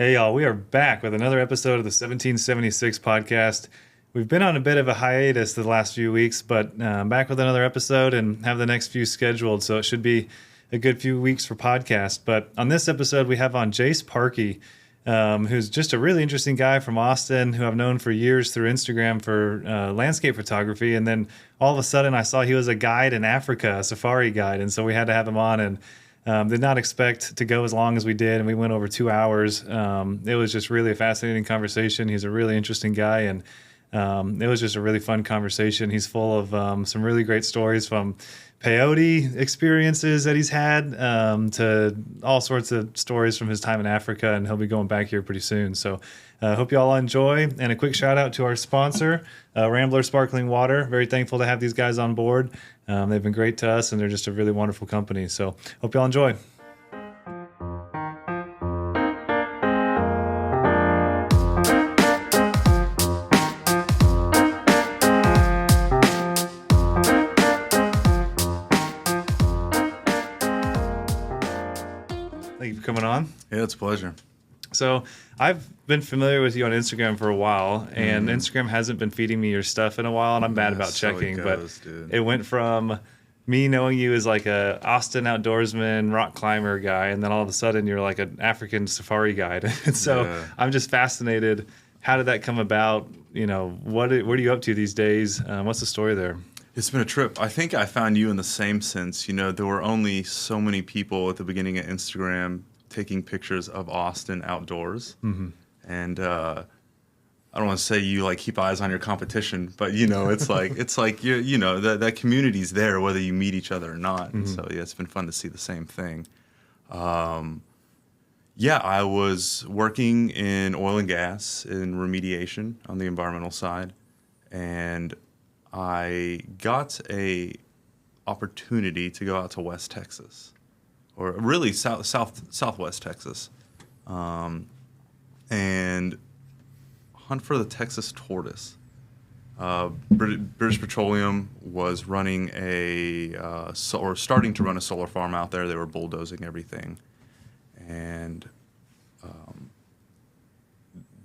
Hey, y'all, we are back with another episode of the 1776 podcast. We've been on a bit of a hiatus the last few weeks, but back with another episode and have the next few scheduled, so it should be a good few weeks for podcast. But on this episode, we have on Jayce Parkey, who's just a really interesting guy from Austin who I've known for years through Instagram for landscape photography. And then all of a sudden, I saw he was a guide in Africa, a safari guide, and so we had to have him on and did not expect to go as long as we did, and we went over 2 hours. It was just really a fascinating conversation. He's a really interesting guy, and it was just a really fun conversation. He's full of some really great stories, from peyote experiences that he's had to all sorts of stories from his time in Africa, and he'll be going back here pretty soon. So I hope you all enjoy. And a quick shout out to our sponsor, Rambler Sparkling Water. Very thankful to have these guys on board. They've been great to us, and they're just a really wonderful company. So hope y'all enjoy. Thank you for coming on. Yeah, it's a pleasure. So I've been familiar with you on Instagram for a while, and Instagram hasn't been feeding me your stuff in a while, and I'm bad about checking. It went from me knowing you as like a Austin outdoorsman, rock climber guy, and then all of a sudden you're like an African safari guide. And so I'm just fascinated. How did that come about? You know, what are you up to these days? What's the story there? It's been a trip. I think I found you in the same sense. You know, there were only so many people at the beginning of Instagram taking pictures of Austin outdoors. Mm-hmm. And I don't want to say you like keep eyes on your competition, but you know, it's like you know that community's there whether you meet each other or not. Mm-hmm. And so yeah, it's been fun to see the same thing. Yeah, I was working in oil and gas in remediation on the environmental side, and I got a opportunity to go out to West Texas, or really southwest Texas, and hunt for the Texas tortoise. British Petroleum was running or starting to run a solar farm out there. They were bulldozing everything, and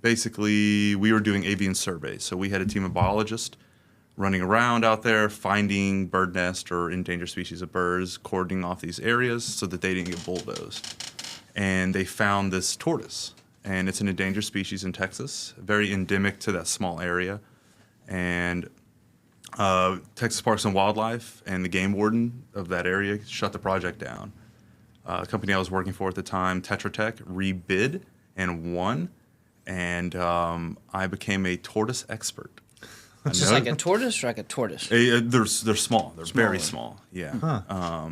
basically we were doing avian surveys. So we had a team of biologists running around out there, finding bird nest or endangered species of birds, cordoning off these areas so that they didn't get bulldozed. And they found this tortoise, and it's an endangered species in Texas, very endemic to that small area. And Texas Parks and Wildlife and the game warden of that area shut the project down. The company I was working for at the time, Tetra Tech, rebid and won, and I became a tortoise expert. Just like a tortoise or like a tortoise? They're small. They're very small. Yeah. Huh.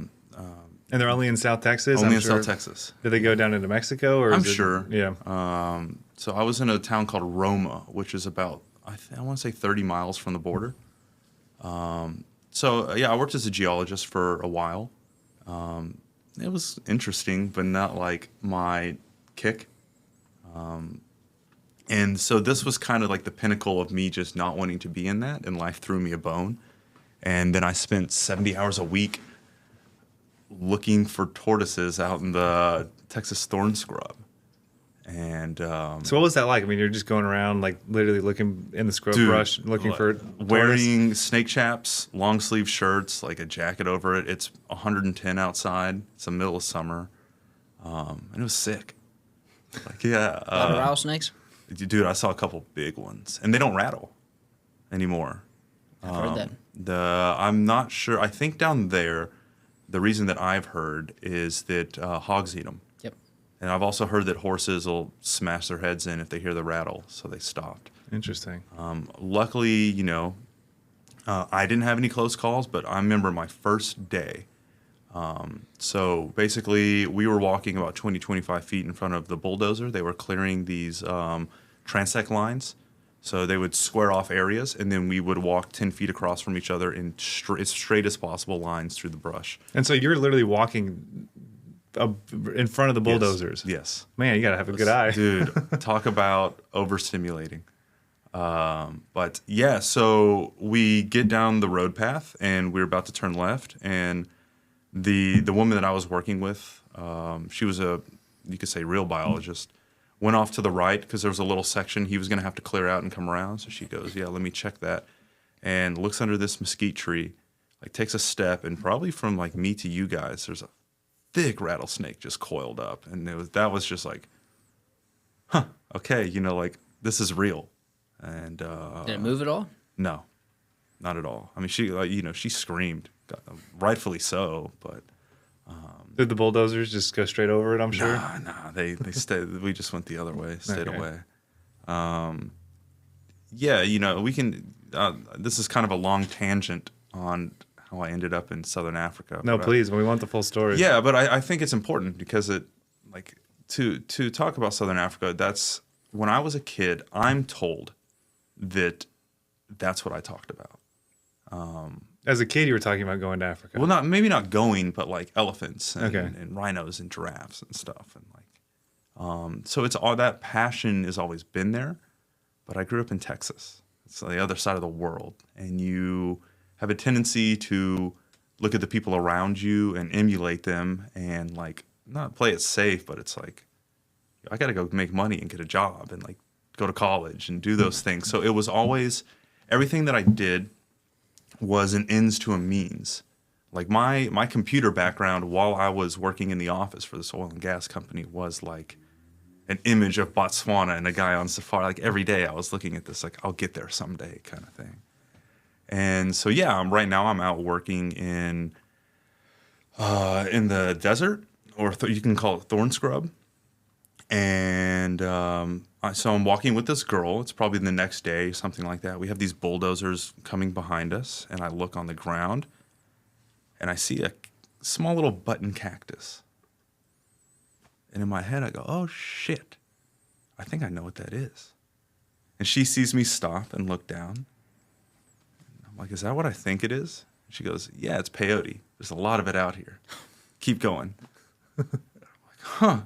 And they're only in South Texas? Only in South Texas. Do they go down into Mexico? Or I'm sure. Yeah. So I was in a town called Roma, which is about, I want to say 30 miles from the border. So yeah, I worked as a geologist for a while. It was interesting, but not like my kick. And so this was kind of like the pinnacle of me just not wanting to be in that, and life threw me a bone. And then I spent 70 hours a week looking for tortoises out in the Texas thorn scrub. And so what was that like? I mean, you're just going around like literally looking in the scrub brush, looking for wearing snake chaps, long sleeve shirts, like a jacket over it. It's 110 outside. It's the middle of summer. And it was sick. Like, yeah. A lot of rattlesnakes? Dude, I saw a couple big ones, and they don't rattle anymore. I've heard that. I'm not sure. I think down there, the reason that I've heard is that hogs eat them. Yep. And I've also heard that horses will smash their heads in if they hear the rattle, so they stopped. Interesting. Luckily, you know, I didn't have any close calls, but I remember my first day. So basically, we were walking about 20, 25 feet in front of the bulldozer. They were clearing these transect lines. So they would square off areas, and then we would walk 10 feet across from each other in as straight as possible lines through the brush. And so you're literally walking in front of the bulldozers. Yes. Man, you got to have a good eye. Dude, talk about overstimulating. But yeah, so we get down the road path, and we're about to turn left, and the woman that I was working with, she was you could say real biologist, went off to the right because there was a little section he was going to have to clear out and come around. So she goes, yeah, let me check that. And looks under this mesquite tree, like takes a step, and probably from like me to you guys, there's a thick rattlesnake just coiled up. And that was just like, huh, okay, like this is real. And did it move at all? No, not at all. I mean, she screamed, rightfully so, but. Did the bulldozers just go straight over it, I'm sure? Nah, they stayed. We just went the other way, stayed away. We can. This is kind of a long tangent on how I ended up in Southern Africa. No, please, we want the full story. Yeah, but I think it's important because to talk about Southern Africa. That's when I was a kid. I'm told that's what I talked about. As a kid, you were talking about going to Africa. Well, maybe not going, but like elephants and, okay. and rhinos and giraffes and stuff, and so it's all that passion has always been there. But I grew up in Texas. It's on the other side of the world, and you have a tendency to look at the people around you and emulate them, and like not play it safe, but it's like I got to go make money and get a job and like go to college and do those things. So it was always everything that I did was an ends to a means. Like my computer background while I was working in the office for this oil and gas company was like an image of Botswana and a guy on safari. Like every day I was looking at this, like I'll get there someday kind of thing. And so right now I'm out working in the desert, or you can call it thorn scrub. And so I'm walking with this girl. It's probably the next day, something like that. We have these bulldozers coming behind us, and I look on the ground, and I see a small little button cactus. And in my head, I go, oh, shit. I think I know what that is. And she sees me stop and look down. I'm like, is that what I think it is? She goes, yeah, it's peyote. There's a lot of it out here. Keep going. I'm like, huh.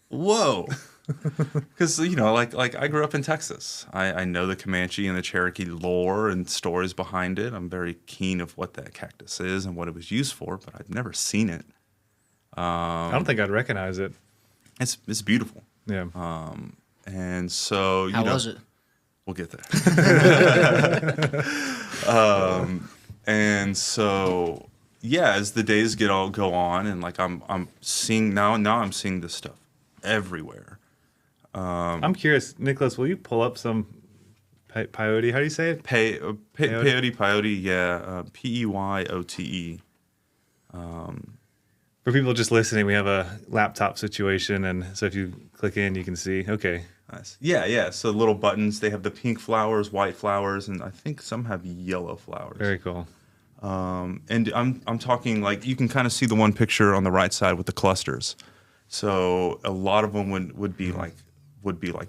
Whoa. Because, like I grew up in Texas. I know the Comanche and the Cherokee lore and stories behind it. I'm very keen of what that cactus is and what it was used for, but I've never seen it. I don't think I'd recognize it. It's beautiful. Yeah. And so, How was it? We'll get there. And so, yeah, as the days go on, and like I'm seeing now I'm seeing this stuff everywhere. I'm curious, Nicholas, will you pull up some peyote? How do you say it? Peyote, yeah. Peyote. For people just listening, we have a laptop situation, and so if you click in, you can see. Okay. Nice. Yeah. So little buttons. They have the pink flowers, white flowers, and I think some have yellow flowers. Very cool. And I'm talking like you can kind of see the one picture on the right side with the clusters. So a lot of them would be like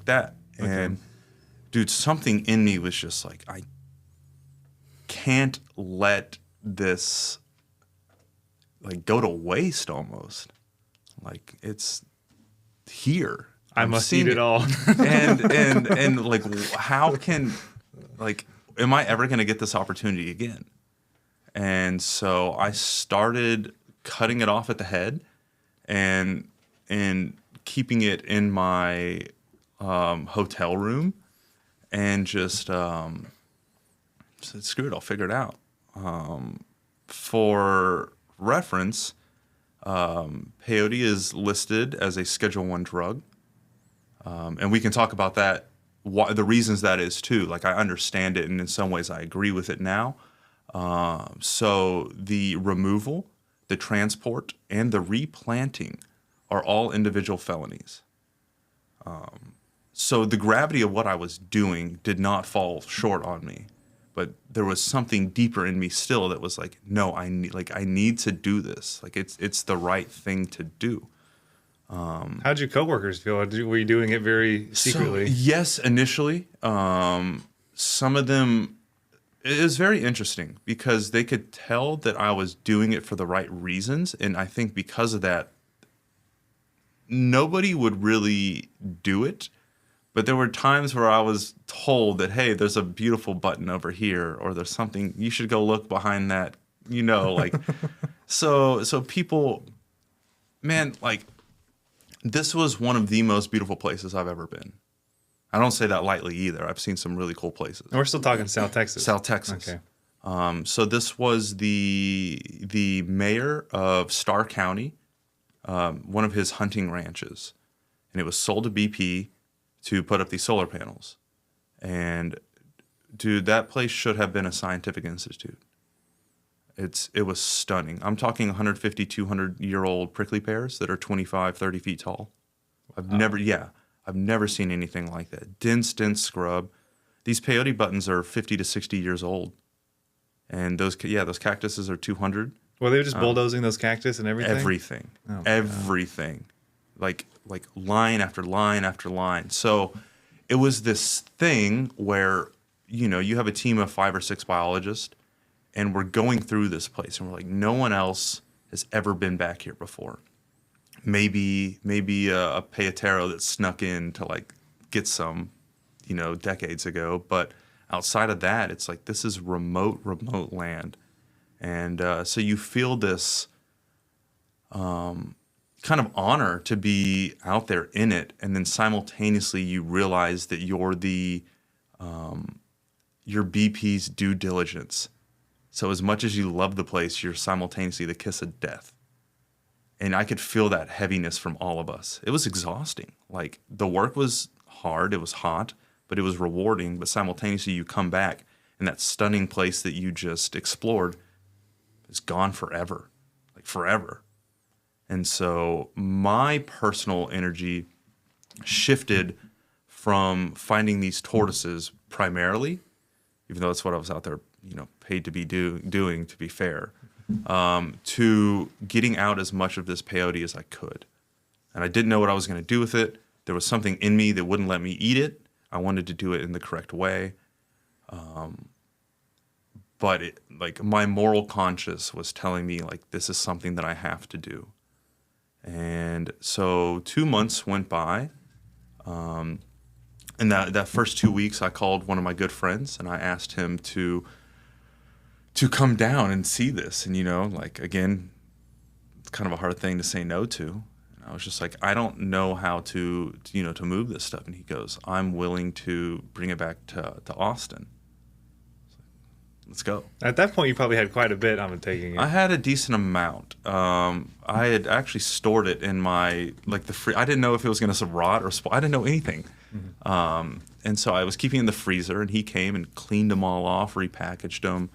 that. Okay. And dude, something in me was just like, I can't let this like go to waste almost. Like it's here. I must eat it all. and like how can like am I ever going to get this opportunity again? And so I started cutting it off at the head and keeping it in my hotel room and just said, screw it, I'll figure it out. For reference, peyote is listed as a Schedule I drug. And we can talk about that, the reasons that is too. Like I understand it, and in some ways I agree with it now. So the removal, the transport, and the replanting are all individual felonies. So the gravity of what I was doing did not fall short on me, but there was something deeper in me still that was like, no, I need to do this. Like it's the right thing to do. How'd your coworkers feel? Were you doing it very secretly? So, yes, initially. Some of them, it was very interesting because they could tell that I was doing it for the right reasons. And I think because of that, nobody would really do it. But there were times where I was told that, hey, there's a beautiful button over here, or there's something, you should go look behind that, like, so people, man, like, This was one of the most beautiful places I've ever been. I don't say that lightly either. I've seen some really cool places. And we're still talking South Texas. South Texas. Okay. So this was the mayor of Starr County, one of his hunting ranches, and it was sold to BP to put up these solar panels. And dude, that place should have been a scientific institute. It was stunning. I'm talking 150, 200-year-old prickly pears that are 25, 30 feet tall. I've never seen anything like that. Dense scrub. These peyote buttons are 50 to 60 years old. And those cactuses are 200. Well, they were just bulldozing those cactus and everything? Everything. Like line after line after line. So it was this thing where, you have a team of 5 or 6 biologists, and we're going through this place, and we're like, no one else has ever been back here before. Maybe a peyotero that snuck in to like get some, decades ago. But outside of that, it's like this is remote land, and so you feel this kind of honor to be out there in it, and then simultaneously you realize that you're your BP's due diligence. So as much as you love the place, you're simultaneously the kiss of death. And I could feel that heaviness from all of us. It was exhausting. Like, the work was hard, it was hot, but it was rewarding. But simultaneously, you come back, and that stunning place that you just explored is gone forever. Like, forever. And so my personal energy shifted from finding these tortoises primarily, even though that's what I was out there, paid to be doing, to be fair, to getting out as much of this peyote as I could. And I didn't know what I was going to do with it. There was something in me that wouldn't let me eat it. I wanted to do it in the correct way. But my moral conscience was telling me, this is something that I have to do. And so 2 months went by. And that first 2 weeks, I called one of my good friends, and I asked him to come down and see this. And, again, it's kind of a hard thing to say no to. And I was just like, I don't know how to move this stuff. And he goes, I'm willing to bring it back to Austin. Let's go. At that point, you probably had quite a bit on taking it. I had a decent amount. I had actually stored it in my, I didn't know if it was going to rot or spoil. I didn't know anything. Mm-hmm. And so I was keeping it in the freezer, and he came and cleaned them all off, repackaged them,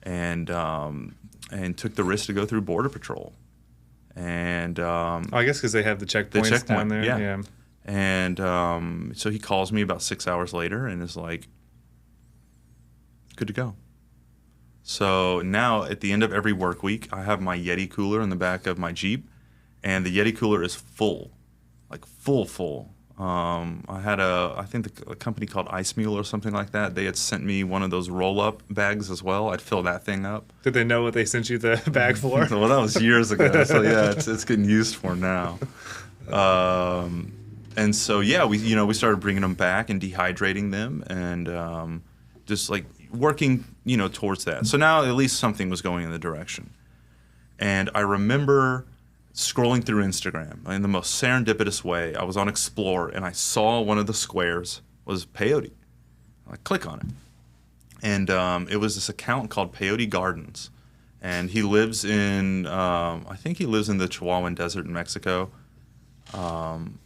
and took the risk to go through Border Patrol. And I guess because they have the checkpoints down there. Yeah. And so he calls me about 6 hours later and is like, good to go. So now at the end of every work week, I have my Yeti cooler in the back of my Jeep, and the Yeti cooler is full, full. I had a company called Ice Mule or something like that. They had sent me one of those roll-up bags as well. I'd fill that thing up. Did they know what they sent you the bag for? Well, that was years ago. So yeah, it's getting used for now. And so yeah, we started bringing them back and dehydrating them, and just working towards that. So now at least something was going in the direction. And I remember scrolling through Instagram in the most serendipitous way. I was on Explore, and I saw one of the squares was peyote. I click on it, and it was this account called Peyote Gardens, and he lives in I think he lives in the Chihuahuan Desert in Mexico. And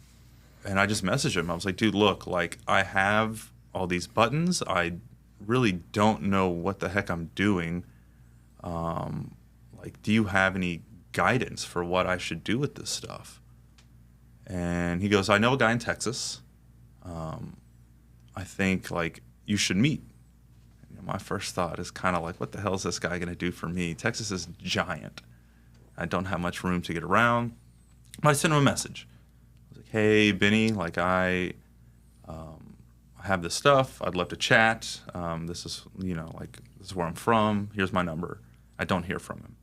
I just messaged him. I was like, dude, look, I have all these buttons. I really don't know what the heck I'm doing. Do you have any guidance for what I should do with this stuff? And he goes, I know a guy in Texas. I think you should meet. My first thought is kind of what the hell is this guy going to do for me? Texas is giant. I don't have much room to get around. But I sent him a message. I was like, hey, Benny, I have this stuff. I'd love to chat. This is, this is where I'm from. Here's my number. I don't hear from him.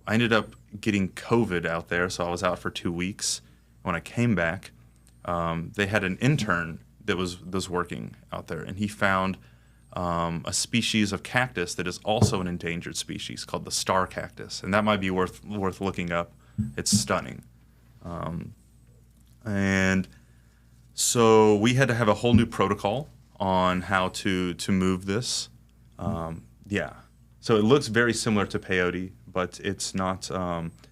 I ended up getting COVID out there, so I was out for 2 weeks. When I came back, they had an intern that was working out there, and he found a species of cactus that is also an endangered species called the star cactus, and that might be worth looking up. It's stunning. And so we had to have a whole new protocol on how to move this. So it looks very similar to peyote, but it's not.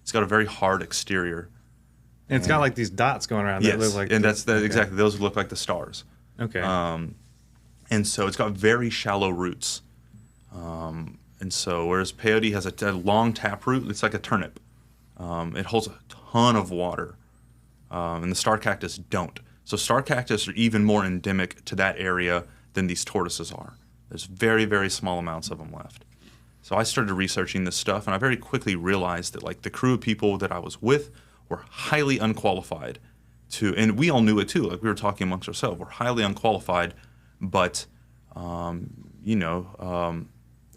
It's got a very hard exterior. And it's got like these dots going around. Yes, that look like and exactly. Those look like the stars. Okay. And so it's got very shallow roots. And so whereas peyote has a long taproot, it's like a turnip. It holds a ton of water, and the star cactus don't. So star cactus are even more endemic to that area than these tortoises are. There's very, very small amounts of them left. So I started researching this stuff, and I very quickly realized that like the crew of people that I was with were highly unqualified to, and we all knew it too. Like we were talking amongst ourselves, we're highly unqualified, but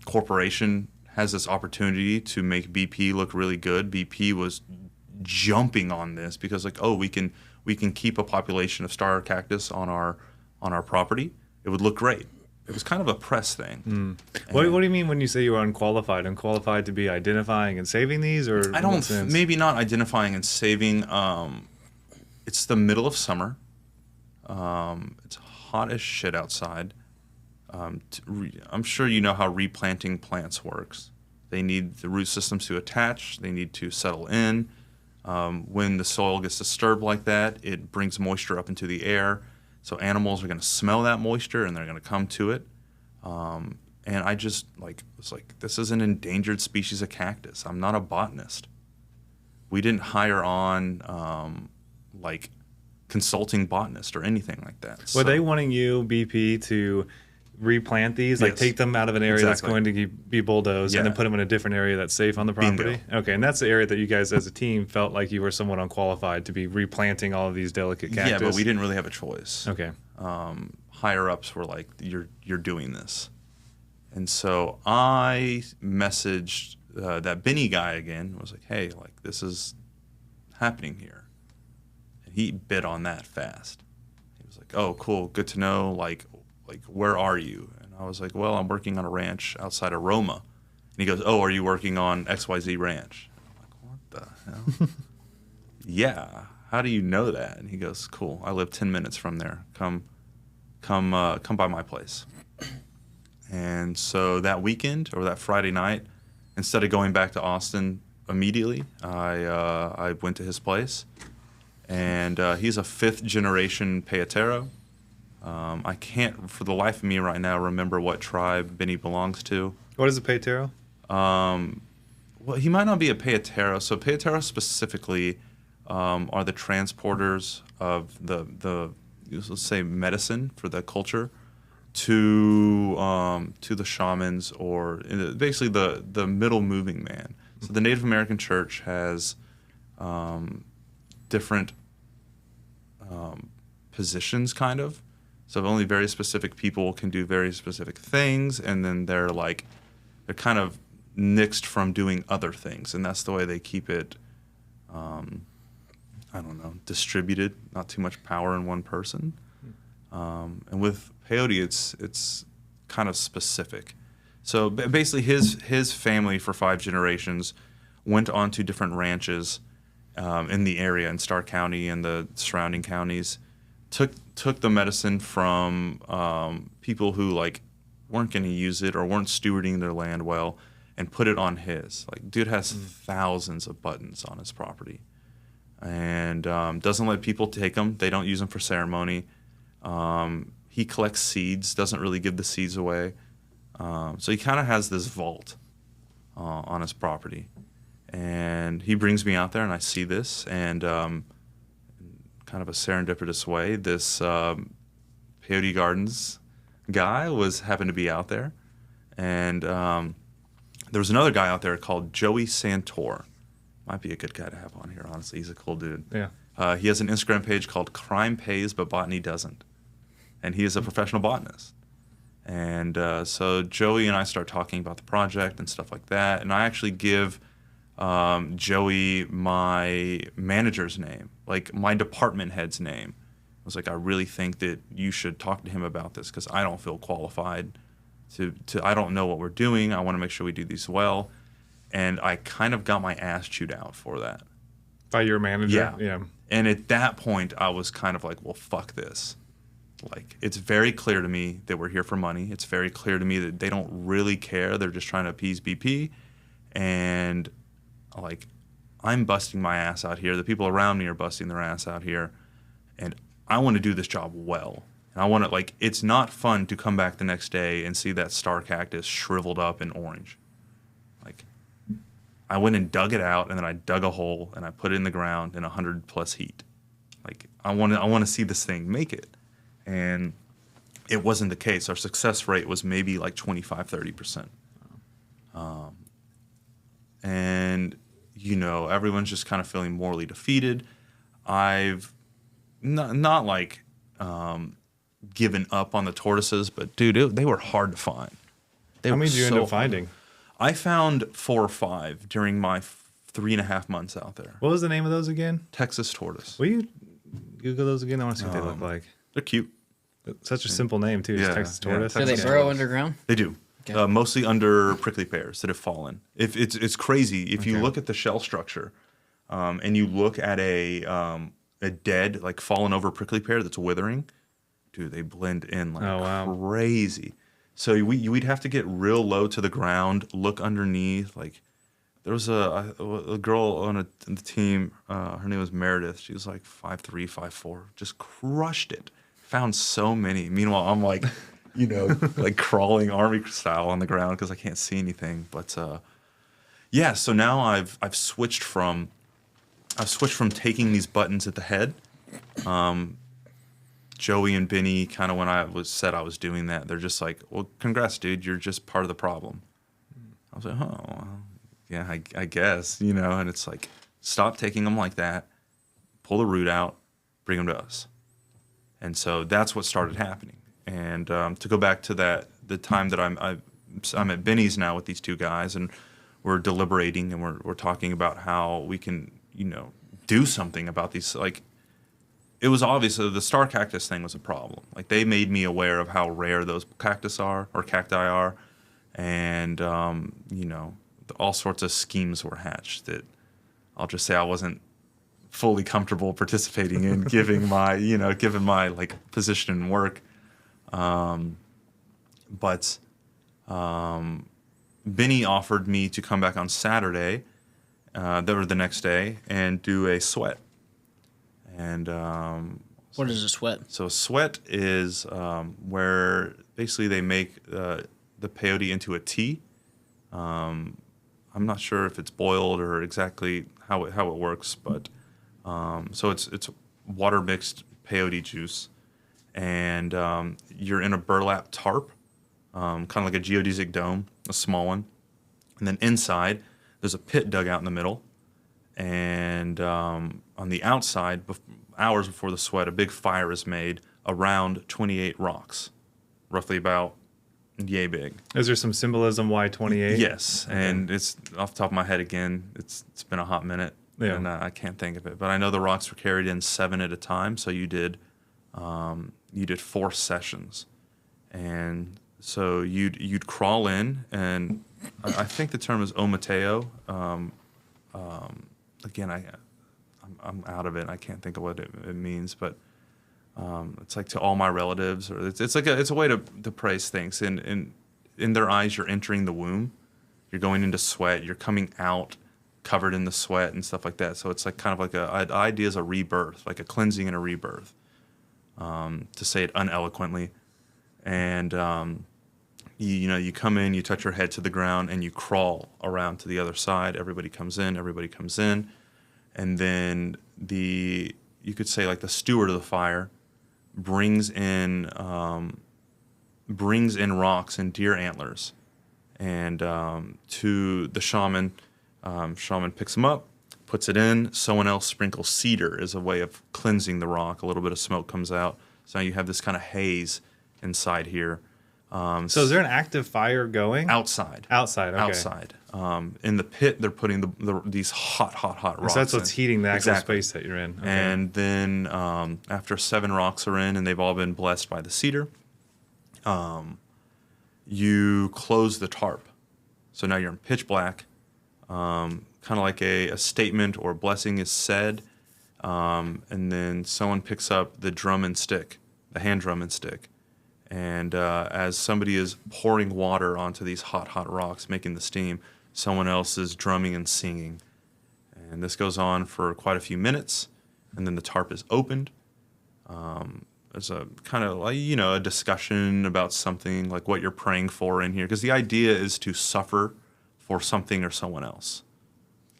corporation has this opportunity to make BP look really good. BP was jumping on this because like, oh, we can keep a population of star cactus on our property. It would look great. It was kind of a press thing. What do you mean when you say you were unqualified? Unqualified to be identifying and saving these, or I don't. Maybe not identifying and saving. It's the middle of summer. It's hot as shit outside. I'm sure you know how replanting plants works. They need the root systems to attach. They need to settle in. When the soil gets disturbed like that, it brings moisture up into the air. So animals are going to smell that moisture and they're going to come to it. And I just was like, this is an endangered species of cactus. I'm not a botanist. We didn't hire on consulting botanist or anything like that. Were they wanting you, BP, to replant these, like take them out of an area that's going to be bulldozed and then put them in a different area that's safe on the property? Bingo. Okay, and that's the area that you guys as a team felt like you were somewhat unqualified to be replanting all of these delicate cactus. Yeah, but we didn't really have a choice. Okay. Higher ups were like, you're doing this. And so I messaged that Benny guy again. I was like, hey, like this is happening here. And he bit on that fast. He was like, oh, cool, good to know, like where are you? And I was like, well, I'm working on a ranch outside of Roma. And he goes, oh, are you working on XYZ ranch? I'm like, what the hell? Yeah, how do you know that? And he goes, cool, I live 10 minutes from there. Come by my place. And so that weekend or that Friday night, instead of going back to Austin immediately, I went to his place. And he's a 5th generation peyotero. I can't, for the life of me right now, remember what tribe Benny belongs to. What is a peyotero? Well, he might not be a peyotero. So peyotero specifically are the transporters of the let's say medicine for the culture to the shamans, or basically the middle moving man. So the Native American church has different positions, kind of. So only very specific people can do very specific things, and then they're kind of nixed from doing other things, and that's the way they keep it, distributed, not too much power in one person. And with peyote, it's kind of specific. So basically his family for 5 generations went on to different ranches in the area, in Starr County and the surrounding counties, took the medicine from people who weren't going to use it or weren't stewarding their land well, and put it on his. Dude has thousands of buttons on his property, and doesn't let people take them. They don't use them for ceremony. He collects seeds, doesn't really give the seeds away. So he kind of has this vault on his property, and he brings me out there, and I see this, and kind of a serendipitous way, this Peyote Gardens guy happened to be out there, and there was another guy out there called Joey Santor. Might be a good guy to have on here, honestly. He's a cool dude. Yeah. He has an Instagram page called Crime Pays But Botany Doesn't, and he is a professional botanist. And so Joey and I start talking about the project and stuff like that, and I actually give Joey my manager's name, my department head's name. I was like, I really think that you should talk to him about this, because I don't feel qualified to I don't know what we're doing. I want to make sure we do these well. And I kind of got my ass chewed out for that. By your manager? Yeah. And at that point, I was kind of like, well, fuck this. Like, it's very clear to me that we're here for money. It's very clear to me that they don't really care. They're just trying to appease BP. And, like, I'm busting my ass out here. The people around me are busting their ass out here. And I want to do this job well. And I want to, like, it's not fun to come back the next day and see that star cactus shriveled up and orange. Like, I went and dug it out, and then I dug a hole, and I put it in the ground in 100+ heat. Like, I want to see this thing make it. And it wasn't the case. Our success rate was maybe like 25-30%. And, you know, everyone's just kind of feeling morally defeated. I've not like given up on the tortoises, but, dude, they were hard to find. How many did you end up finding? I found 4 or 5 during my 3.5 months out there. What was the name of those again? Texas tortoise. Will you Google those again? I want to see what they look like. They're cute. Such a simple name, too. Just Texas tortoise. Do they burrow underground? They do. Okay. Mostly under prickly pears that have fallen. If it's crazy. If you look at the shell structure, and you look at a dead, like fallen over prickly pear that's withering, dude, they blend in like crazy. So we'd have to get real low to the ground, look underneath. Like, there was a girl on the team. Her name was Meredith. She was like 5'3", 5'4", just crushed it. Found so many. Meanwhile, I'm like, you know, like crawling army style on the ground because I can't see anything. But yeah, so now I've switched from taking these buttons at the head. Joey and Benny, kind of when I said I was doing that, they're just like, well, congrats, dude, you're just part of the problem. I was like, oh, well, yeah, I guess, you know. And it's like, stop taking them like that, pull the root out, bring them to us. And so that's what started happening. And to go back to the time that I'm at Benny's now with these 2 guys, and we're deliberating and we're talking about how we can, you know, do something about these. Like, it was obvious that the star cactus thing was a problem. Like, they made me aware of how rare those cacti are, and you know, all sorts of schemes were hatched that I'll just say I wasn't fully comfortable participating in, given my like position in work. But Benny offered me to come back on Saturday, the next day, and do a sweat. And what is a sweat? So a sweat is where basically they make the peyote into a tea. I'm not sure if it's boiled or exactly how it works, but so it's water mixed peyote juice, and you're in a burlap tarp, kind of like a geodesic dome, a small one, and then inside there's a pit dug out in the middle, and on the outside, hours before the sweat, a big fire is made around 28 rocks, roughly about yay big. Is there some symbolism why 28? Yes, and it's off the top of my head again. It's been a hot minute, and I can't think of it. But I know the rocks were carried in 7 at a time, so you did 4 sessions, and so you'd crawl in, and I think the term is omateo. Again, I'm out of it. I can't think of what it means, but it's like to all my relatives, or it's a way to praise things. And in their eyes, you're entering the womb. You're going into sweat. You're coming out covered in the sweat and stuff like that. So it's like kind of like an idea is a rebirth, like a cleansing and a rebirth, to say it uneloquently. And you come in, you touch your head to the ground, and you crawl around to the other side. Everybody comes in, and then you could say like the steward of the fire brings in rocks and deer antlers, and to the shaman. Shaman picks them up, puts it in. Someone else sprinkles cedar as a way of cleansing the rock. A little bit of smoke comes out, so now you have this kind of haze inside here. So is there an active fire going? Outside. Outside, okay. Outside. In the pit, they're putting these hot rocks. So that's what's heating the actual Exactly. space that you're in. Okay. And then after 7 rocks are in and they've all been blessed by the cedar, you close the tarp. So now you're in pitch black, kind kind of like a statement or blessing is said, and then someone picks up the drum and stick, the hand drum and stick. And as somebody is pouring water onto these hot rocks, making the steam, someone else is drumming and singing. And this goes on for quite a few minutes, and then the tarp is opened. There's a kind of like, a discussion about something, like what you're praying for in here. Because the idea is to suffer for something or someone else.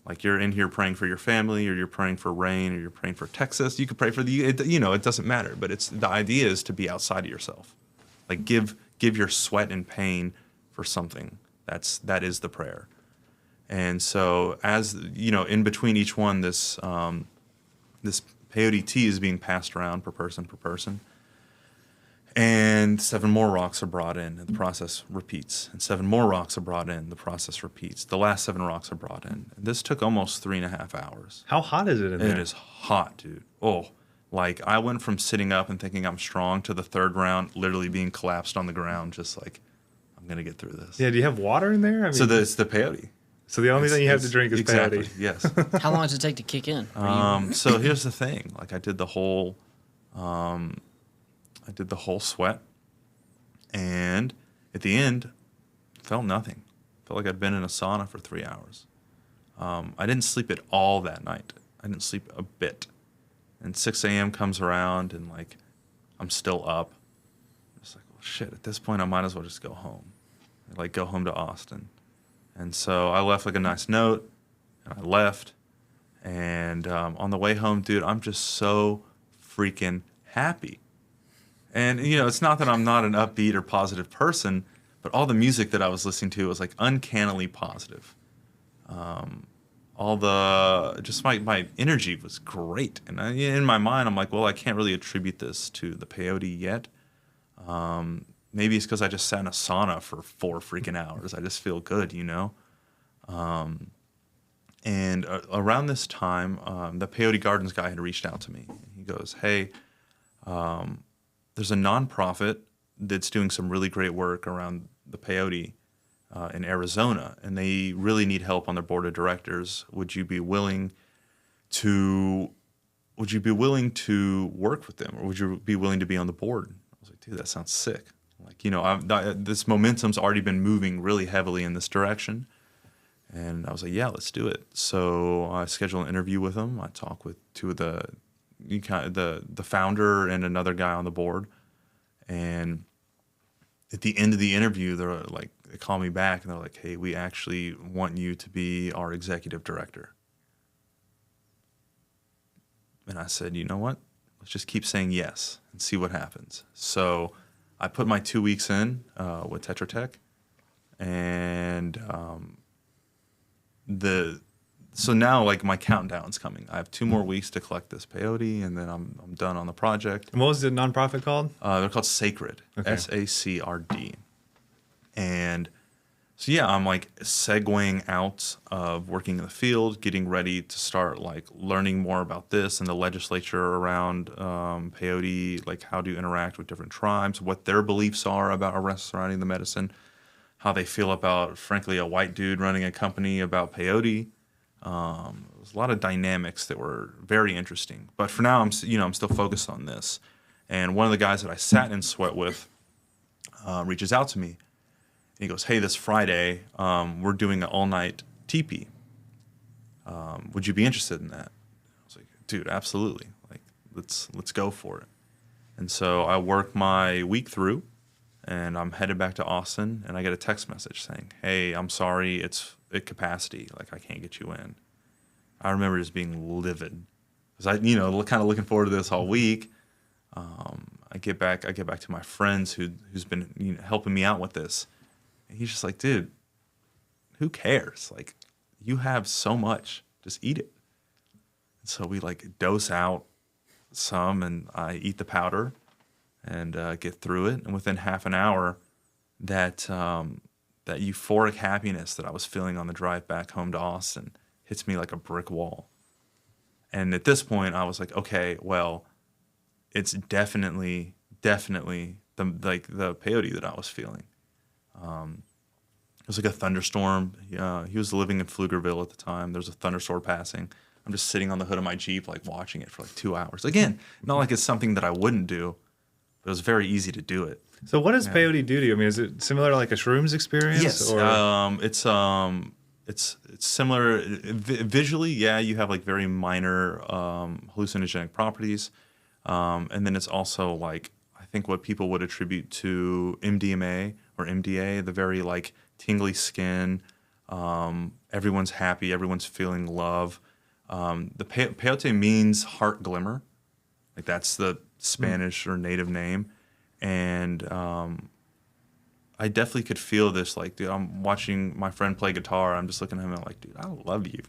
Like you're in here praying for your family, or you're praying for rain, or you're praying for Texas. You could pray for it doesn't matter. But the idea is to be outside of yourself. Like give your sweat and pain for something. That is the prayer. And so as in between each one, this peyote tea is being passed around per person. And 7 more rocks are brought in, and the process repeats. And 7 more rocks are brought in, the process repeats. The last 7 rocks are brought in. This took almost 3.5 hours. How hot is it in there? It is hot, dude. Oh, like I went from sitting up and thinking I'm strong to the 3rd round literally being collapsed on the ground, just like, I'm going to get through this. Yeah, do you have water in there? I mean, It's the peyote. So the only thing you have to drink is exactly, peyote. Yes. How long does it take to kick in? So here's the thing. Like I did the whole sweat, and at the end, felt nothing. Felt like I'd been in a sauna for 3 hours. I didn't sleep at all that night. I didn't sleep a bit. And 6 a.m. comes around, and like I'm still up. It's like, well, shit. At this point, I might as well just go home. Like go home to Austin. And so I left like a nice note, and I left. And on the way home, dude, I'm just so freaking happy. And, it's not that I'm not an upbeat or positive person, but all the music that I was listening to was like uncannily positive. My energy was great. And in my mind, I'm like, well, I can't really attribute this to the peyote yet. Maybe it's because I just sat in a sauna for 4 freaking hours. I just feel good, And around this time, the Peyote Gardens guy had reached out to me. He goes, hey, there's a nonprofit that's doing some really great work around the peyote in Arizona, and they really need help on their board of directors. Would you be willing to work with them, or would you be willing to be on the board? I was like, dude, that sounds sick. Like, this momentum's already been moving really heavily in this direction. And I was like, yeah, let's do it. So I scheduled an interview with them. I talked with 2 of the founder and another guy on the board. And at the end of the interview, they call me back and they're like, hey, we actually want you to be our executive director. And I said, you know what? Let's just keep saying yes and see what happens. So I put my 2 weeks in with Tetra Tech, and so now like my countdown's coming. I have 2 more weeks to collect this peyote, and then I'm done on the project. And what was the nonprofit called? They're called Sacred, okay. SACRD. And so yeah, I'm like segueing out of working in the field, getting ready to start like learning more about this and the legislature around peyote, like how to interact with different tribes, what their beliefs are about arrests surrounding the medicine, how they feel about, frankly, a white dude running a company about peyote. There's a lot of dynamics that were very interesting. But for now, I'm still focused on this. And one of the guys that I sat in sweat with reaches out to me. He goes, hey, this Friday, we're doing an all-night teepee. Would you be interested in that? I was like, dude, absolutely. Like, let's go for it. And so I work my week through, and I'm headed back to Austin, and I get a text message saying, hey, I'm sorry, it's at capacity. Like, I can't get you in. I remember just being livid. Because I, kind of looking forward to this all week. I get back to my friends who's been helping me out with this. And he's just like, dude, who cares? Like, you have so much. Just eat it. And so we like dose out some, and I eat the powder and get through it. And within half an hour, that euphoric happiness that I was feeling on the drive back home to Austin hits me like a brick wall. And at this point, I was like, okay, well, it's definitely the peyote that I was feeling. It was like a thunderstorm. He was living in Pflugerville at the time. There was a thunderstorm passing. I'm just sitting on the hood of my Jeep, like watching it for like 2 hours. Again, not like it's something that I wouldn't do, but it was very easy to do it. So what does peyote do to you? I mean, is it similar to like a shrooms experience? Yes. Or? It's similar visually. Yeah, you have like very minor hallucinogenic properties, and then it's also like I think what people would attribute to MDMA or MDA, the very like tingly skin. Everyone's happy. Everyone's feeling love. The peyote means heart glimmer, like that's the Spanish or native name, and I definitely could feel this. Like, dude, I'm watching my friend play guitar. I'm just looking at him and I'm like, dude, I love you.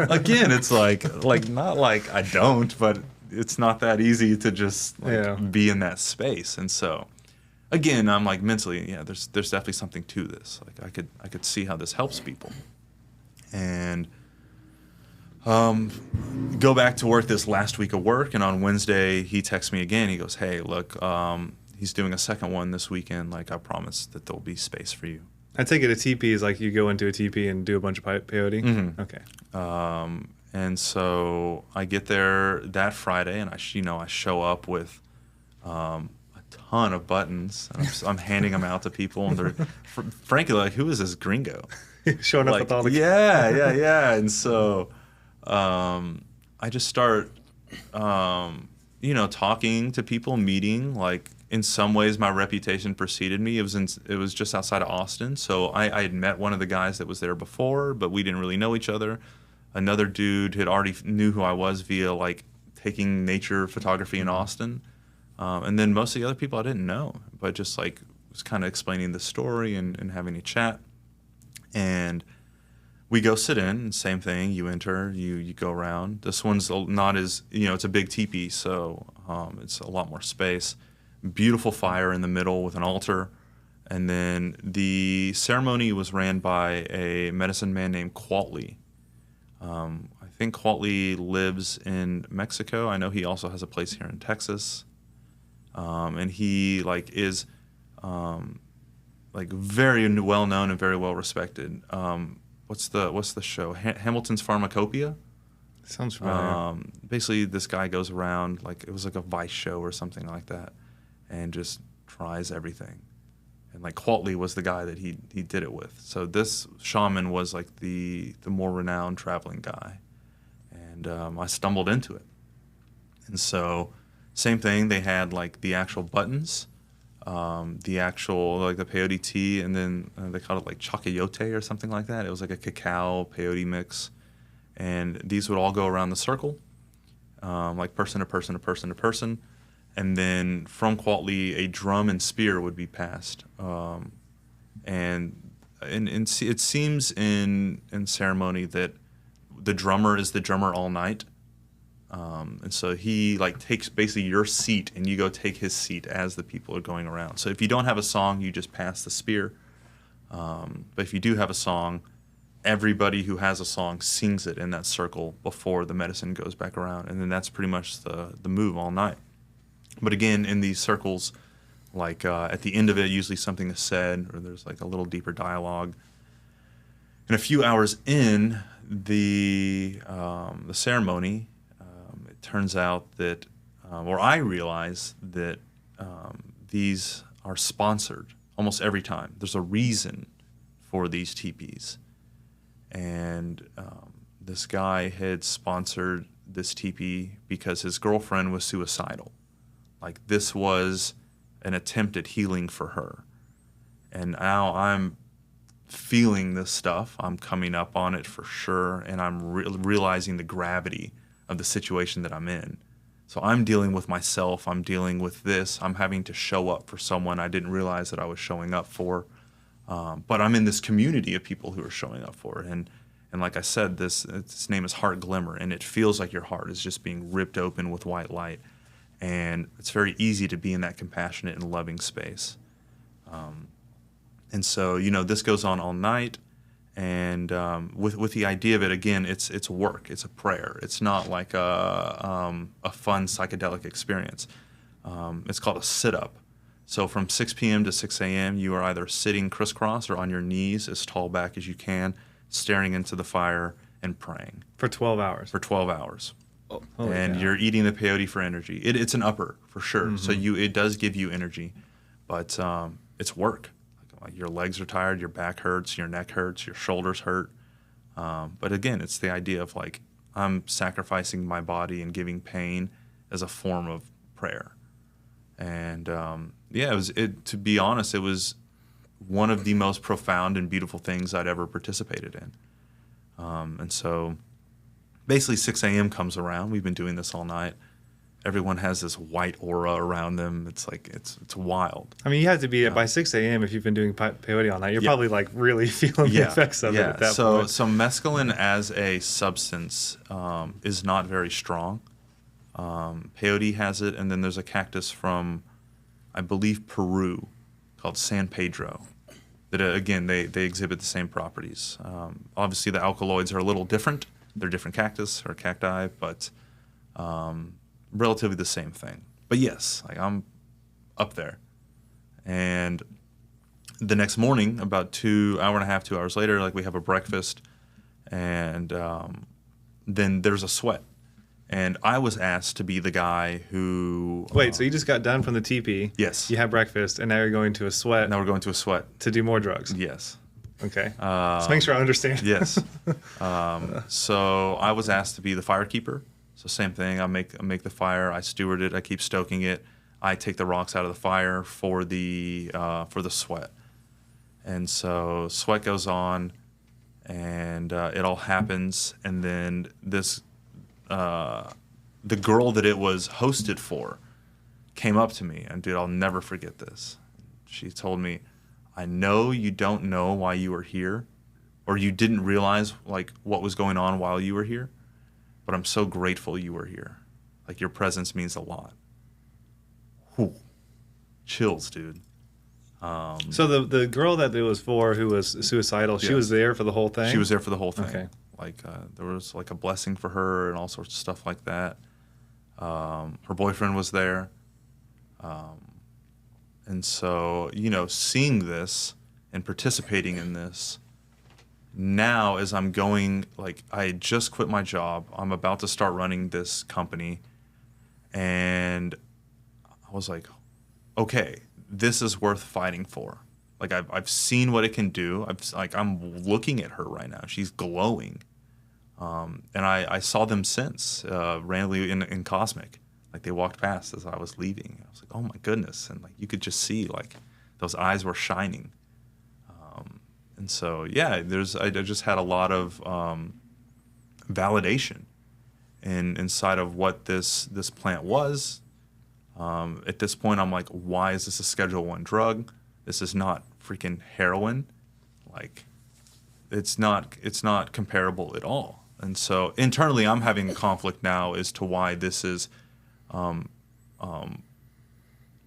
Again, it's like not like I don't, but it's not that easy to just be in that space. And so, again, I'm like mentally, there's definitely something to this. Like I could see how this helps people. And go back to work this last week of work, and on Wednesday he texts me again. He goes, "Hey, look, he's doing a second one this weekend. Like I promise that there'll be space for you." I take it a TP is like you go into a TP and do a bunch of peyote. Mm-hmm. Okay. And so I get there that Friday, and I show up with a ton of buttons, and I'm handing them out to people, and they're frankly like, "Who is this gringo?" Showing up with all the yeah. And so I just start talking to people, meeting. Like in some ways my reputation preceded me. It was just outside of Austin, so I had met one of the guys that was there before, but we didn't really know each other. Another dude had already knew who I was via like taking nature photography in Austin, and then most of the other people I didn't know, but just like was kind of explaining the story and having a chat. And we go sit in, same thing. You enter, you go around. This one's not as, it's a big teepee, so it's a lot more space. Beautiful fire in the middle with an altar. And then the ceremony was ran by a medicine man named Qualtley. I think Qualtley lives in Mexico. I know he also has a place here in Texas. And he is very well known and very well respected. What's the show? Hamilton's Pharmacopoeia? Sounds familiar. Basically, this guy goes around it was like a Vice show or something like that, and just tries everything. And like Qualtley was the guy that he did it with. So this shaman was like the more renowned traveling guy, and I stumbled into it. And so, same thing. They had like the actual buttons. The actual like the peyote tea, and then they called it like chacayote or something like that. It was like a cacao peyote mix, and these would all go around the circle, like person to person to person to person, and then from Qualtley a drum and spear would be passed, and it seems in ceremony that the drummer is the drummer all night. And so he takes basically your seat, and you go take his seat as the people are going around. So if you don't have a song, you just pass the spear. But if you do have a song, everybody who has a song sings it in that circle before the medicine goes back around. And then that's pretty much the move all night. But again, in these circles, at the end of it, usually something is said, or there's like a little deeper dialogue. And a few hours in the ceremony, it turns out that, or I realize that these are sponsored almost every time. There's a reason for these teepees. And this guy had sponsored this teepee because his girlfriend was suicidal. Like this was an attempt at healing for her. And now I'm feeling this stuff. I'm coming up on it for sure. And I'm realizing the gravity of the situation that I'm in. So I'm dealing with myself. I'm dealing with this. I'm having to show up for someone I didn't realize that I was showing up for. But I'm in this community of people who are showing up for it. And like I said, its name is Heart Glimmer, and it feels like your heart is just being ripped open with white light. And it's very easy to be in that compassionate and loving space. And so, this goes on all night. And with the idea of it, again, it's work. It's a prayer. It's not like a fun psychedelic experience. It's called a sit-up. So from 6 p.m. to 6 a.m., you are either sitting crisscross or on your knees as tall back as you can, staring into the fire and praying. For 12 hours. For 12 hours. Oh, And cow. you're eating the peyote for energy. It's an upper, for sure. So it does give you energy. But it's work. Like your legs are tired, your back hurts, your neck hurts, your shoulders hurt. But again, it's the idea of like, I'm sacrificing my body and giving pain as a form of prayer. And to be honest, it was one of the most profound and beautiful things I'd ever participated in. And so basically 6 a.m. comes around. We've been doing this all night. Everyone has this white aura around them. It's like, it's wild. I mean, you have to be by 6 a.m. if you've been doing peyote all night. You're probably like really feeling the effects of it at that point. So mescaline as a substance is not very strong. Peyote has it, and then there's a cactus from, I believe, Peru called San Pedro that, again, they exhibit the same properties. Obviously, the alkaloids are a little different. They're different cactus or cacti, but relatively the same thing. But yes, like I'm up there. And the next morning, about 2 hours later, like we have a breakfast, and then there's a sweat. And I was asked to be the guy who... Wait, so you just got done from the teepee. Yes. You had breakfast, and now you're going to a sweat Now we're going to a sweat. to do more drugs. Yes. Okay. Just make sure I understand. Yes. So I was asked to be the firekeeper. So same thing. I make the fire. I steward it. I keep stoking it. I take the rocks out of the fire for the sweat. And so sweat goes on, and it all happens. And then this, the girl that it was hosted for, came up to me, and dude, I'll never forget this. She told me, "I know you don't know why you were here, or you didn't realize like what was going on while you were here, but I'm so grateful you were here. Like your presence means a lot." Whew. Chills, dude. So the girl that it was for, who was suicidal, she Yes. was there for the whole thing? She was there for the whole thing. Okay. Like there was like a blessing for her and all sorts of stuff like that. Her boyfriend was there. And so, seeing this and participating in this, now as I'm going, like I had just quit my job, I'm about to start running this company, and I was like, okay, this is worth fighting for. Like I've seen what it can do. I'm looking at her right now. She's glowing. And I saw them since randomly in Cosmic. Like they walked past as I was leaving. I was like, oh my goodness. And like you could just see like those eyes were shining. And so, yeah, I just had a lot of validation inside of what this plant was. At this point, I'm like, why is this a Schedule I drug? This is not freaking heroin. Like, it's not comparable at all. And so internally, I'm having a conflict now as to why this is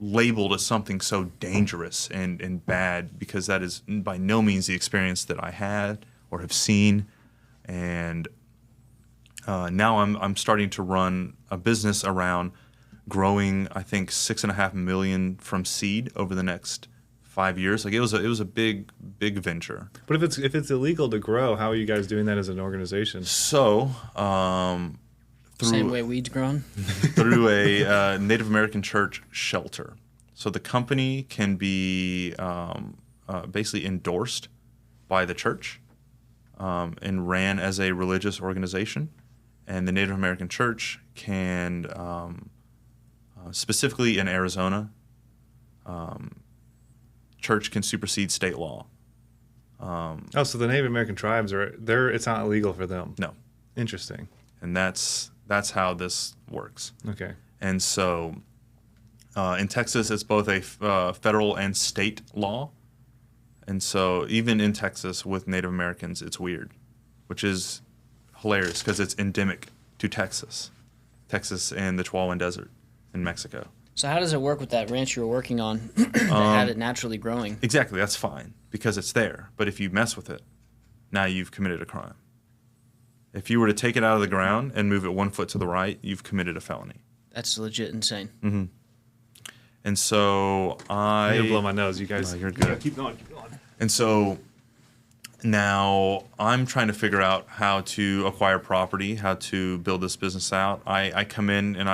labeled as something so dangerous and bad, because that is by no means the experience that I had or have seen. And now I'm starting to run a business around growing, I think, 6.5 million from seed over the next 5 years. Like it was a big venture. But if it's illegal to grow, how are you guys doing that as an organization? So Same way weed's grown. through a Native American church shelter. So the company can be basically endorsed by the church and ran as a religious organization, and the Native American church can specifically in Arizona, church can supersede state law. So the Native American tribes it's not illegal for them. No. Interesting. And that's how this works. Okay. And so in Texas, it's both a federal and state law. And so even in Texas with Native Americans, it's weird, which is hilarious because it's endemic to Texas and the Chihuahuan Desert in Mexico. So how does it work with that ranch you were working on that had it naturally growing? Exactly, that's fine because it's there. But if you mess with it, now you've committed a crime. If you were to take it out of the ground and move it 1 foot to the right, you've committed a felony. That's legit insane. Mm-hmm. And so I'm gonna blow my nose. You guys, No, you're good. Yeah, keep going. Keep going. And so now I'm trying to figure out how to acquire property, how to build this business out. I come in and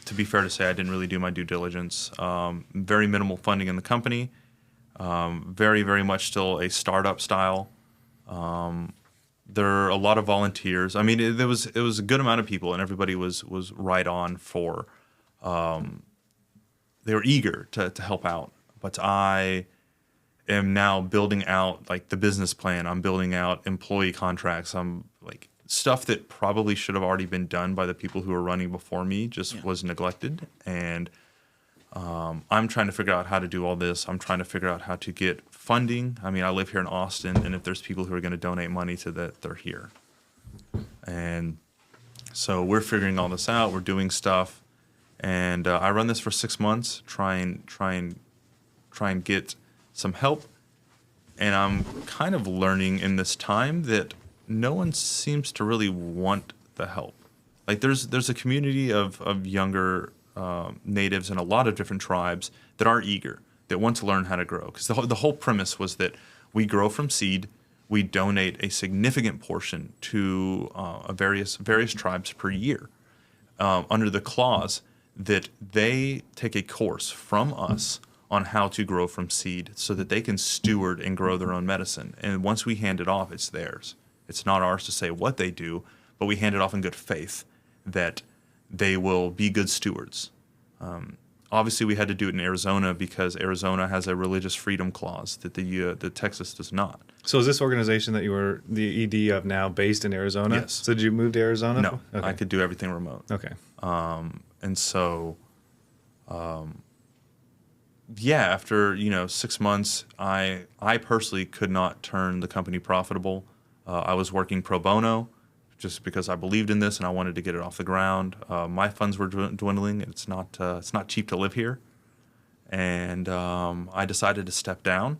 to be fair to say, I didn't really do my due diligence. Very minimal funding in the company. Very, very much still a startup style. There are a lot of volunteers. I mean, it was a good amount of people, and everybody was right on for. They were eager to help out, but I am now building out like the business plan. I'm building out employee contracts. I'm like stuff that probably should have already been done by the people who were running before me, just was neglected. And I'm trying to figure out how to do all this. I'm trying to figure out how to get funding. I mean, I live here in Austin, and if there's people who are going to donate money to that, they're here. And so we're figuring all this out. We're doing stuff, and I run this for 6 months. Try and get some help. And I'm kind of learning in this time that no one seems to really want the help. Like there's a community of younger natives in a lot of different tribes that are eager, that want to learn how to grow. Because the whole premise was that we grow from seed, we donate a significant portion to various tribes per year, under the clause that they take a course from us on how to grow from seed so that they can steward and grow their own medicine. And once we hand it off, it's theirs. It's not ours to say what they do, but we hand it off in good faith that they will be good stewards. Obviously, we had to do it in Arizona because Arizona has a religious freedom clause that the Texas does not. So is this organization that you were the ED of now based in Arizona? Yes. So did you move to Arizona? No, Okay. I could do everything remote. Okay. And so, after 6 months, I personally could not turn the company profitable. I was working pro bono just because I believed in this and I wanted to get it off the ground. My funds were dwindling. It's not cheap to live here, and I decided to step down.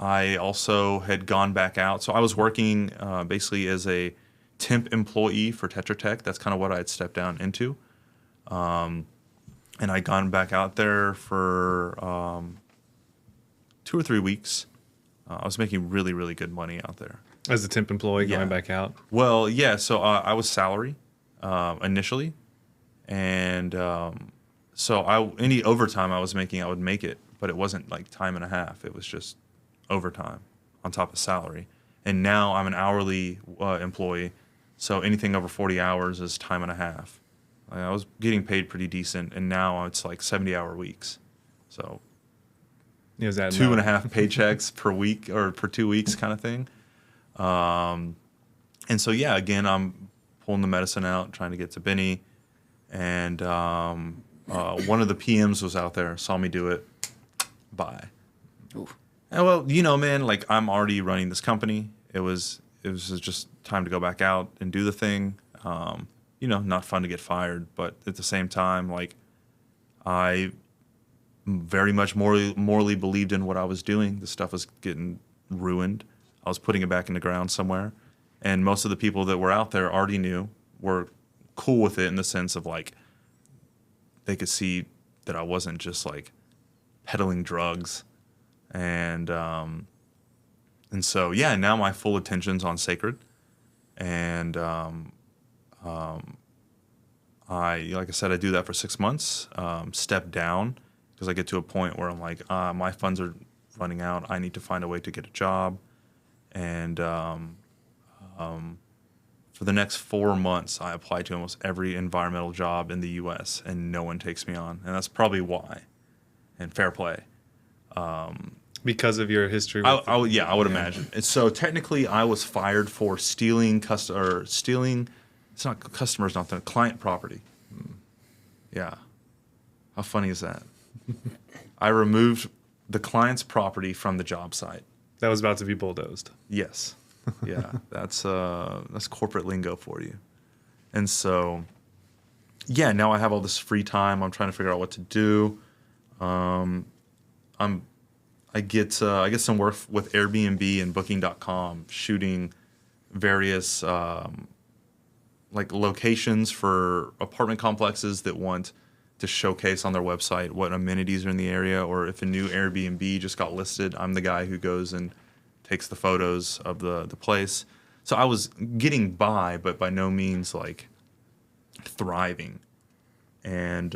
I also had gone back out, so I was working basically as a temp employee for Tetra Tech. That's kind of what I had stepped down into. And I'd gone back out there for 2 or 3 weeks. I was making really, really good money out there. As a temp employee Yeah. going back out? Well, yeah. So I was salary initially, and so any overtime I was making, I would make it, but it wasn't like time and a half. It was just overtime on top of salary. And now I'm an hourly employee, so anything over 40 hours is time and a half. I was getting paid pretty decent, and now it's like 70-hour weeks. So Is that 2.5 paychecks per week or per 2 weeks kind of thing. And so, again, I'm pulling the medicine out, trying to get to Benny. And one of the PMs was out there, saw me do it. Bye. Oof. And well, man, like I'm already running this company. It was just time to go back out and do the thing. Not fun to get fired, but at the same time, like I very much morally believed in what I was doing. The stuff was getting ruined. I was putting it back in the ground somewhere. And most of the people that were out there already knew, were cool with it in the sense of like, they could see that I wasn't just like peddling drugs. And so, now my full attention's on Sacred. And like I said, I do that for 6 months, step down because I get to a point where I'm like, my funds are running out. I need to find a way to get a job. And for the next 4 months, I applied to almost every environmental job in the U.S. and no one takes me on. And that's probably why. And fair play. Because of your history? I would imagine. And so technically, I was fired for stealing. It's not customers, not the client property. Yeah, how funny is that? I removed the client's property from the job site. That was about to be bulldozed. Yes, yeah, that's corporate lingo for you. And so, now I have all this free time. I'm trying to figure out what to do. I get some work with Airbnb and Booking.com, shooting various like locations for apartment complexes that want to showcase on their website what amenities are in the area, or if a new Airbnb just got listed, I'm the guy who goes and takes the photos of the place. So I was getting by, but by no means like thriving. And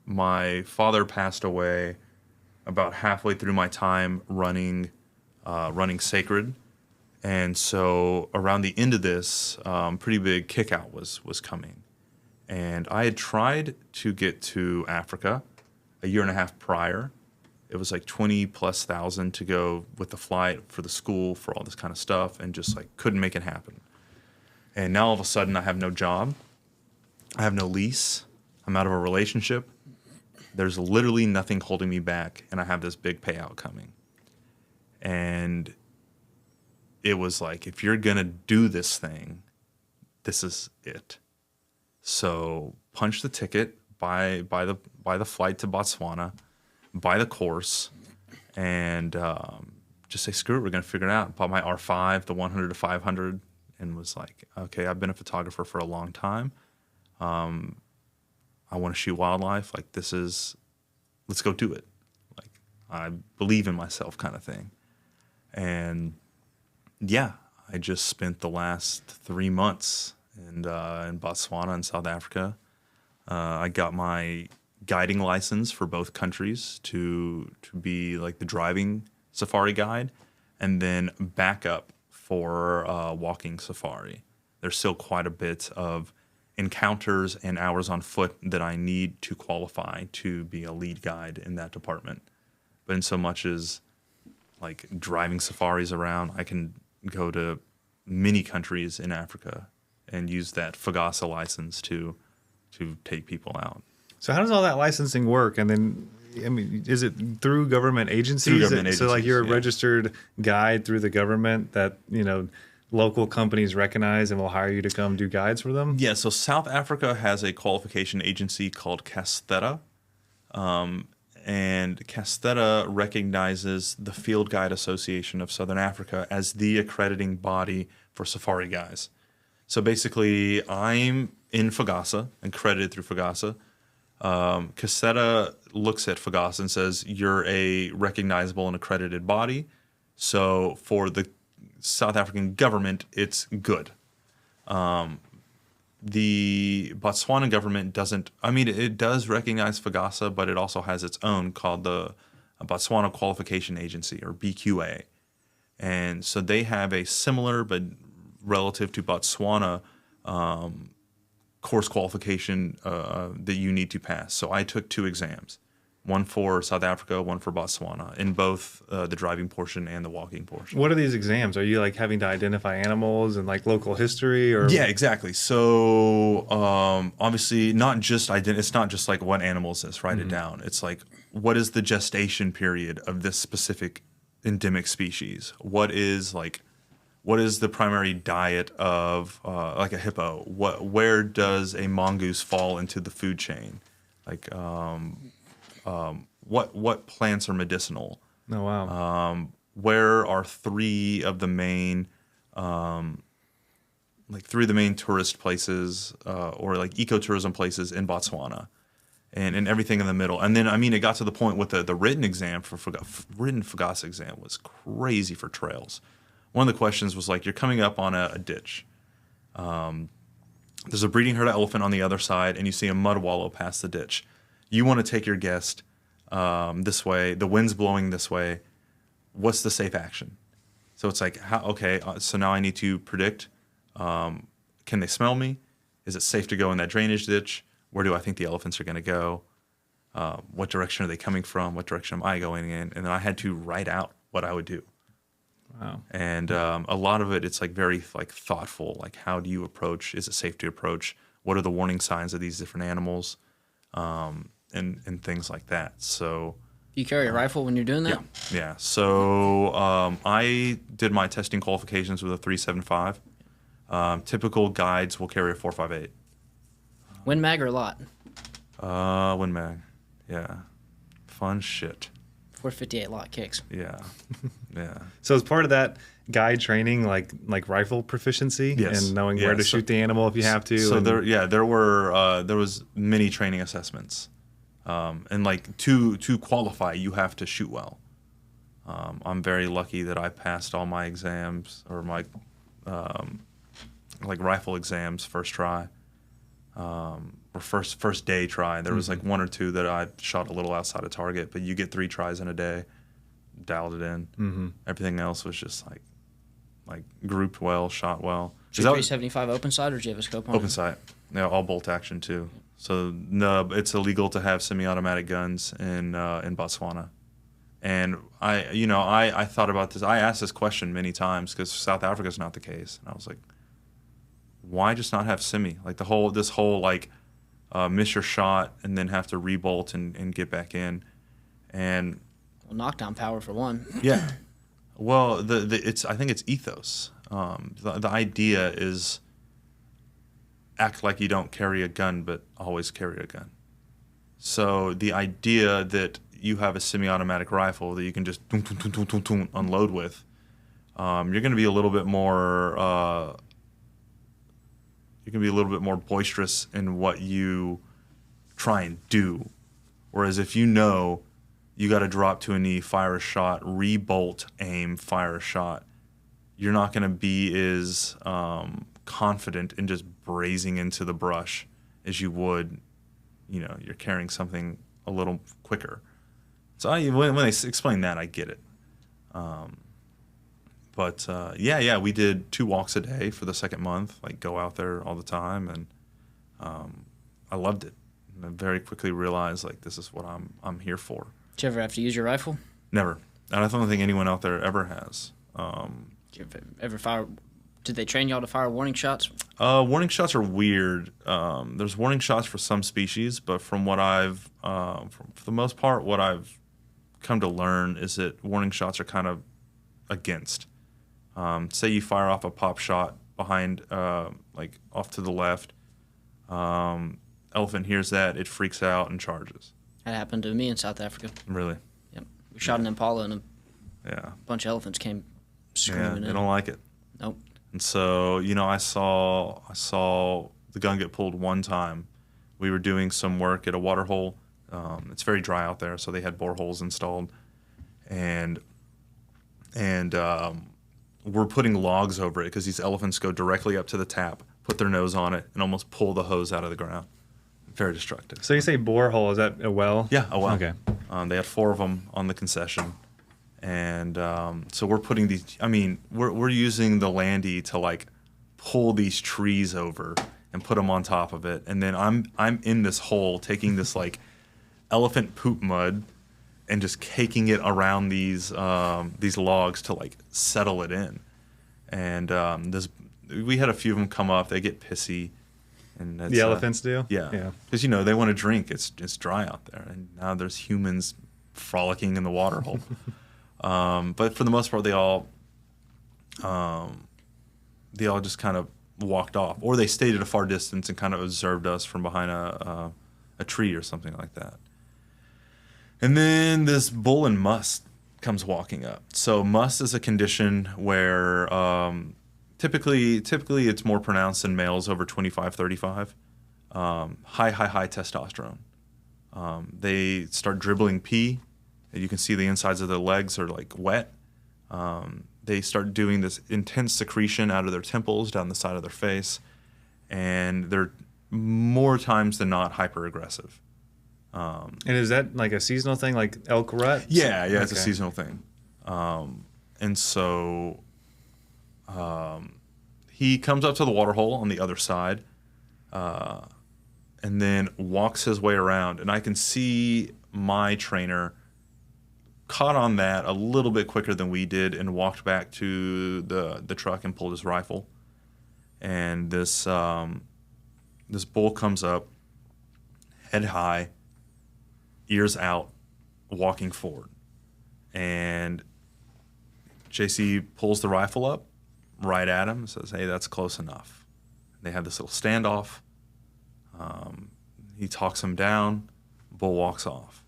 my father passed away about halfway through my time running Sacred. And so around the end of this, pretty big kickout was coming. And I had tried to get to Africa a year and a half prior. It was like 20,000+ to go with the flight for the school, for all this kind of stuff, and just like couldn't make it happen. And now all of a sudden I have no job. I have no lease. I'm out of a relationship. There's literally nothing holding me back, and I have this big payout coming. And it was like, if you're gonna do this thing, this is it. So punch the ticket, buy the flight to Botswana, buy the course, and just say, screw it, we're gonna figure it out. Bought my R5, the 100 to 500, and was like, okay, I've been a photographer for a long time. I want to shoot wildlife. Like, let's go do it. Like, I believe in myself, kind of thing. And yeah, I just spent the last 3 months in Botswana and South Africa. I got my guiding license for both countries to be like the driving safari guide, and then backup for walking safari. There's still quite a bit of encounters and hours on foot that I need to qualify to be a lead guide in that department. But in so much as like driving safaris around, I can go to many countries in Africa and use that Fagasa license to take people out. So how does all that licensing work? And then, I mean, is it through government agencies? Through government So like you're a agencies, yeah. registered guide through the government that, local companies recognize and will hire you to come do guides for them? Yeah, so South Africa has a qualification agency called Castetta. And Castetta recognizes the Field Guide Association of Southern Africa as the accrediting body for safari guys. So basically, I'm in Fagasa and credited through Fagasa. Castetta looks at Fagasa and says, you're a recognizable and accredited body. So for the South African government, it's good. The Botswana government doesn't, it does recognize Fagasa, but it also has its own called the Botswana Qualification Agency, or BQA. And so they have a similar, but relative to Botswana, course qualification that you need to pass. So I took 2 exams, one for South Africa, one for Botswana, in both the driving portion and the walking portion. What are these exams? Are you like having to identify animals and like local history, or? Yeah, exactly. So obviously, it's not just like what animal is this, write it down. It's like, what is the gestation period of this specific endemic species? What is the primary diet of like a hippo? Where does a mongoose fall into the food chain? Like what plants are medicinal? Oh wow. Where are three of the main tourist places or like ecotourism places in Botswana, and everything in the middle. And then it got to the point with the written exam written Fagasa exam was crazy for trails. One of the questions was like, you're coming up on a ditch. There's a breeding herd of elephant on the other side, and you see a mud wallow past the ditch. You want to take your guest this way. The wind's blowing this way. What's the safe action? So it's like, so now I need to predict, can they smell me? Is it safe to go in that drainage ditch? Where do I think the elephants are going to go? What direction are they coming from? What direction am I going in? And then I had to write out what I would do. Wow. And a lot of it's like very like thoughtful. Like, how do you approach? Is it safe to approach? What are the warning signs of these different animals? And things like that. So Do you carry a rifle when you're doing that? yeah. So I did my testing qualifications with a 375. Typical guides will carry a 458. Win mag or lot? Win mag. Yeah. Fun shit. 458 lot kicks. Yeah, yeah. So as part of that guide training, like rifle proficiency Yes. and knowing where to shoot the animal if you have to. So and, there was many training assessments, and like to qualify, you have to shoot well. I'm very lucky that I passed all my exams or my like rifle exams first try, or first day try. There was like one or two that I shot a little outside of target, but you get 3 tries in a day, dialed it in. Mm-hmm. Everything else was just like grouped well, shot well. Did you 375 open sight, or did you have a scope on Open it? sight. Yeah, all bolt action too. So no, it's illegal to have semi-automatic guns in Botswana. And I thought about this. I asked this question many times because South Africa's not the case, and I was like, why just not have semi? Like this whole like miss your shot and then have to rebolt and get back in, and Well, knockdown power for one. yeah. Well, I think it's ethos. The idea is act like you don't carry a gun, but always carry a gun. So the idea that you have a semi-automatic rifle that you can just unload with, you're going to be a little bit more. You can be a little bit more boisterous in what you try and do, whereas if you know you got to drop to a knee, fire a shot, rebolt, aim, fire a shot, you're not going to be as confident in just brazing into the brush as you would, you're carrying something a little quicker. So when they explain that, I get it. But we did 2 walks a day for the second month, like go out there all the time, and I loved it. And I very quickly realized like this is what I'm here for. Did you ever have to use your rifle? Never, and I don't think anyone out there ever has. Did you ever fire? Did they train y'all to fire warning shots? Warning shots are weird. There's warning shots for some species, but from what I've, for the most part, what I've come to learn is that warning shots are kind of against. Say you fire off a pop shot behind, like off to the left. Elephant hears that, it freaks out and charges. That happened to me in South Africa. Really? Yep. We shot an impala and Yeah. a bunch of elephants came Yeah, screaming they in. don't like it. Nope. And so, I saw the gun get pulled one time. We were doing some work at a water hole. It's very dry out there, so they had boreholes installed, and we're putting logs over it because these elephants go directly up to the tap, put their nose on it, and almost pull the hose out of the ground. Very destructive. So you say borehole, is that a well? Yeah, a well. Okay. They had 4 of them on the concession. And so we're putting these, we're using the landy to like pull these trees over and put them on top of it. And then I'm in this hole taking this like elephant poop mud and just caking it around these logs to like settle it in. And we had a few of them come up. They get pissy. And The elephants do? Yeah. Because, they want to drink. It's dry out there. And now there's humans frolicking in the water hole. But for the most part, they all just kind of walked off, or they stayed at a far distance and kind of observed us from behind a tree or something like that. And then this bull and must comes walking up. So must is a condition where typically it's more pronounced in males over 25, 35. High testosterone. They start dribbling pee. And you can see the insides of their legs are like wet. They start doing this intense secretion out of their temples, down the side of their face, and they're more times than not hyper aggressive. And is that like a seasonal thing, like elk rut? Yeah, it's a Okay. seasonal thing. And so he comes up to the water hole on the other side, and then walks his way around, and I can see my trainer caught on that a little bit quicker than we did and walked back to the truck and pulled his rifle. And this bull comes up, head high, ears out, walking forward. And JC pulls the rifle up right at him and says, "Hey, that's close enough." They have this little standoff. He talks him down. Bull walks off.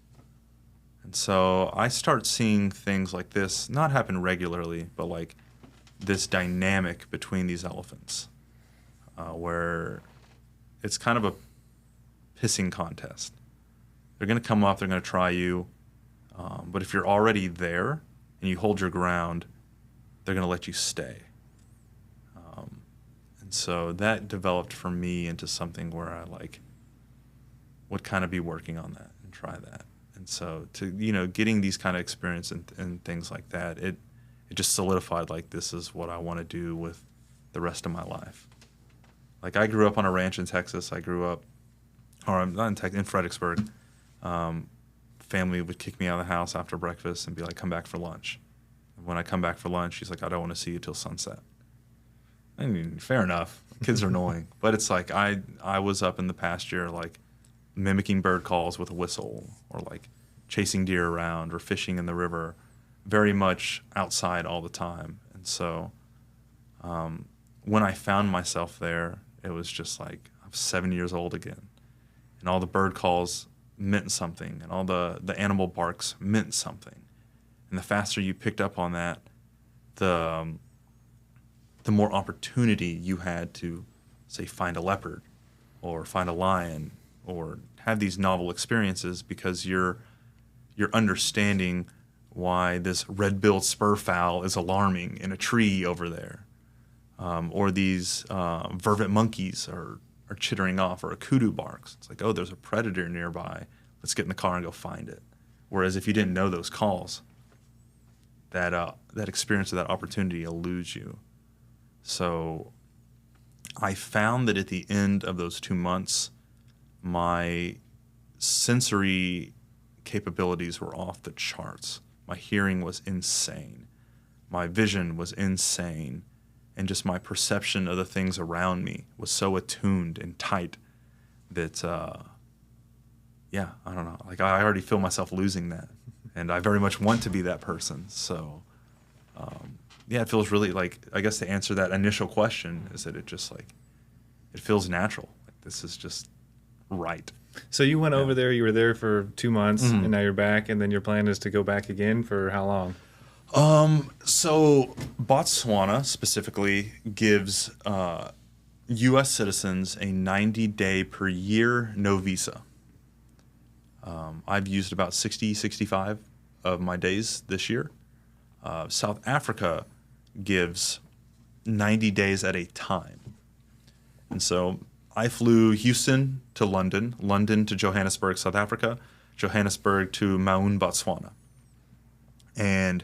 And so I start seeing things like this not happen regularly, but like this dynamic between these elephants, where it's kind of a pissing contest. They're going to come up, they're going to try you, but if you're already there and you hold your ground, they're going to let you stay. And so that developed for me into something where I like would kind of be working on that and try that. And so to, getting these kind of experience and things like that, it just solidified like this is what I want to do with the rest of my life. Like I grew up on a ranch in Texas. I grew up, or I'm not in Fredericksburg. Family would kick me out of the house after breakfast and be like, come back for lunch. And when I come back for lunch, she's like, I don't want to see you till sunset. I mean, fair enough. Kids are annoying. But it's like I was up in the pasture like mimicking bird calls with a whistle, or like chasing deer around or fishing in the river, very much outside all the time. And so when I found myself there, it was just like I'm 7 years old again. And all the bird calls meant something, and all the animal barks meant something. And the faster you picked up on that, the more opportunity you had to, say, find a leopard or find a lion or have these novel experiences, because you're understanding why this red-billed spurfowl is alarming in a tree over there, or these vervet monkeys are chittering off, or a kudu barks. It's like, oh, there's a predator nearby. Let's get in the car and go find it. Whereas if you didn't know those calls, that experience or that opportunity eludes you. So I found that at the end of those 2 months, my sensory capabilities were off the charts. My hearing was insane. My vision was insane. And just my perception of the things around me was so attuned and tight that, I don't know. Like I already feel myself losing that. And I very much want to be that person. So, it feels really like, I guess to answer that initial question is that it just like, it feels natural. Like this is just right. So you went over there, you were there for 2 months, Mm-hmm. and now you're back, and then your plan is to go back again for how long? So Botswana specifically gives U.S. citizens a 90-day per year no visa. I've used about 65 of my days this year. South Africa gives 90 days at a time. And so I flew Houston to London, London to Johannesburg, South Africa, Johannesburg to Maun, Botswana. And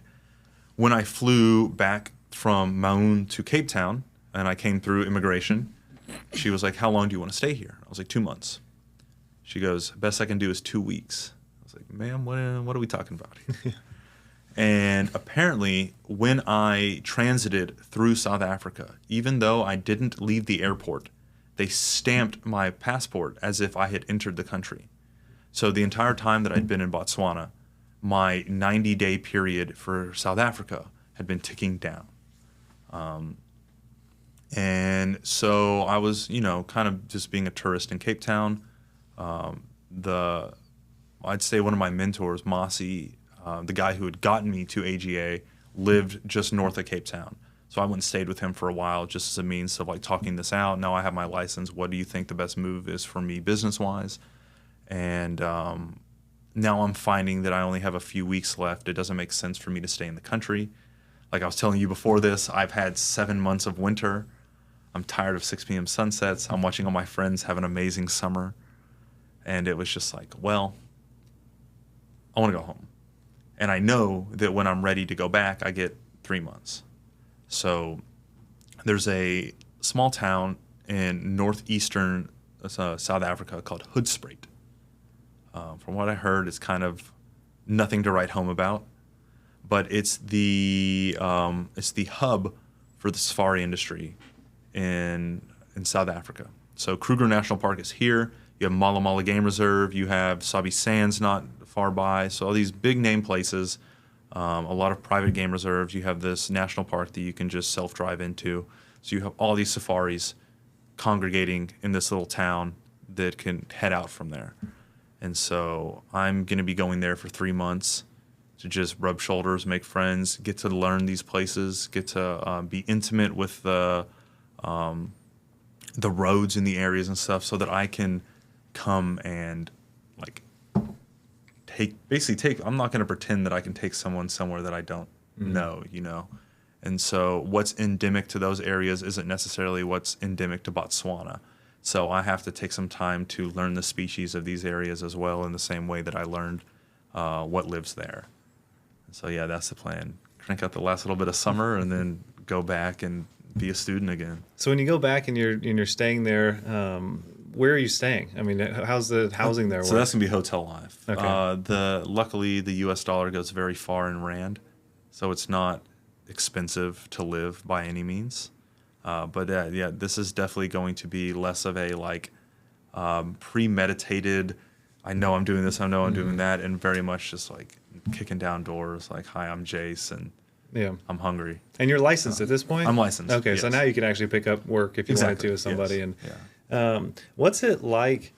when I flew back from Maun to Cape Town, and I came through immigration, she was like, how long do you want to stay here? I was like, 2 months. She goes, best I can do is 2 weeks. I was like, ma'am, what are we talking about here? And apparently, when I transited through South Africa, even though I didn't leave the airport, they stamped my passport as if I had entered the country. So the entire time that I'd been in Botswana, my 90-day period for South Africa had been ticking down. And so I was, kind of just being a tourist in Cape Town. I'd say one of my mentors, Mossy, the guy who had gotten me to AGA, lived just north of Cape Town. So I went and stayed with him for a while just as a means of like talking this out. Now I have my license. What do you think the best move is for me business-wise? And now I'm finding that I only have a few weeks left. It doesn't make sense for me to stay in the country. Like I was telling you before this, I've had 7 months of winter. I'm tired of 6 p.m. sunsets. I'm watching all my friends have an amazing summer. And it was just like, well, I want to go home. And I know that when I'm ready to go back, I get 3 months. So there's a small town in northeastern South Africa called Hoedspruit. From what I heard, it's kind of nothing to write home about, but it's the hub for the safari industry in South Africa. So Kruger National Park is here. You have Mala Mala Game Reserve. You have Sabi Sands not far by. So all these big name places, a lot of private game reserves. You have this national park that you can just self-drive into. So you have all these safaris congregating in this little town that can head out from there. And so I'm going to be going there for 3 months to just rub shoulders, make friends, get to learn these places, get to be intimate with the roads in the areas and stuff, so that I can come and like take. I'm not going to pretend that I can take someone somewhere that I don't know, you know. And so what's endemic to those areas isn't necessarily what's endemic to Botswana. So I have to take some time to learn the species of these areas as well, in the same way that I learned what lives there. So yeah, that's the plan. Crank out the last little bit of summer and then go back and be a student again. So when you go back and you're staying there, where are you staying? I mean, how's the housing there? So that's gonna be hotel life. Okay. Luckily the U.S. dollar goes very far in rand, so it's not expensive to live by any means. But yeah, this is definitely going to be less of a like premeditated, I know I'm doing this, I know I'm doing that, and very much just like kicking down doors like, hi, I'm Jayce, and Yeah. I'm hungry. And you're licensed at this point? I'm licensed. Okay, so yes. now you can actually pick up work if you wanted to with somebody. Yes. And what's it like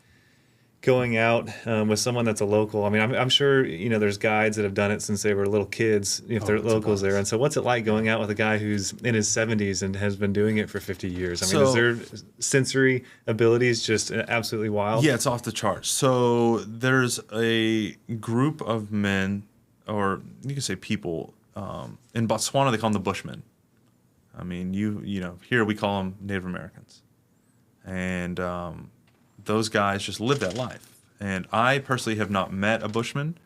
going out with someone that's a local? I mean, I'm sure, you know, there's guides that have done it since they were little kids, if they're it's a locals there. blast. And so what's it like going out with a guy who's in his 70s and has been doing it for 50 years? I mean, is So- their sensory abilities just absolutely wild? Yeah, it's off the charts. So there's a group of men, or you can say people, in Botswana they call them the Bushmen. I mean, you know, here we call them Native Americans. And those guys just live that life. And I personally have not met a Bushman,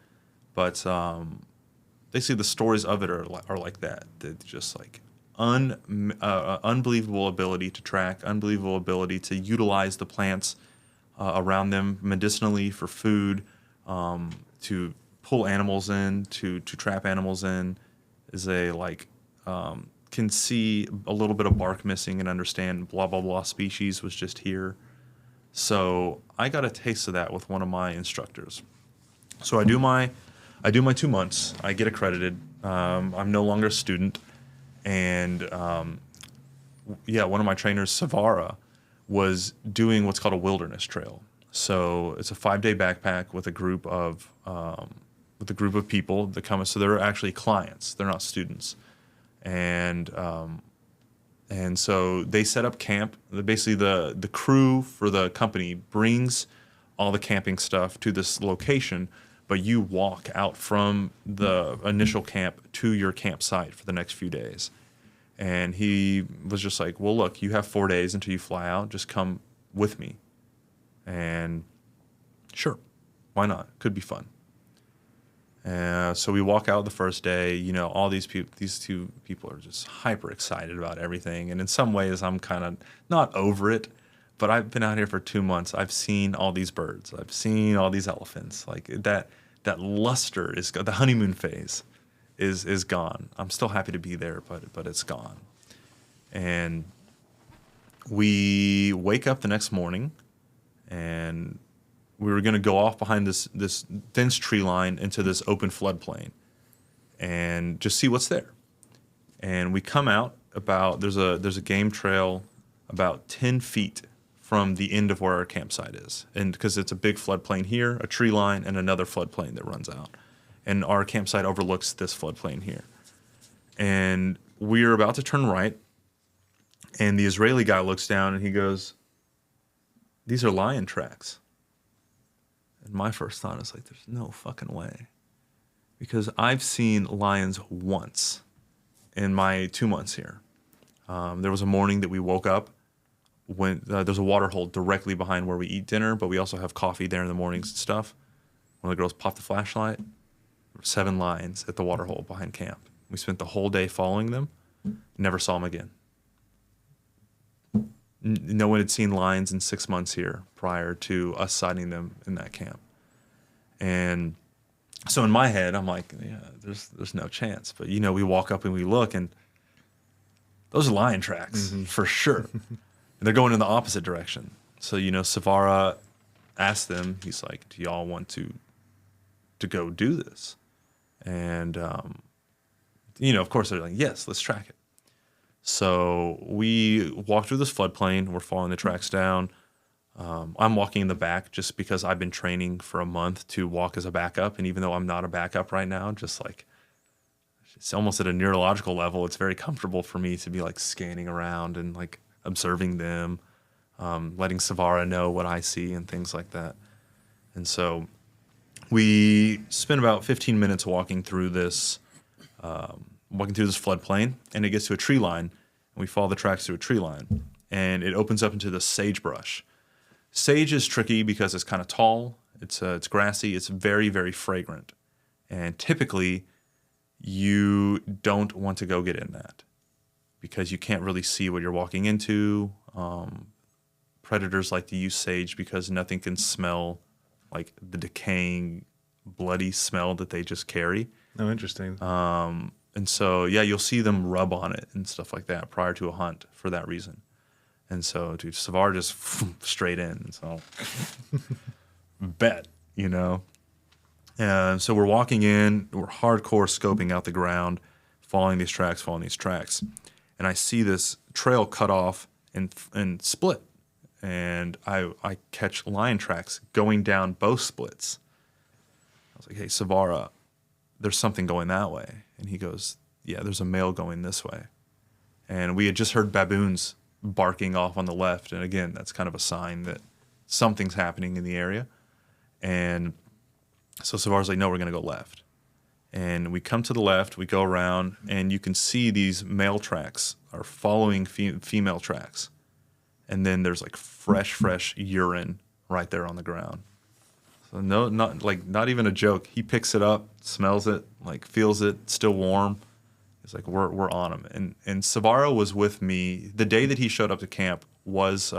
but basically the stories of it are like that. They're just like unbelievable ability to track, unbelievable ability to utilize the plants around them medicinally for food, to pull animals in, to trap animals in, is a like can see a little bit of bark missing and understand blah blah blah species was just here. So I got a taste of that with one of my instructors. So I do my 2 months. I get accredited. I'm no longer a student, and yeah, one of my trainers, Savara, was doing what's called a wilderness trail. So it's a 5-day backpack with a group of people that come. So they're actually clients. They're not students, and so they set up camp. Basically, the crew for the company brings all the camping stuff to this location, but you walk out from the initial camp to your campsite for the next few days. And he was just like, well, look, you have 4 days until you fly out. Just come with me. And sure, why not? Could be fun. So we walk out the first day. You know, all these two people are just hyper excited about everything. And in some ways, I'm kind of not over it. But I've been out here for 2 months. I've seen all these birds. I've seen all these elephants. Like that luster is the honeymoon phase is gone. I'm still happy to be there, but it's gone. And we wake up the next morning, and we were going to go off behind this dense tree line into this open floodplain and just see what's there. And we come out there's a game trail about 10 feet from the end of where our campsite is. And because it's a big floodplain here, a tree line, and another floodplain that runs out. And our campsite overlooks this floodplain here. And we're about to turn right, and the Israeli guy looks down and he goes, "These are lion tracks." And my first thought is like, there's no fucking way. Because I've seen lions once in my 2 months here. There was a morning that we woke up when there's a water hole directly behind where we eat dinner, but we also have coffee there in the mornings and stuff. One of the girls popped the flashlight. There were 7 lions at the water hole behind camp. We spent the whole day following them. Never saw them again. No one had seen lions in 6 months here prior to us sighting them in that camp. And so in my head, I'm like, yeah, there's no chance. But, you know, we walk up and we look, and those are lion tracks for sure. And they're going in the opposite direction. So, you know, Savara asked them, he's like, do y'all want to go do this? And, you know, of course, they're like, yes, let's track it. So we walk through this floodplain. We're following the tracks down. I'm walking in the back just because I've been training for a month to walk as a backup. And even though I'm not a backup right now, just like it's almost at a neurological level, it's very comfortable for me to be like scanning around and like observing them, letting Savara know what I see and things like that. And so we spent about 15 minutes walking through this floodplain, and it gets to a tree line, and we follow the tracks to a tree line, and it opens up into the sagebrush. Sage is tricky because it's kind of tall, it's grassy, it's very, very fragrant, and typically you don't want to go get in that because you can't really see what you're walking into. Predators like to use sage because nothing can smell like the decaying, bloody smell that they just carry. Oh, interesting. And so, yeah, you'll see them rub on it and stuff like that prior to a hunt for that reason. And so, dude, Savar just straight in. So, bet, you know. And so we're walking in, we're hardcore scoping out the ground, following these tracks. And I see this trail cut off and split. And I catch lion tracks going down both splits. I was like, hey, Savara, there's something going that way. And he goes, yeah, there's a male going this way. And we had just heard baboons barking off on the left. And again, that's kind of a sign that something's happening in the area. And so Savara's like, no, we're going to go left. And we come to the left, we go around, and you can see these male tracks are following female tracks. And then there's like fresh urine right there on the ground. So not even a joke. He picks it up, smells it, like feels it, still warm. He's like, we're on him. And Savara was with me the day that he showed up to camp. Was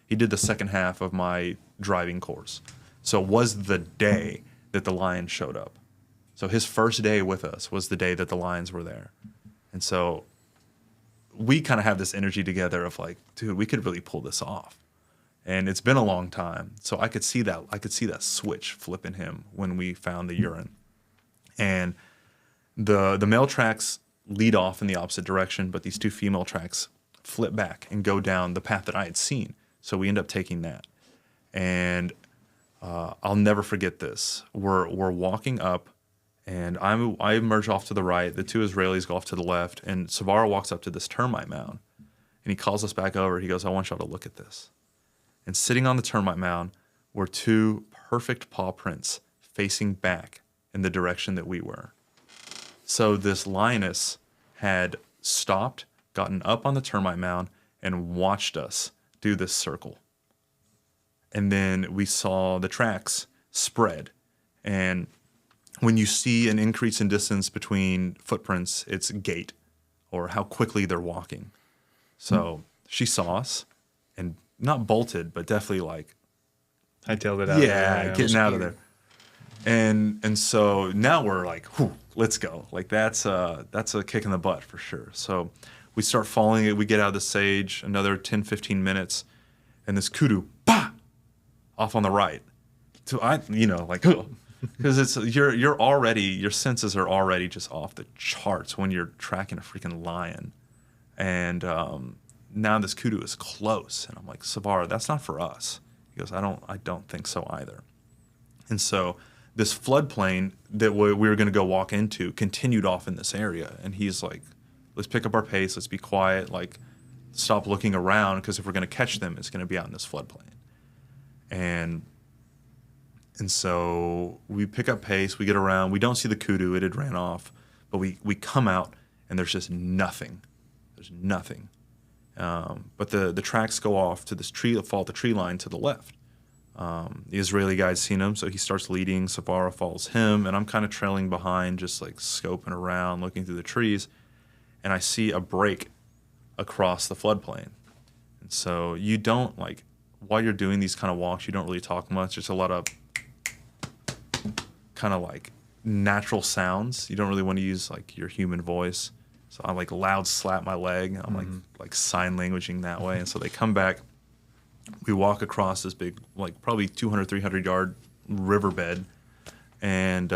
he did the second half of my driving course, so it was the day that the lions showed up. So his first day with us was the day that the lions were there, and so we kind of have this energy together of like, dude, we could really pull this off. And it's been a long time. So I could see that switch flip in him when we found the urine. And the male tracks lead off in the opposite direction, but these two female tracks flip back and go down the path that I had seen. So we end up taking that. And I'll never forget this. We're walking up, and I emerge off to the right. The two Israelis go off to the left, and Savara walks up to this termite mound, and he calls us back over. He goes, I want y'all to look at this. And sitting on the termite mound were two perfect paw prints facing back in the direction that we were. So this lioness had stopped, gotten up on the termite mound, and watched us do this circle. And then we saw the tracks spread. And when you see an increase in distance between footprints, it's gait or how quickly they're walking. So she saw us and not bolted, but definitely like Hightailed it out. yeah, getting out of there. And so now we're like, whew, let's go. Like that's a kick in the butt for sure. So we start following it. We get out of the sage, another 10, 15 minutes, and this kudu, bah, off on the right. So because it's you're already, your senses are already just off the charts when you're tracking a freaking lion. And now this kudu is close, and I'm like, Savara, that's not for us. He goes, I don't think so either. And so this floodplain that we were going to go walk into continued off in this area, and he's like, let's pick up our pace, let's be quiet, like stop looking around, because if we're going to catch them, it's going to be out in this floodplain. And so we pick up pace, we get around, we don't see the kudu, it had ran off, but we come out, and there's just nothing. There's nothing. But the tracks go off to this tree, follow the tree line to the left. The Israeli guy's seen him, so he starts leading. Savara follows him, and I'm kind of trailing behind, just like scoping around, looking through the trees. And I see a break across the floodplain. And so you don't, like, while you're doing these kind of walks, you don't really talk much. It's a lot of kind of like natural sounds. You don't really want to use like your human voice. So I like loud slap my leg. I'm like sign languaging that way. And so they come back. We walk across this big, like probably 200, 300 yard riverbed. And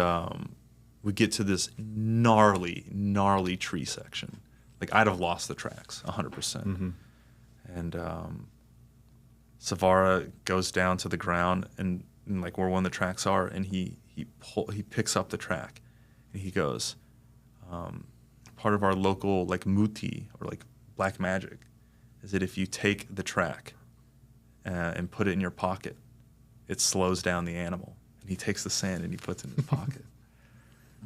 we get to this gnarly tree section. Like I'd have lost the tracks 100%. And Savara goes down to the ground and like where one of the tracks are, and he picks up the track, and he goes, part of our local like muti or like black magic is that if you take the track and put it in your pocket, it slows down the animal. And he takes the sand and he puts it in his pocket.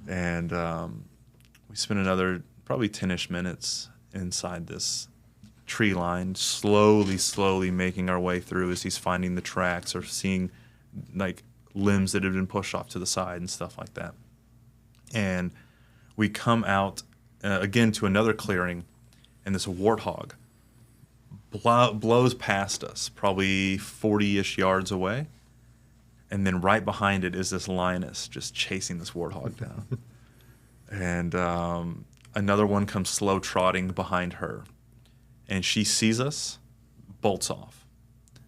And we spent another probably 10-ish minutes inside this tree line, slowly making our way through as he's finding the tracks or seeing like limbs that had been pushed off to the side and stuff like that. And we come out again to another clearing, and this warthog blows past us, probably 40-ish yards away. And then right behind it is this lioness just chasing this warthog down. And another one comes slow trotting behind her. And she sees us, bolts off.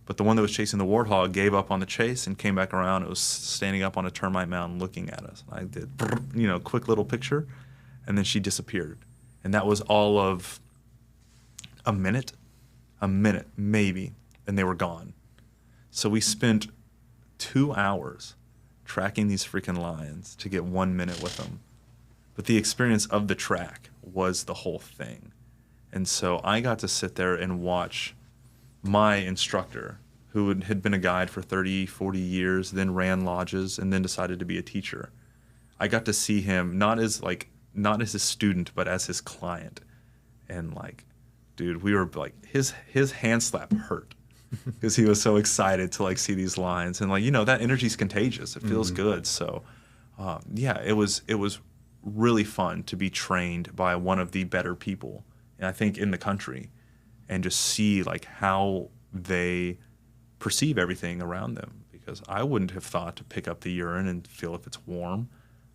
But the one that was chasing the warthog gave up on the chase and came back around. It was standing up on a termite mound looking at us. I did, quick little picture. And then she disappeared. And that was all of a minute maybe, and they were gone. So we spent 2 hours tracking these freaking lions to get 1 minute with them. But the experience of the track was the whole thing. And so I got to sit there and watch my instructor, who had been a guide for 30, 40 years, then ran lodges, and then decided to be a teacher. I got to see him not as his student, but as his client. And like, dude, we were like, his hand slap hurt because he was so excited to like see these lines, and like, that energy's contagious. It feels good. So it was really fun to be trained by one of the better people, and I think in the country, and just see like how they perceive everything around them. Because I wouldn't have thought to pick up the urine and feel if it's warm.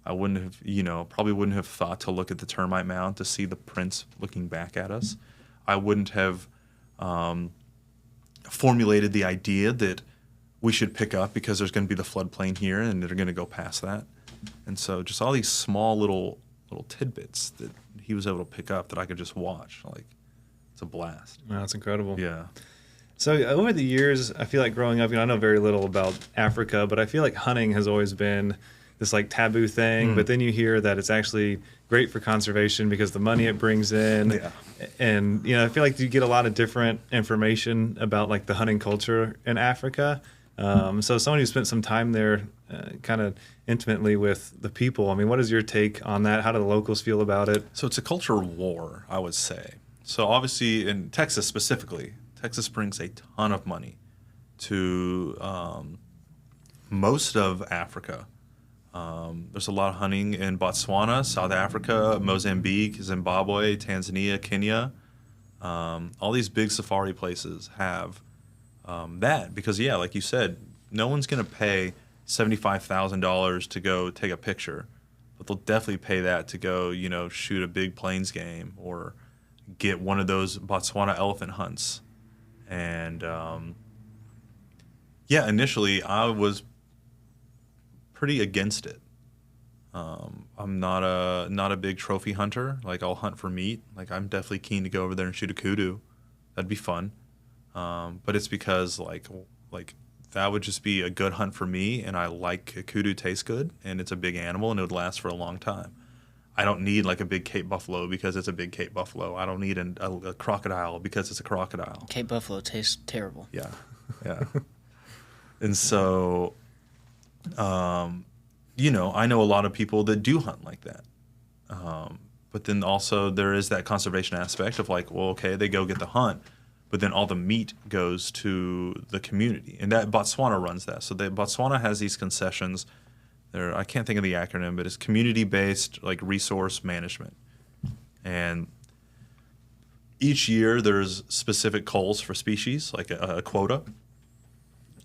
I wouldn't have, probably wouldn't have thought to look at the termite mound to see the prints looking back at us. I wouldn't have formulated the idea that we should pick up because there's going to be the floodplain here and they're going to go past that. And so just all these small little tidbits that he was able to pick up that I could just watch. Like, it's a blast. Wow, that's incredible. Yeah. So over the years, I feel like growing up, I know very little about Africa, but I feel like hunting has always been this like taboo thing. But then you hear that it's actually great for conservation because the money it brings in. Yeah. And, I feel like you get a lot of different information about like the hunting culture in Africa. So someone who spent some time there kind of intimately with the people, what is your take on that? How do the locals feel about it? So it's a cultural war, I would say. So obviously in Texas specifically, Texas brings a ton of money to most of Africa. There's a lot of hunting in Botswana, South Africa, Mozambique, Zimbabwe, Tanzania, Kenya. All these big safari places have that because, like you said, no one's going to pay $75,000 to go take a picture, but they'll definitely pay that to go, shoot a big plains game or get one of those Botswana elephant hunts. And initially I was pretty against it. I'm not a big trophy hunter. Like, I'll hunt for meat. Like, I'm definitely keen to go over there and shoot a kudu. That'd be fun. But it's because like that would just be a good hunt for me, and I like a kudu tastes good, and it's a big animal, and it would last for a long time. I don't need like a big Cape buffalo because it's a big Cape buffalo. I don't need a crocodile because it's a crocodile. Cape buffalo tastes terrible. Yeah. And so, I know a lot of people that do hunt like that. But then also there is that conservation aspect of like, well, okay, they go get the hunt, but then all the meat goes to the community. And that Botswana runs that. So Botswana has these concessions. I can't think of the acronym, but it's community-based like resource management. And each year there's specific culls for species, like a quota.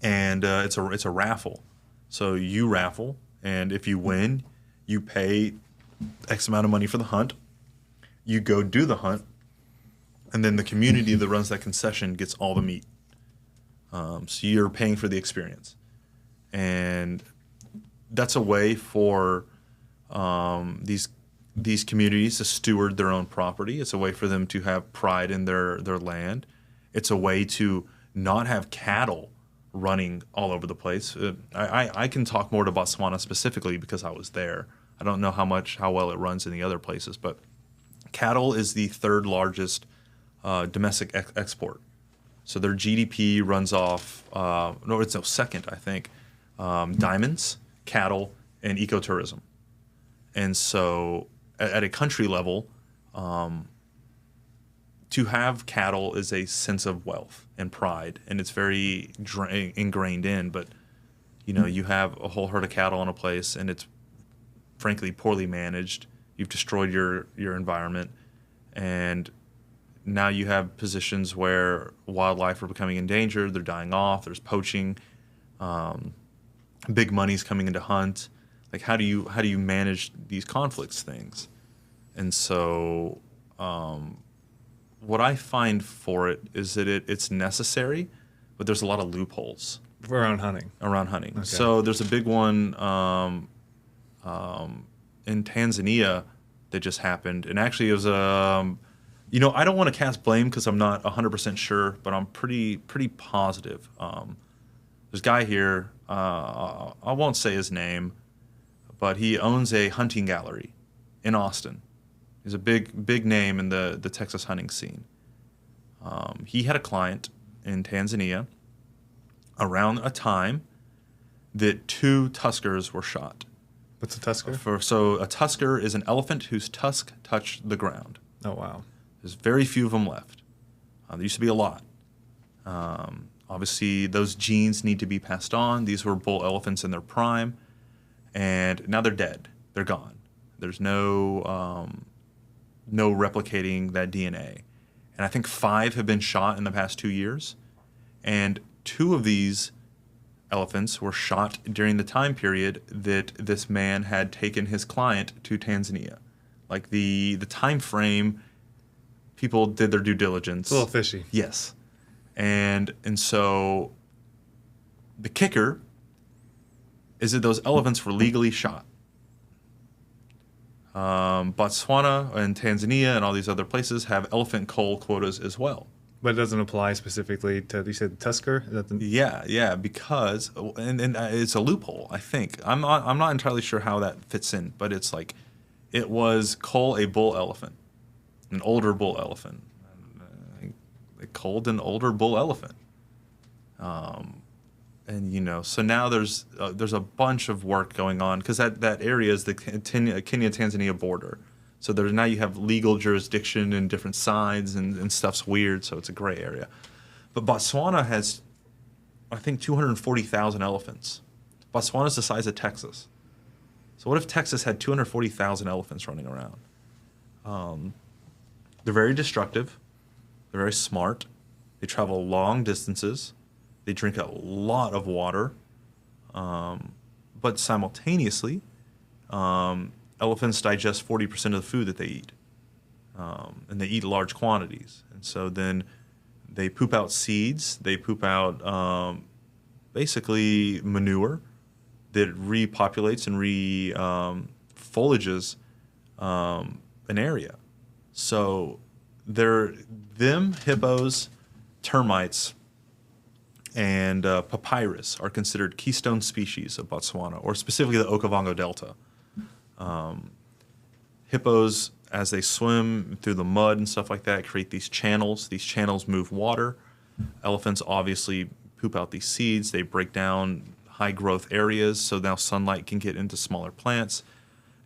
And it's a raffle. So you raffle, and if you win, you pay X amount of money for the hunt. You go do the hunt, and then the community that runs that concession gets all the meat. So you're paying for the experience. And that's a way for these communities to steward their own property. It's a way for them to have pride in their land. It's a way to not have cattle running all over the place. I can talk more to Botswana specifically because I was there. I don't know how well it runs in the other places, but cattle is the third largest domestic export. So their GDP runs off, second, I think, diamonds, cattle, and ecotourism. And so at a country level, to have cattle is a sense of wealth and pride, and it's very ingrained in. But, you have a whole herd of cattle in a place, and it's frankly poorly managed. You've destroyed your environment, and now you have positions where wildlife are becoming endangered. They're dying off. There's poaching. Big money's coming into hunt. Like, how do you manage these conflicts things? And so, what I find for it is that it's necessary, but there's a lot of loopholes around hunting. Okay. So there's a big one in Tanzania that just happened, and actually it was I don't want to cast blame because I'm not 100% sure, but I'm pretty positive. There's a guy here. I won't say his name, but he owns a hunting gallery in Austin. He's a big name in the Texas hunting scene. He had a client in Tanzania around a time that 2 tuskers were shot. What's a tusker? So a tusker is an elephant whose tusk touched the ground. Oh, wow. There's very few of them left. There used to be a lot. Obviously, those genes need to be passed on. These were bull elephants in their prime, and now they're dead. They're gone. There's no replicating that DNA. And I think 5 have been shot in the past 2 years, and 2 of these elephants were shot during the time period that this man had taken his client to Tanzania. Like the time frame, people did their due diligence. It's a little fishy. Yes. And so the kicker is that those elephants were legally shot. Botswana and Tanzania and all these other places have elephant cull quotas as well. But it doesn't apply specifically to, you said tusker? Is that the... Yeah, because and it's a loophole, I think. I'm not entirely sure how that fits in, but it's like it was cull a bull elephant, an older bull elephant. They culled an older bull elephant. And so now there's a bunch of work going on because that area is the Kenya-Tanzania border. So now you have legal jurisdiction in different sides and stuff's weird, so it's a gray area. But Botswana has, I think, 240,000 elephants. Botswana's the size of Texas. So what if Texas had 240,000 elephants running around? They're very destructive. They're very smart. They travel long distances. They drink a lot of water. But simultaneously, elephants digest 40% of the food that they eat. And they eat large quantities. And so then they poop out seeds. They poop out basically manure that repopulates and foliages an area. So hippos, termites, and papyrus are considered keystone species of Botswana, or specifically the Okavango Delta. Hippos, as they swim through the mud and stuff like that, create these channels. These channels move water. Elephants obviously poop out these seeds. They break down high growth areas, so now sunlight can get into smaller plants.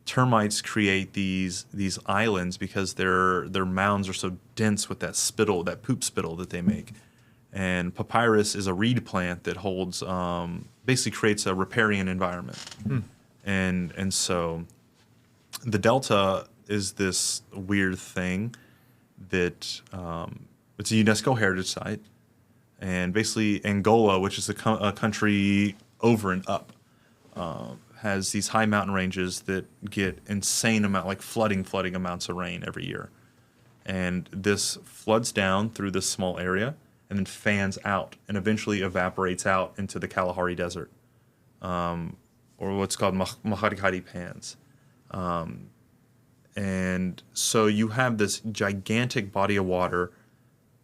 Termites create these islands because their mounds are so dense with that spittle, that poop spittle that they make. And papyrus is a reed plant that holds, basically creates a riparian environment. And so the Delta is this weird thing that it's a UNESCO heritage site. And basically Angola, which is a country over and up, has these high mountain ranges that get insane amount, like flooding amounts of rain every year. And this floods down through this small area and then fans out and eventually evaporates out into the Kalahari Desert, or what's called Maharikari Pans. And so you have this gigantic body of water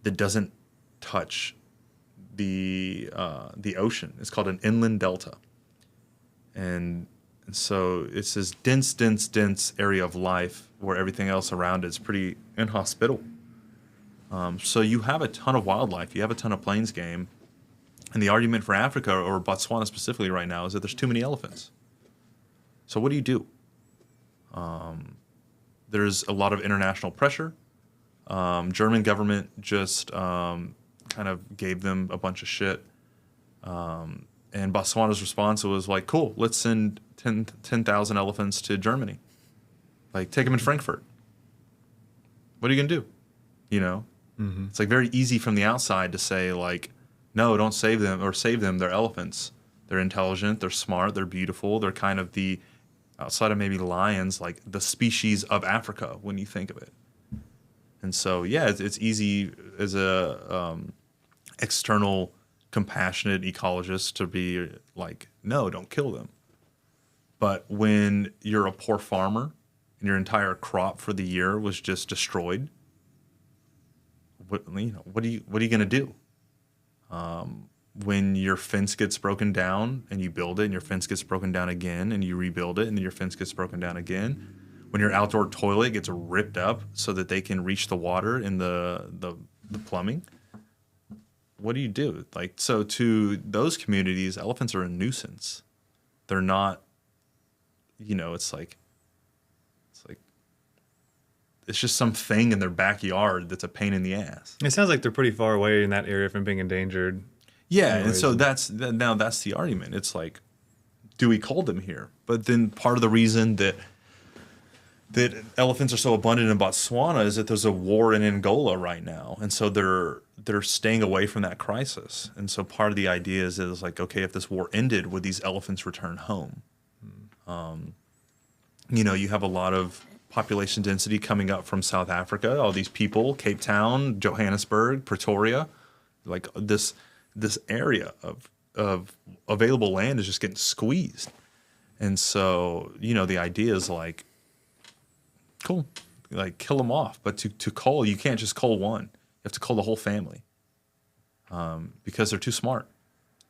that doesn't touch the ocean. It's called an inland delta, and so it's this dense area of life where everything else around it is pretty inhospitable. So you have a ton of wildlife, you have a ton of plains game, and the argument for Africa or Botswana specifically right now is that there's too many elephants. So what do you do? There's a lot of international pressure. German government just kind of gave them a bunch of shit. And Botswana's response was like, cool, let's send 10,000 elephants to Germany. Like, take them in Frankfurt. What are you going to do? You know? Mm-hmm. It's like very easy from the outside to say, like, no, don't save them, or save them. They're elephants. They're intelligent. They're smart. They're beautiful. They're kind of the, outside of maybe lions, like the species of Africa when you think of it. And so, yeah, it's easy as a external, compassionate ecologist to be like, no, don't kill them. But when you're a poor farmer and your entire crop for the year was just destroyed, what are you going to do? When your fence gets broken down and you build it, and your fence gets broken down again, and you rebuild it, and then your fence gets broken down again. When your outdoor toilet gets ripped up so that they can reach the water in the plumbing, what do you do? Like, so to those communities, elephants are a nuisance. They're not, it's just some thing in their backyard that's a pain in the ass. It sounds like they're pretty far away in that area from being endangered. Yeah, and so that's the argument. It's like, do we cull them here? But then part of the reason that elephants are so abundant in Botswana is that there's a war in Angola right now, and so they're staying away from that crisis. And so part of the idea is like, okay, if this war ended, would these elephants return home? You have a lot of population density coming up from South Africa. All these people, Cape Town, Johannesburg, Pretoria, like this area of available land is just getting squeezed. And so, the idea is like, cool, like kill them off. But to cull, you can't just cull one. You have to cull the whole family because they're too smart.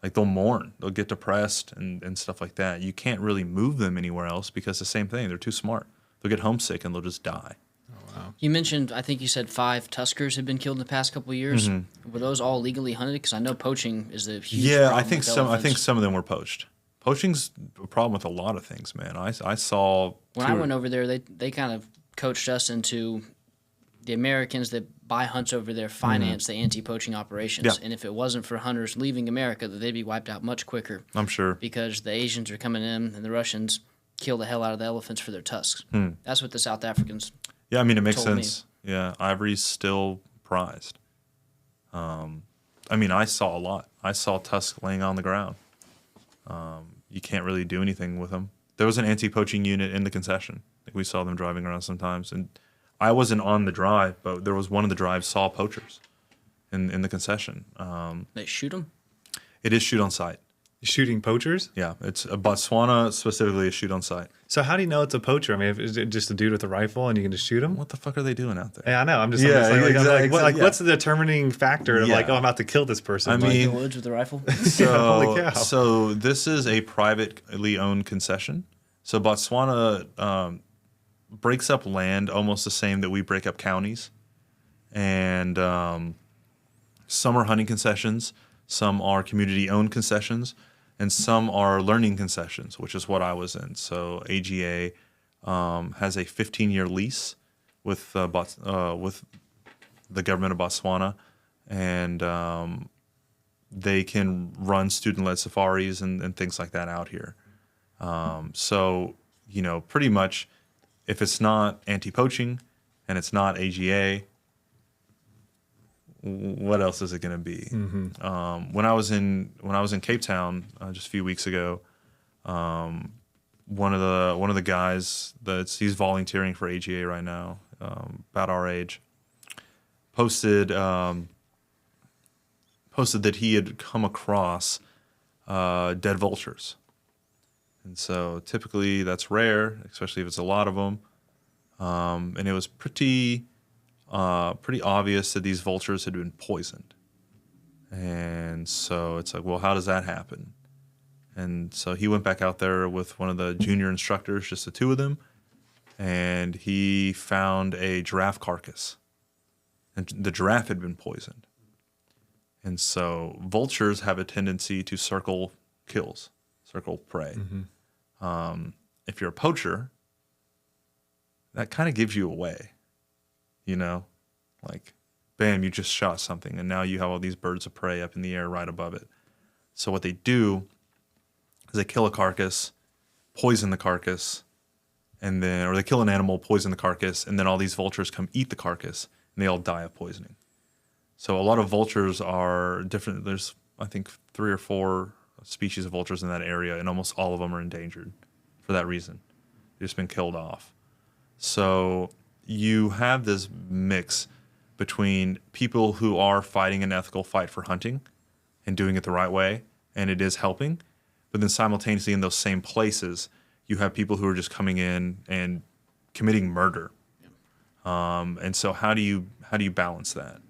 Like, they'll mourn, they'll get depressed and stuff like that. You can't really move them anywhere else because the same thing, they're too smart. They'll get homesick and they'll just die. Oh, wow. You mentioned, I think you said 5 tuskers had been killed in the past couple of years. Mm-hmm. Were those all legally hunted? Because I know poaching is a huge problem. I think some of them were poached. Poaching's a problem with a lot of things, man. I saw when I went over there, they kind of coached us into the Americans that buy hunts over there finance the anti-poaching operations. Yeah. And if it wasn't for hunters leaving America, that they'd be wiped out much quicker. I'm sure. Because the Asians are coming in and the Russians kill the hell out of the elephants for their tusks. That's what the South Africans Yeah, I mean, it makes told sense. Me. Yeah, ivory's still prized. I saw a lot. I saw tusks laying on the ground. You can't really do anything with them. There was an anti-poaching unit in the concession. We saw them driving around sometimes, and I wasn't on the drive, but there was one of the drives saw poachers in the concession. They shoot them? It is shoot on sight. Shooting poachers? Yeah, it's Botswana specifically is shoot on sight. So how do you know it's a poacher? I mean, is it just a dude with a rifle and you can just shoot him? What the fuck are they doing out there? Yeah, I know. I'm Exactly. what's the determining factor of like, oh, I'm about to kill this person? I In mean, the woods with a rifle? Holy cow. So this is a privately owned concession. So Botswana breaks up land almost the same that we break up counties. And some are hunting concessions, some are community-owned concessions, and some are learning concessions, which is what I was in. So AGA has a 15-year lease with the government of Botswana, and they can run student-led safaris and things like that out here. So, pretty much, if it's not anti-poaching and it's not AGA, what else is it going to be? Mm-hmm. When I was in Cape Town just a few weeks ago, one of the guys he's volunteering for AGA right now, about our age, posted that he had come across dead vultures. And so typically that's rare, especially if it's a lot of them. And it was pretty obvious that these vultures had been poisoned. And so it's like, well, how does that happen? And so he went back out there with one of the junior instructors, just the two of them, and he found a giraffe carcass. And the giraffe had been poisoned. And so vultures have a tendency to circle kills, circle prey. If you're a poacher, that kind of gives you away, you know? Like, bam, you just shot something, and now you have all these birds of prey up in the air right above it. So what they do is they kill a carcass, poison the carcass, and then, or they kill an animal, poison the carcass, and then all these vultures come eat the carcass, and they all die of poisoning. So a lot of vultures are different. There's, I think, 3 or 4 species of vultures in that area, and almost all of them are endangered for that reason. They've just been killed off. So you have this mix between people who are fighting an ethical fight for hunting and doing it the right way, and it is helping. But then simultaneously in those same places, you have people who are just coming in and committing murder. And so how do you balance that?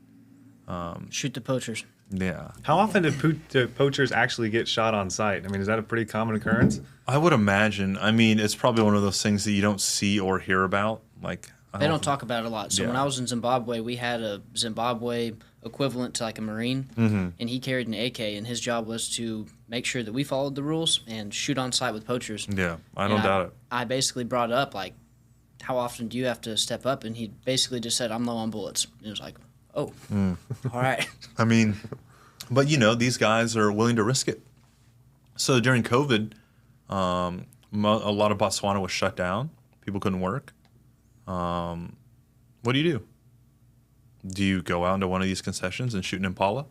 Shoot the poachers. Yeah. How often do poachers actually get shot on sight? I mean, is that a pretty common occurrence? I would imagine. I mean, it's probably one of those things that you don't see or hear about. Like, They don't talk about it a lot. So when Yeah. I was in Zimbabwe, we had a Zimbabwe equivalent to like a Marine, and he carried an AK, and his job was to make sure that we followed the rules and shoot on sight with poachers. Yeah, I don't doubt it. I basically brought up, like, how often do you have to step up? And he basically just said, I'm low on bullets. And it was like, oh, all right. I mean, but you know, these guys are willing to risk it. So during COVID, a lot of Botswana was shut down. People couldn't work. What do you do? Do you go out into one of these concessions and shoot an impala?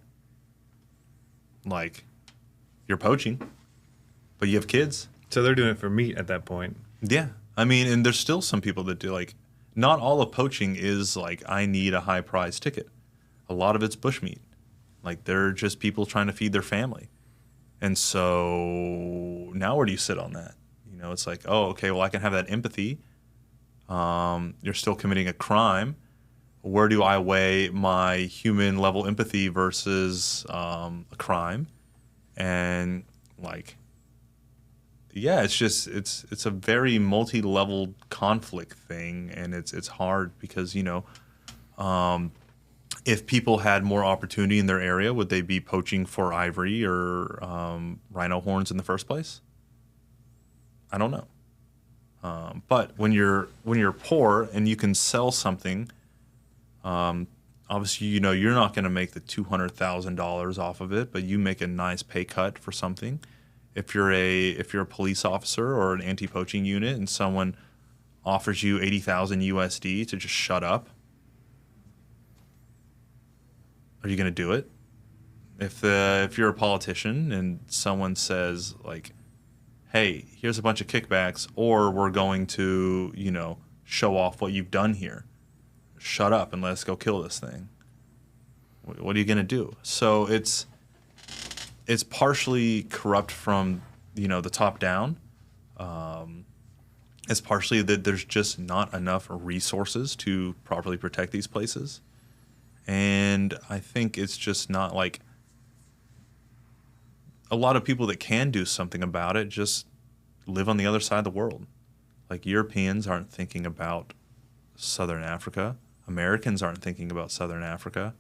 Like, you're poaching, but you have kids. So they're doing it for meat at that point. Yeah. I mean, and there's still some people that do, like, not all of poaching is like, I need a high prize ticket. A lot of it's bushmeat. Like, they're just people trying to feed their family. And so now where do you sit on that? You know, it's like, oh, okay, well, I can have that empathy. You're still committing a crime. Where do I weigh my human level empathy versus a crime? And like, yeah, it's just it's a very multi-level conflict thing, and it's hard because, you know, if people had more opportunity in their area, would they be poaching for ivory or rhino horns in the first place? I don't know. But when you're poor and you can sell something, obviously, you know, you're not going to make the $200,000 off of it, but you make a nice pay cut for something. If you're a police officer or an anti-poaching unit and someone offers you 80,000 USD to just shut up, are you going to do it? If you're a politician and someone says, like, hey, here's a bunch of kickbacks, or we're going to, you know, show off what you've done here. Shut up and let's go kill this thing. What are you going to do? So it's partially corrupt from, you know, the top down. It's partially that there's just not enough resources to properly protect these places. And I think it's just not like a lot of people that can do something about it just live on the other side of the world. Like, Europeans aren't thinking about Southern Africa. Americans aren't thinking about Southern Africa.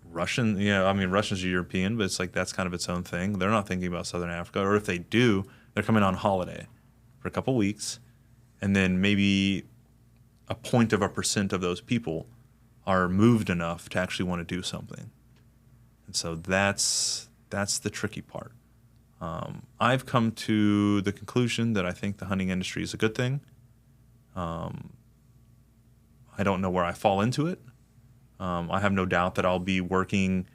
Russians are European, but it's like that's kind of its own thing. They're not thinking about Southern Africa. Or if they do, they're coming on holiday for a couple weeks, and then maybe a 0.1% of those people are moved enough to actually want to do something. And so that's the tricky part. I've come to the conclusion that I think the hunting industry is a good thing. I don't know where I fall into it. I have no doubt that I'll be working,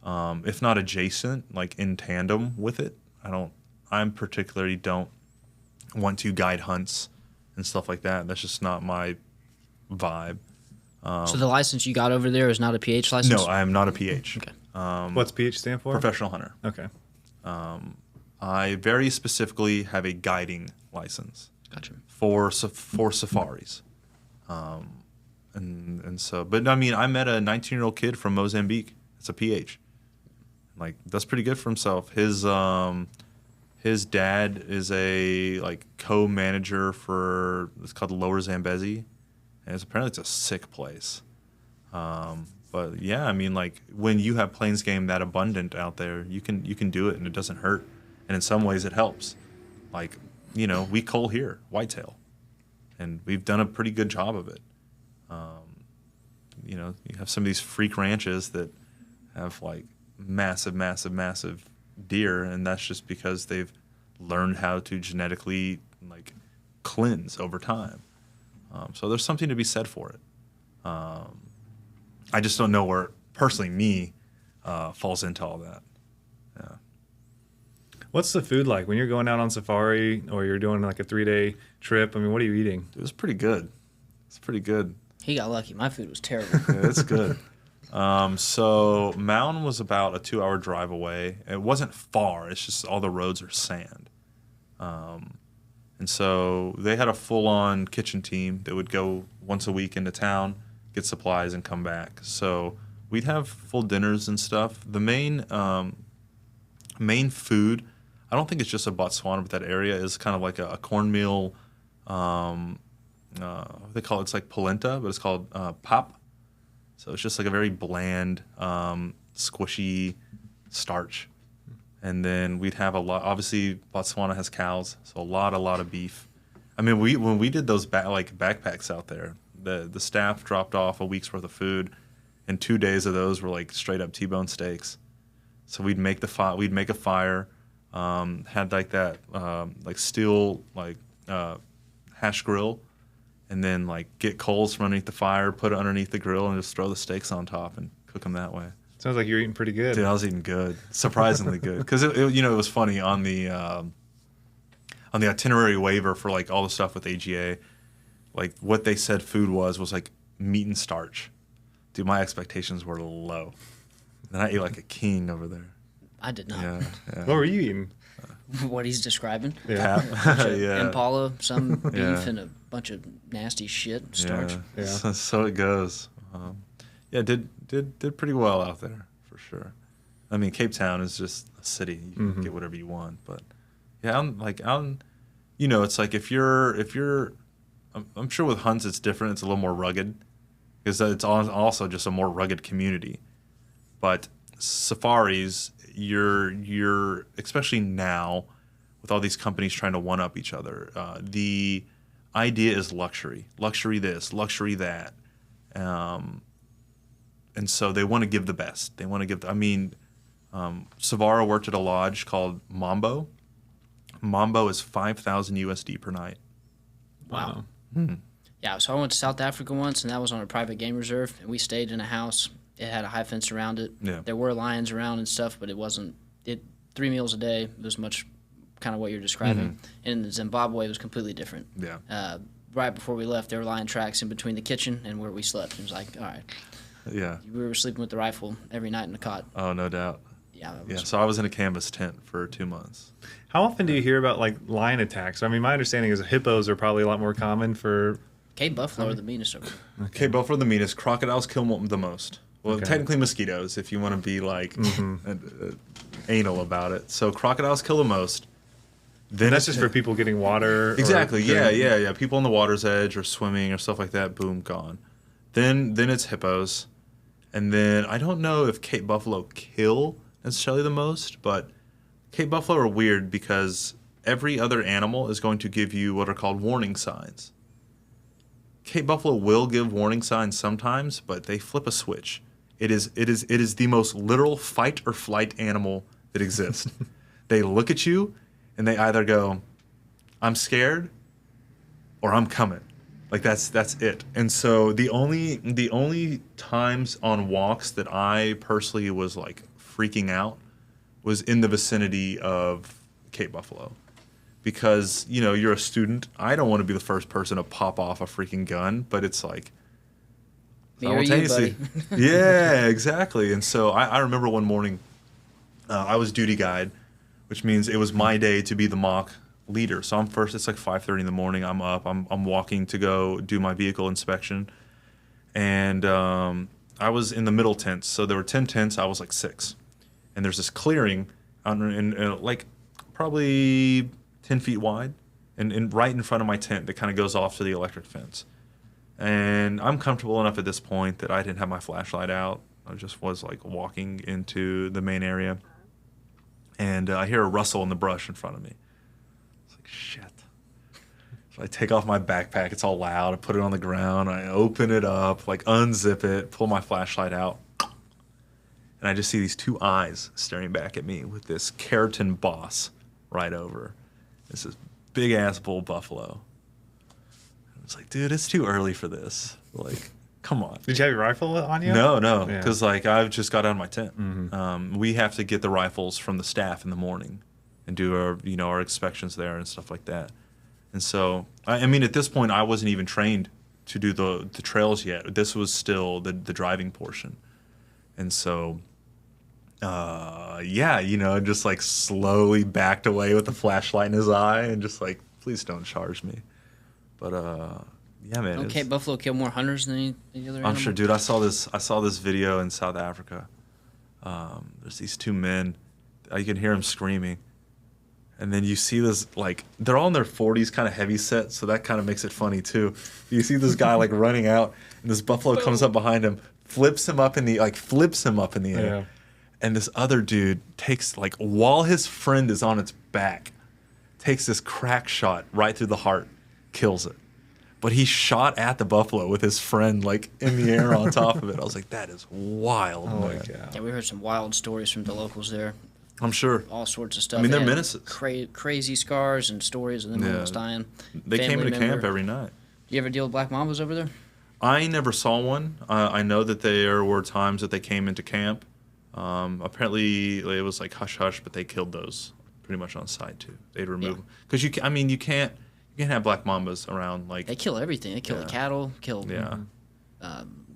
if not adjacent, like in tandem with it. I particularly don't want to guide hunts and stuff like that. That's just not my vibe. So the license you got over there is not a PH license? No, I am not a PH. Okay. What's PH stand for? Professional hunter. Okay. I very specifically have a guiding license. Gotcha. For safaris. And so, but I mean, I met a 19-year-old kid from Mozambique. It's a PH. like does pretty good for himself. His dad is a like co-manager for it's called Lower Zambezi, and apparently it's a sick place. But yeah, I mean, like when you have plains game that abundant out there, you can do it and it doesn't hurt, and in some ways it helps. Like we cull here whitetail, and we've done a pretty good job of it. You have some of these freak ranches that have like massive deer, and that's just because they've learned how to genetically like cleanse over time. So there's something to be said for it. I just don't know where personally me falls into all that. Yeah. What's the food like when you're going out on safari or you're doing like a 3-day trip? I mean, what are you eating? It was pretty good. It's pretty good. He got lucky. My food was terrible. Yeah, it's good. So Mountain was about a 2-hour drive away. It wasn't far. It's just all the roads are sand. And so they had a full-on kitchen team that would go once a week into town, get supplies, and come back. So we'd have full dinners and stuff. The main food, I don't think it's just a Botswana, but that area is kind of like a cornmeal. What they call it, it's like polenta, but it's called pap. So it's just like a very bland, squishy starch. And then we'd have a lot. Obviously, Botswana has cows, so a lot of beef. I mean, when we did those backpacks out there, the staff dropped off a week's worth of food, and 2 days of those were like straight up T-bone steaks. So we'd make a fire, had like that like steel like hash grill, and then like get coals from underneath the fire, put it underneath the grill, and just throw the steaks on top and cook them that way. Sounds like you're eating pretty good. Dude, I was eating good, surprisingly good. Because it was funny on the itinerary waiver for like all the stuff with AGA, like what they said food was like meat and starch. Dude, my expectations were low. And I ate like a king over there. I did not. Yeah. What were you eating? What he's describing. Yeah. Yeah. Impala, some beef, Yeah. and a bunch of nasty shit, starch. Yeah. So it goes. Yeah, did pretty well out there for sure. I mean, Cape Town is just a city. You can get whatever you want, but yeah, it's like if you're, I'm sure with hunts it's different. It's a little more rugged because it's also just a more rugged community. But safaris, you're especially now with all these companies trying to one up each other. The idea is luxury this, luxury that. And so they want to give the best. They want to give. Savara worked at a lodge called Mambo. Mambo is $5,000 USD per night. Wow. Yeah, so I went to South Africa once, and that was on a private game reserve, and we stayed in a house. It had a high fence around it. Yeah. There were lions around and stuff, but it wasn't. 3 meals a day. It was much kind of what you're describing. And in Zimbabwe, it was completely different. Yeah. Right before we left, there were lion tracks in between the kitchen and where we slept. It was like, all right. Yeah. We were sleeping with the rifle every night in the cot. Oh, no doubt. Yeah. Yeah. So I was in a canvas tent for 2 months. How often do you hear about like lion attacks? I mean, my understanding is hippos are probably a lot more common for. Cape buffalo are the meanest over there. Okay, buffalo are the meanest. Crocodiles kill the most. Well, technically mosquitoes, if you want to be like anal about it. So crocodiles kill the most. Then That's just for people getting water. Exactly. Yeah. People on the water's edge or swimming or stuff like that. Boom, gone. Then it's hippos, and then I don't know if Cape buffalo kill necessarily the most, but Cape buffalo are weird because every other animal is going to give you what are called warning signs. Cape buffalo will give warning signs sometimes, but they flip a switch. It is the most literal fight or flight animal that exists. They look at you and they either go, "I'm scared," or "I'm coming." Like that's it. And so the only times on walks that I personally was like freaking out was in the vicinity of Cape buffalo. Because, you're a student. I don't want to be the first person to pop off a freaking gun, but it's like Me or you, buddy. Yeah, exactly. And so I remember one morning, I was duty guide, which means it was my day to be the mock leader. So I'm first. It's like 5:30 in the morning. I'm up. I'm walking to go do my vehicle inspection, and I was in the middle tents. So there were 10 tents. I was like 6, and there's this clearing like probably 10 feet wide, and right in front of my tent that kind of goes off to the electric fence. And I'm comfortable enough at this point that I didn't have my flashlight out. I just was like walking into the main area, and I hear a rustle in the brush in front of me. It's like, shit. So I take off my backpack. It's all loud. I put it on the ground. I open it up, like unzip it, pull my flashlight out, and I just see these two eyes staring back at me with this keratin boss right over. This is big ass bull buffalo. It's like, dude, it's too early for this. Like, come on. Did you have your rifle on you? No, Yeah. because like I've just got out of my tent. We have to get the rifles from the staff in the morning and do our inspections there and stuff like that. And so, I mean, at this point, I wasn't even trained to do the trails yet. This was still the driving portion. And so, just like slowly backed away with the flashlight in his eye and just like, please don't charge me. But yeah, man. Don't Cape Buffalo kill more hunters than any other animal? I'm sure, dude. I saw this video in South Africa. There's these two men. You can hear them screaming, and then you see this, like, they're all in their 40s, kind of heavy set, so that kind of makes it funny too. You see this guy like running out, and this buffalo comes up behind him, flips him up in the air, Yeah. and this other dude takes, like, while his friend is on its back, takes this crack shot right through the heart, kills it. But he shot at the buffalo with his friend, like, in the air on top of it. I was like, that is wild, Oh my man. God. Yeah, we heard some wild stories from the locals there. I'm sure. All sorts of stuff. I mean, they're They had menaces. Crazy scars and stories of them Yeah. almost dying. They came Family into camp member. every night. You ever deal with black mambas over there? I never saw one. I know that there were times that they came into camp. Apparently, it was like hush hush, but they killed those pretty much on site too. They'd remove them because you can't have black mambas around. Like, They kill everything. They kill the cattle. Kill. yeah,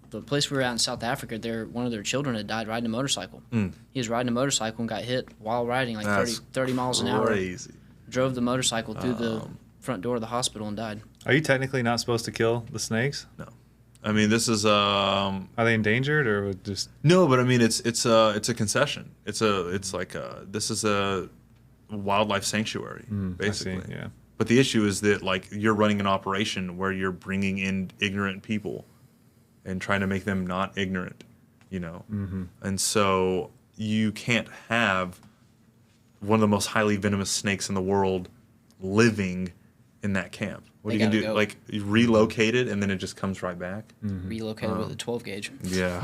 The place we were at in South Africa, one of their children had died riding a motorcycle. He was riding a motorcycle and got hit while riding, like That's 30 miles an hour. crazy. Drove the motorcycle through the front door of the hospital and died. Are you technically not supposed to kill the snakes? No, I mean this is Are they endangered or just? no, but I mean it's a concession. This is a wildlife sanctuary basically. I see, yeah. But the issue is that, like, you're running an operation where you're bringing in ignorant people and trying to make them not ignorant, And so you can't have one of the most highly venomous snakes in the world living in that camp. What They are you going to gotta do? go. Like, you relocate it and then it just comes right back? Relocated with a 12 gauge. Yeah.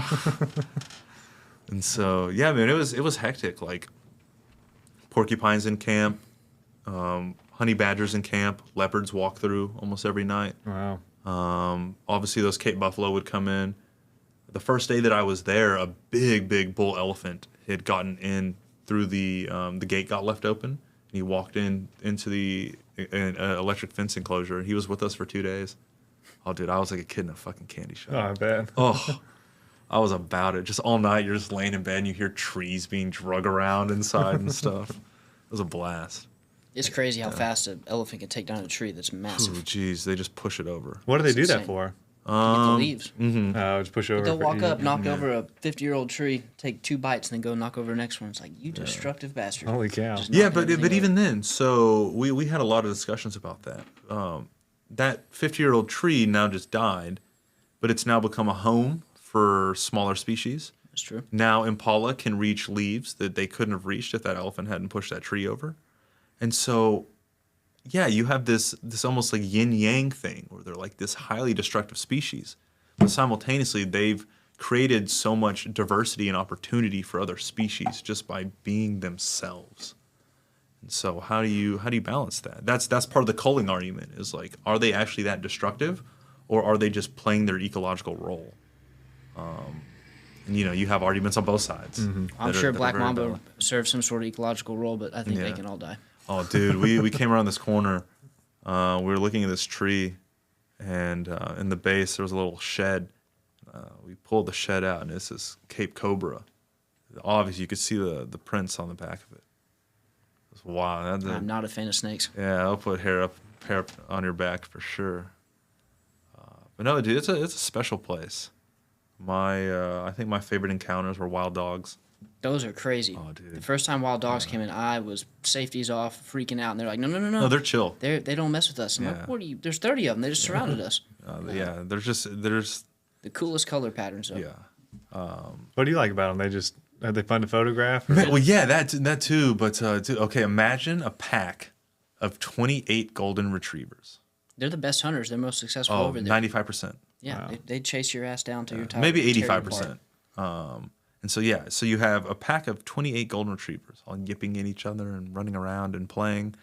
And so, yeah, man, it was hectic. Like, porcupines in camp, honey badgers in camp, leopards walk through almost every night. Wow. Obviously, those Cape buffalo would come in. The first day that I was there, a big bull elephant had gotten in through the gate got left open. And he walked into the electric fence enclosure. He was with us for 2 days. Oh, dude, I was like a kid in a fucking candy shop. Oh, I bet. Oh, I was about it. Just all night, you're just laying in bed and you hear trees being drug around inside and stuff. It was a blast. It's crazy how fast an elephant can take down a tree that's Oh, massive. geez, they just push it over. What do they It's do that insane. for? Get the leaves. Just push over. They'll walk up, knock yeah. over a 50-year-old tree, take 2 bites, and then go knock over the next one. It's like, you destructive bastard. Holy cow. Just Yeah, knocking but everything even over. then, so we had a lot of discussions about that. That 50-year-old tree now just died, but it's now become a home for smaller species. That's true. Now impala can reach leaves that they couldn't have reached if that elephant hadn't pushed that tree over. And so, yeah, you have this almost like yin-yang thing where they're like this highly destructive species. But simultaneously, they've created so much diversity and opportunity for other species just by being themselves. And so how do you balance that? That's part of the culling argument is like, are they actually that destructive or are they just playing their ecological role? And you have arguments on both sides. I'm sure Black Mamba serves some sort of ecological role, but I think they Yeah. can all die. Oh, dude, we came around this corner. We were looking at this tree, and in the base there was a little shed. We pulled the shed out, and this is Cape Cobra. Obviously, you could see the prints on the back of it. It's wild. I'm not a fan of snakes. Yeah, I'll put hair up on your back for sure. But no, dude, it's a special place. I think my favorite encounters were wild dogs. Those are crazy. Oh, dude. The first time wild dogs came in, I was safeties off, freaking out, and they're like, no. No, they're chill. They don't mess with us. I'm like, what are you? There's 30 of them. They just surrounded us. Yeah, there's The coolest color patterns. Though. yeah. What do you like about them? Are they fun to photograph? Or? Well, yeah, that too. But okay, imagine a pack of 28 golden retrievers. They're the best hunters. They're most successful Oh, over there. 95%. Yeah, Wow. they chase your ass down to your top. Maybe tear you 85%. apart. And so so you have a pack of 28 golden retrievers all yipping at each other and running around and playing,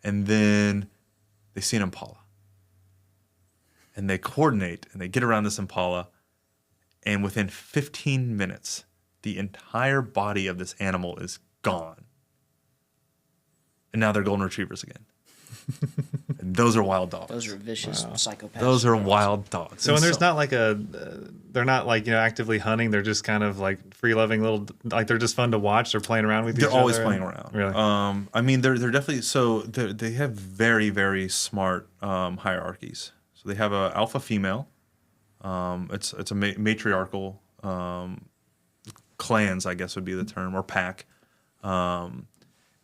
and then they see an impala, and they coordinate and they get around this impala, and within 15 minutes, the entire body of this animal is gone, and now they're golden retrievers again. And those are wild dogs. Those are vicious psychopaths. Those are wild dogs. So when there's not like they're not like actively hunting. They're just kind of like free loving little like they're just fun to watch. They're playing around with each other. They're always playing around. Really? I mean, they're definitely they have very very smart hierarchies. So they have a alpha female. It's a matriarchal clans, I guess would be the term, or pack. And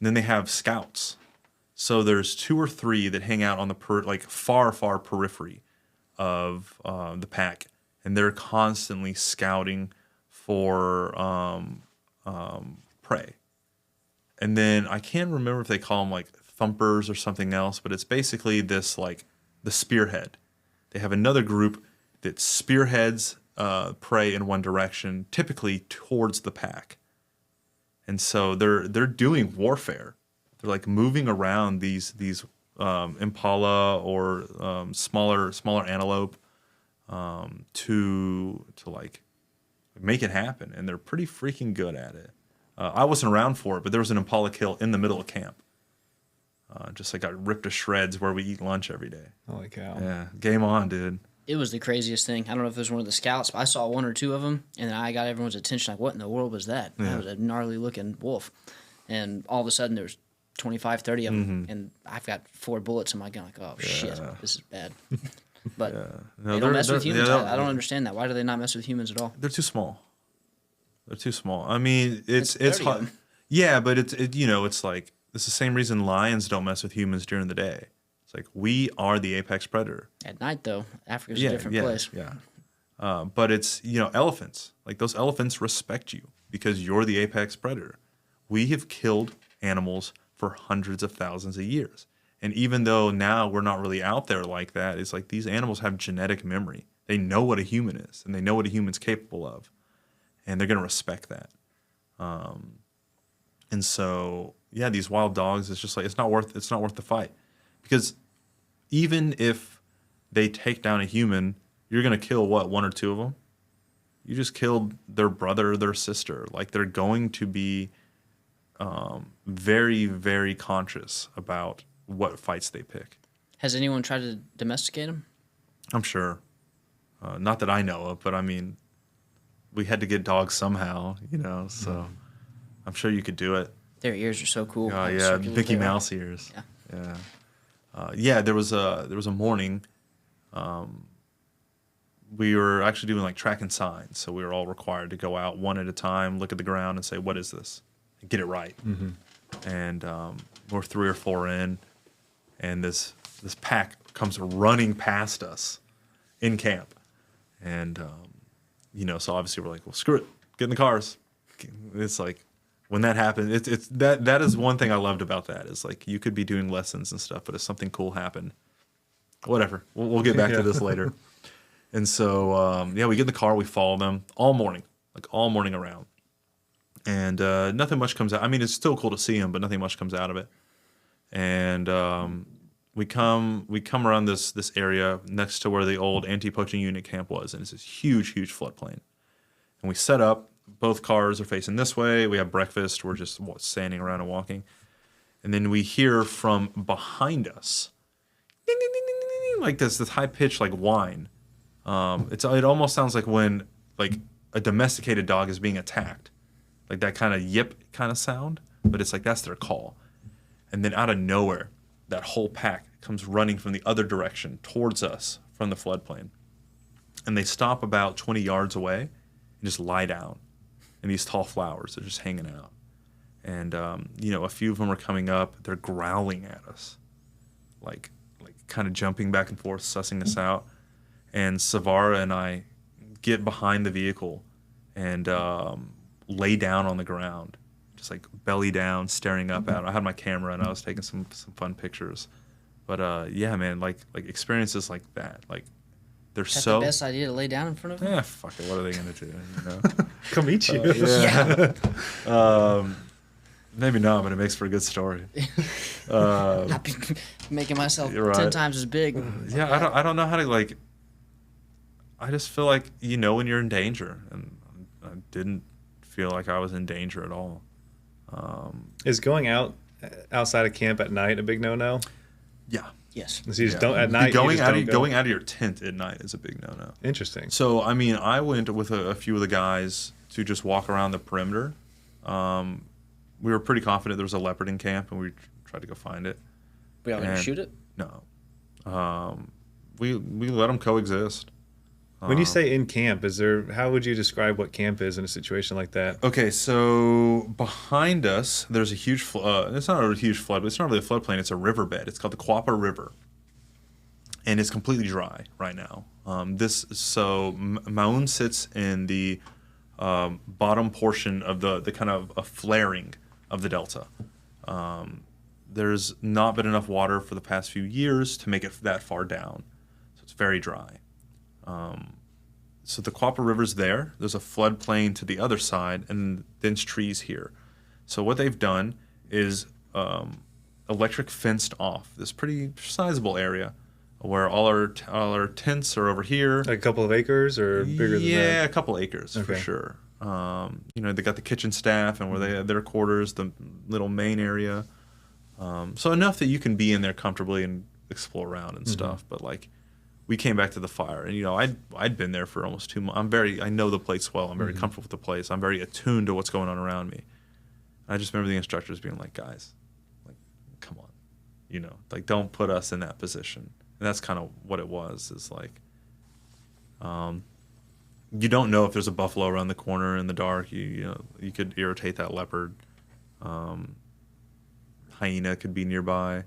then they have scouts. So there's 2 or 3 that hang out on the far periphery of the pack, and they're constantly scouting for prey. And then I can't remember if they call them like thumpers or something else, but it's basically this like the spearhead. They have another group that spearheads prey in one direction, typically towards the pack, and so they're doing warfare. They're like moving around these impala or smaller antelope to like make it happen, and they're pretty freaking good at it. I wasn't around for it, but there was an impala kill in the middle of camp. Just like got ripped to shreds where we eat lunch every day. Holy cow! Yeah, game on, dude. It was the craziest thing. I don't know if it was one of the scouts, but I saw 1 or 2 of them, and I got everyone's attention. Like, what in the world was that? Yeah. That was a gnarly looking wolf, and all of a sudden there's 25, 30 of them, Mm-hmm. and I've got 4 bullets in my gun. Like, oh shit, this is bad. But No, they don't mess with humans. yeah, I don't understand that. Why do they not mess with humans at all? They're too small. They're too small. I mean, it's 30 of hard. them. Yeah, but it's like it's the same reason lions don't mess with humans during the day. It's like we are the apex predator. At night, though, Africa's a different place. Yeah. But it's elephants. Like those elephants respect you because you're the apex predator. We have killed animals for hundreds of thousands of years. And even though now we're not really out there like that, it's like these animals have genetic memory. They know what a human is, and they know what a human's capable of, and they're going to respect that. And so, yeah, these wild dogs, it's just like it's not worth the fight, because even if they take down a human, you're going to kill 1 or 2 of them. You just killed their brother or their sister. Like they're going to be very, very conscious about what fights they pick. Has anyone tried to domesticate them? I'm sure. Not that I know of, but I mean, we had to get dogs somehow, so I'm sure you could do it. Their ears are so cool. Oh, Like yeah, circular Mickey tail. Mouse ears. Yeah. Yeah. There was a morning. We were actually doing like tracking signs, so we were all required to go out one at a time, look at the ground, and say, "What is this?" And get it right. Mm-hmm. And we're 3 or 4 in, and this pack comes running past us in camp, and so obviously we're like, "Well, screw it, get in the cars." It's like when that happens, it's that is one thing I loved about that is like you could be doing lessons and stuff, but if something cool happened, whatever, we'll get back to this later. And so we get in the car, we follow them all morning around, and nothing much comes out. I mean, it's still cool to see them, but nothing much comes out of it. And we come around this area next to where the old anti-poaching unit camp was, and it's this huge floodplain. And we set up. Both cars are facing this way. We have breakfast. We're just standing around and walking. And then we hear from behind us, ding, ding, ding, ding, ding, ding, like this high-pitched like whine. It almost sounds like when like a domesticated dog is being attacked, like that kind of yip kind of sound. But it's like that's their call. And then out of nowhere, that whole pack comes running from the other direction towards us from the floodplain. And they stop about 20 yards away and just lie down. and these tall flowers are just hanging out. And you know, a few of them are coming up. They're growling at us, like kind of jumping back and forth, sussing us out. And Savara and I get behind the vehicle and lay down on the ground, just like belly down, staring up at it. I had my camera and I was taking some fun pictures. But yeah, man, like experiences like that, like they're Is that so. the best idea to lay down in front of them? Yeah, fuck it. What are they gonna do? You know? Come eat you. Yeah. Maybe not, but it makes for a good story. I'd be making myself You're 10 right. times as big. Yeah, I don't know how to like. I just feel like you know when you're in danger, and I didn't feel like I was in danger at all. Is going outside of camp at night a big no-no? Yeah. Yes. So you just don't at night. Going you just out don't of, go? going out of your tent at night is a big no-no. Interesting. So I mean, I went with a few of the guys to just walk around the perimeter. We were pretty confident there was a leopard in camp, and we tried to go find it. We all gonna And- shoot it? No. We let them coexist. When you say in camp, how would you describe what camp is in a situation like that? Okay, so behind us, there's a huge it's not a huge flood, but it's not really a floodplain. It's a riverbed. It's called the Quappa River, and it's completely dry right now. Maun sits in the bottom portion of the kind of a flaring of the delta. There's not been enough water for the past few years to make it that far down, so it's very dry. So the Quappa River's there. There's a floodplain to the other side, and dense trees here. So what they've done is electric fenced off this pretty sizable area where all our tents are over here. Like a couple of acres or bigger than that? Yeah, a couple acres for Okay. sure. You know, they got the kitchen staff and where they have their quarters, the little main area. So enough that you can be in there comfortably and explore around and stuff. But like, we came back to the fire, and you know, I'd been there for almost 2 months. I know the place well. I'm very comfortable with the place. I'm very attuned to what's going on around me. I just remember the instructors being like, guys, like, come on, you know, like, don't put us in that position. And that's kind of what it was. Is like, you don't know if there's a buffalo around the corner in the dark. You know, you could irritate that leopard. Hyena could be nearby.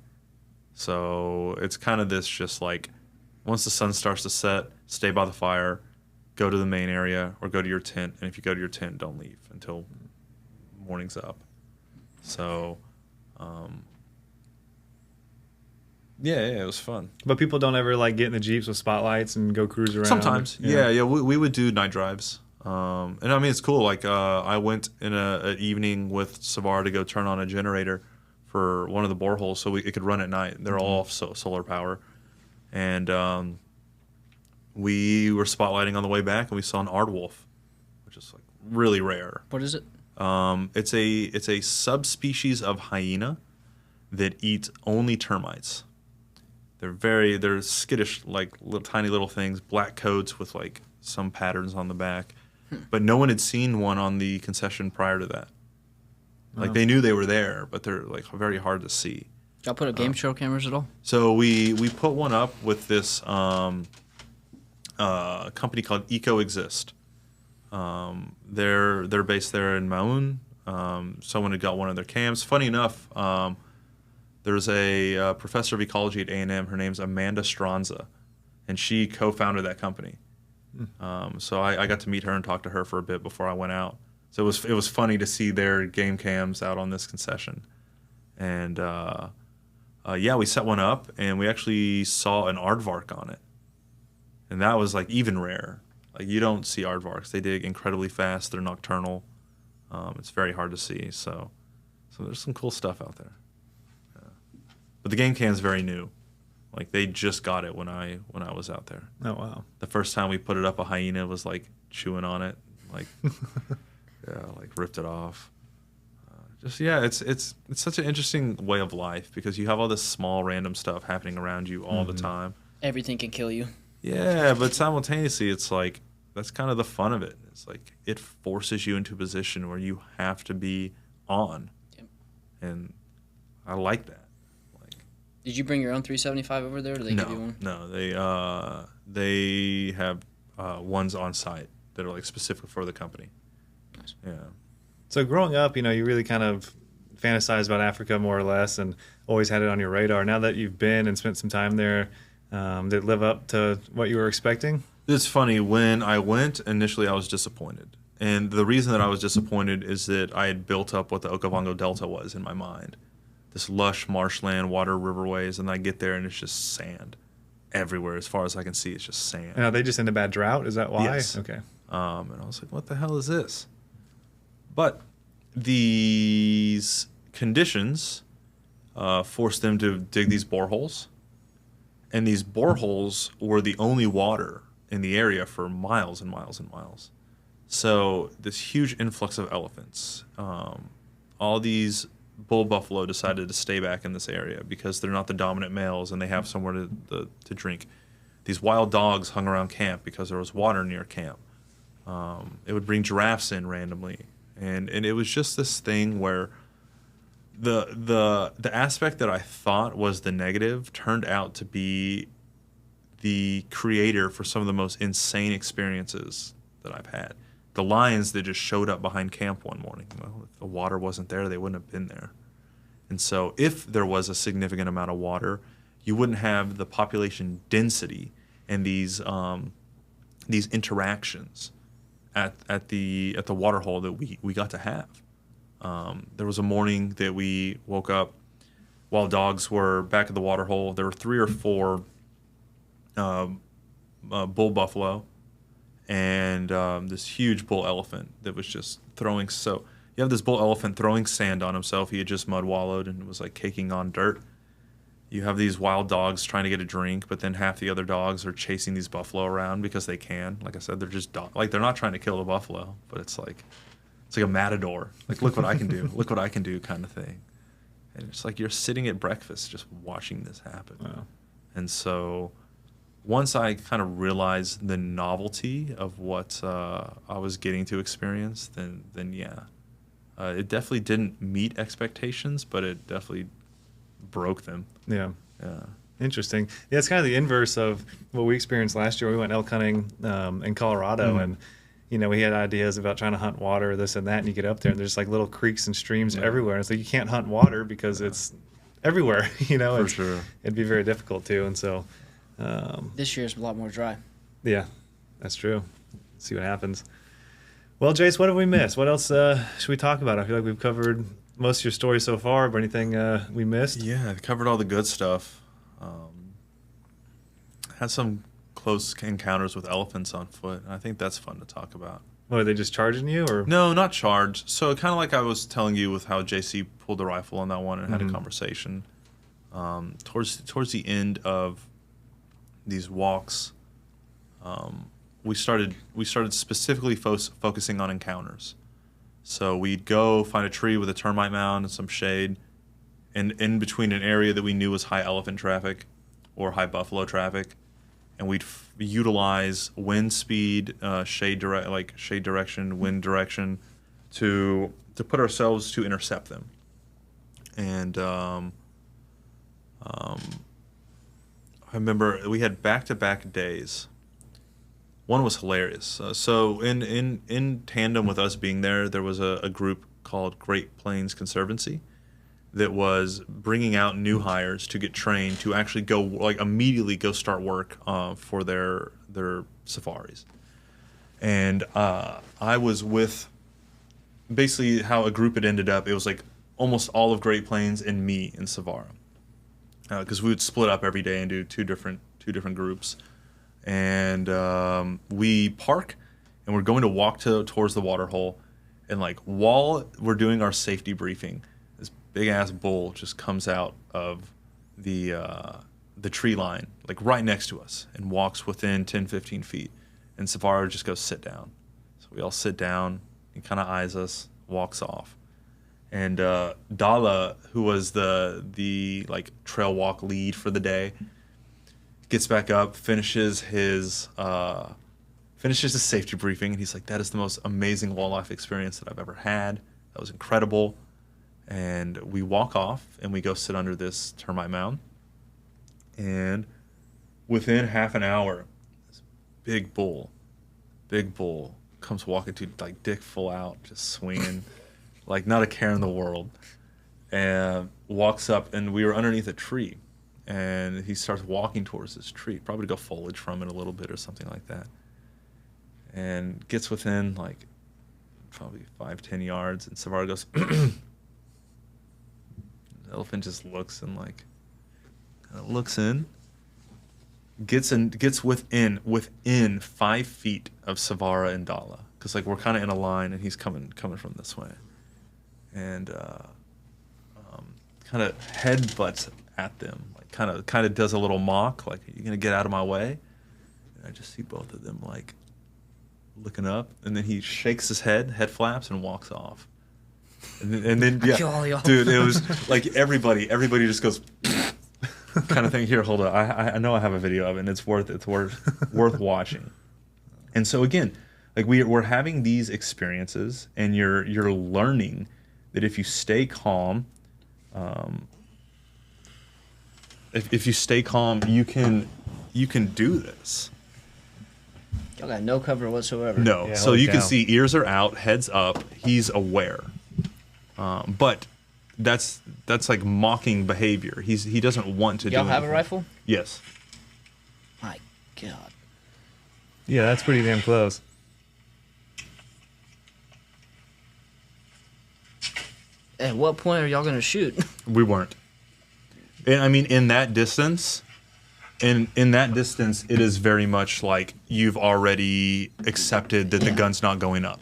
So it's kind of this just like, once the sun starts to set, stay by the fire, go to the main area, or go to your tent. And if you go to your tent, don't leave until morning's up. So, yeah, it was fun. But people don't ever like get in the Jeeps with spotlights and go cruise around? Sometimes, yeah. We would do night drives. And I mean, it's cool. Like, I went in an evening with Savara to go turn on a generator for one of the boreholes so it could run at night. They're all off solar power. And we were spotlighting on the way back, and we saw an aardwolf, which is like really rare. What is it? It's a subspecies of hyena that eats only termites. They're skittish, like tiny little things, black coats with like some patterns on the back. But no one had seen one on the concession prior to that. Like, they knew they were there, but they're like very hard to see. Y'all put up game show cameras at all? So we put one up with this company called EcoExist. They're based there in Maun. Someone had got one of their cams. Funny enough, there's a professor of ecology at A&M. Her name's Amanda Stronza, and she co-founded that company. So I got to meet her and talk to her for a bit before I went out. So it was funny to see their game cams out on this concession. And yeah, we set one up, and we actually saw an aardvark on it. And that was like even rare. Like, you don't see aardvarks. They dig incredibly fast. They're nocturnal. It's very hard to see. So there's some cool stuff out there. But the game cam's very new. Like, they just got it when I was out there. Oh, wow. The first time we put it up, a hyena was like chewing on it, like like ripped it off. It's such an interesting way of life because you have all this small random stuff happening around you all the time. Everything can kill you. Yeah, but simultaneously, it's like that's kind of the fun of it. It's like it forces you into a position where you have to be on, and I like that. Did you bring your own 375 over there? Or did they give you one? No, they have ones on site that are like specific for the company. Nice. experience. Yeah. So growing up, you really kind of fantasized about Africa more or less and always had it on your radar. Now that you've been and spent some time there, did it live up to what you were expecting? It's funny. When I went, initially I was disappointed. And the reason that I was disappointed is that I had built up what the Okavango Delta was in my mind. This lush marshland, water, riverways, and I get there and it's just sand everywhere. As far as I can see, it's just sand. Are they just in a bad drought? Is that why? Yes. Okay. And I was like, what the hell is this? But these conditions forced them to dig these boreholes. And these boreholes were the only water in the area for miles and miles and miles. So this huge influx of elephants. All these bull buffalo decided to stay back in this area because they're not the dominant males and they have somewhere to drink. These wild dogs hung around camp because there was water near camp. It would bring giraffes in randomly. And it was just this thing where the aspect that I thought was the negative turned out to be the creator for some of the most insane experiences that I've had. The lions that just showed up behind camp one morning. Well, if the water wasn't there, they wouldn't have been there. And so if there was a significant amount of water, you wouldn't have the population density and these interactions at the water hole that we got to have. There was a morning that we woke up while dogs were back at the water hole. There were 3 or 4 bull buffalo and this huge bull elephant that was just throwing. So you have this bull elephant throwing sand on himself. He had just mud wallowed and was like caking on dirt. You have these wild dogs trying to get a drink, but then half the other dogs are chasing these buffalo around because they can. Like I said, they're just they're not trying to kill the buffalo, but it's like a matador. Like, look what I can do. Look what I can do kind of thing. And it's like you're sitting at breakfast just watching this happen. Wow. And so once I kind of realized the novelty of what I was getting to experience, then yeah. It definitely didn't meet expectations, but it definitely broke them. Yeah. Yeah. Interesting. Yeah, it's kind of the inverse of what we experienced last year. We went elk hunting in Colorado, and we had ideas about trying to hunt water, this and that, and you get up there, and there's like little creeks and streams everywhere. And it's like you can't hunt water because it's everywhere. For sure. It'd be very difficult to. And so, This year's a lot more dry. yeah, that's true. See what happens. Well, Jayce, what have we missed? What else should we talk about? I feel like we've covered most of your story so far, but anything we missed? Yeah, I covered all the good stuff. Had some close encounters with elephants on foot, and I think that's fun to talk about. What, are they just charging you, or? No, not charged. So kind of like I was telling you with how JC pulled the rifle on that one and had a conversation. Towards the end of these walks, we started specifically focusing on encounters. So we'd go find a tree with a termite mound and some shade, and in between an area that we knew was high elephant traffic or high buffalo traffic, and we'd utilize wind speed, shade direction, wind direction, to put ourselves to intercept them. And I remember we had back-to-back days. One was hilarious. So in tandem with us being there was a group called Great Plains Conservancy that was bringing out new hires to get trained to actually go immediately go start work for their safaris. And I was with basically how a group had ended up. It was like almost all of Great Plains and me in Savara, because we would split up every day and do two different groups. And we park, and we're going to walk towards the water hole, and like while we're doing our safety briefing, this big ass bull just comes out of the tree line, like right next to us, and walks within 10-15 feet, and Savara just goes, sit down. So we all sit down. He kind of eyes us, walks off, and Dala, who was the like trail walk lead for the day, gets back up, finishes his safety briefing, and he's like, that is the most amazing wildlife experience that I've ever had. That was incredible. And we walk off, and we go sit under this termite mound. And within half an hour, this big bull comes walking to like dick full out, just swinging, like not a care in the world, and walks up, and we were underneath a tree, and he starts walking towards this tree, probably to go foliage from it a little bit or something like that, and gets within like probably 5-10 yards, and Savara goes. The elephant just looks and like kind of looks in. Gets within 5 feet of Savara and Dala, because like we're kind of in a line, and he's coming from this way, and kind of headbutts at them, like kind of does a little mock, like, "Are you gonna get out of my way?" And I just see both of them like looking up, and then he shakes his head flaps, and walks off. And then yeah, kill all y'all. dude, it was like everybody just goes. Kind of thing. Here, hold on. I know I have a video of it, and it's worth watching. And so again, like we're having these experiences, and you're learning that if you stay calm, if you stay calm, you can do this. Y'all got no cover whatsoever. No, Yeah, so hold it you can down. see ears are out, heads up. He's aware, but. That's like mocking behavior. He doesn't want to do. Y'all have a anything. rifle? Yes. My God. Yeah, that's pretty damn close. At what point are y'all gonna shoot? We weren't. And I mean, in that distance, it is very much like you've already accepted that the gun's not going up.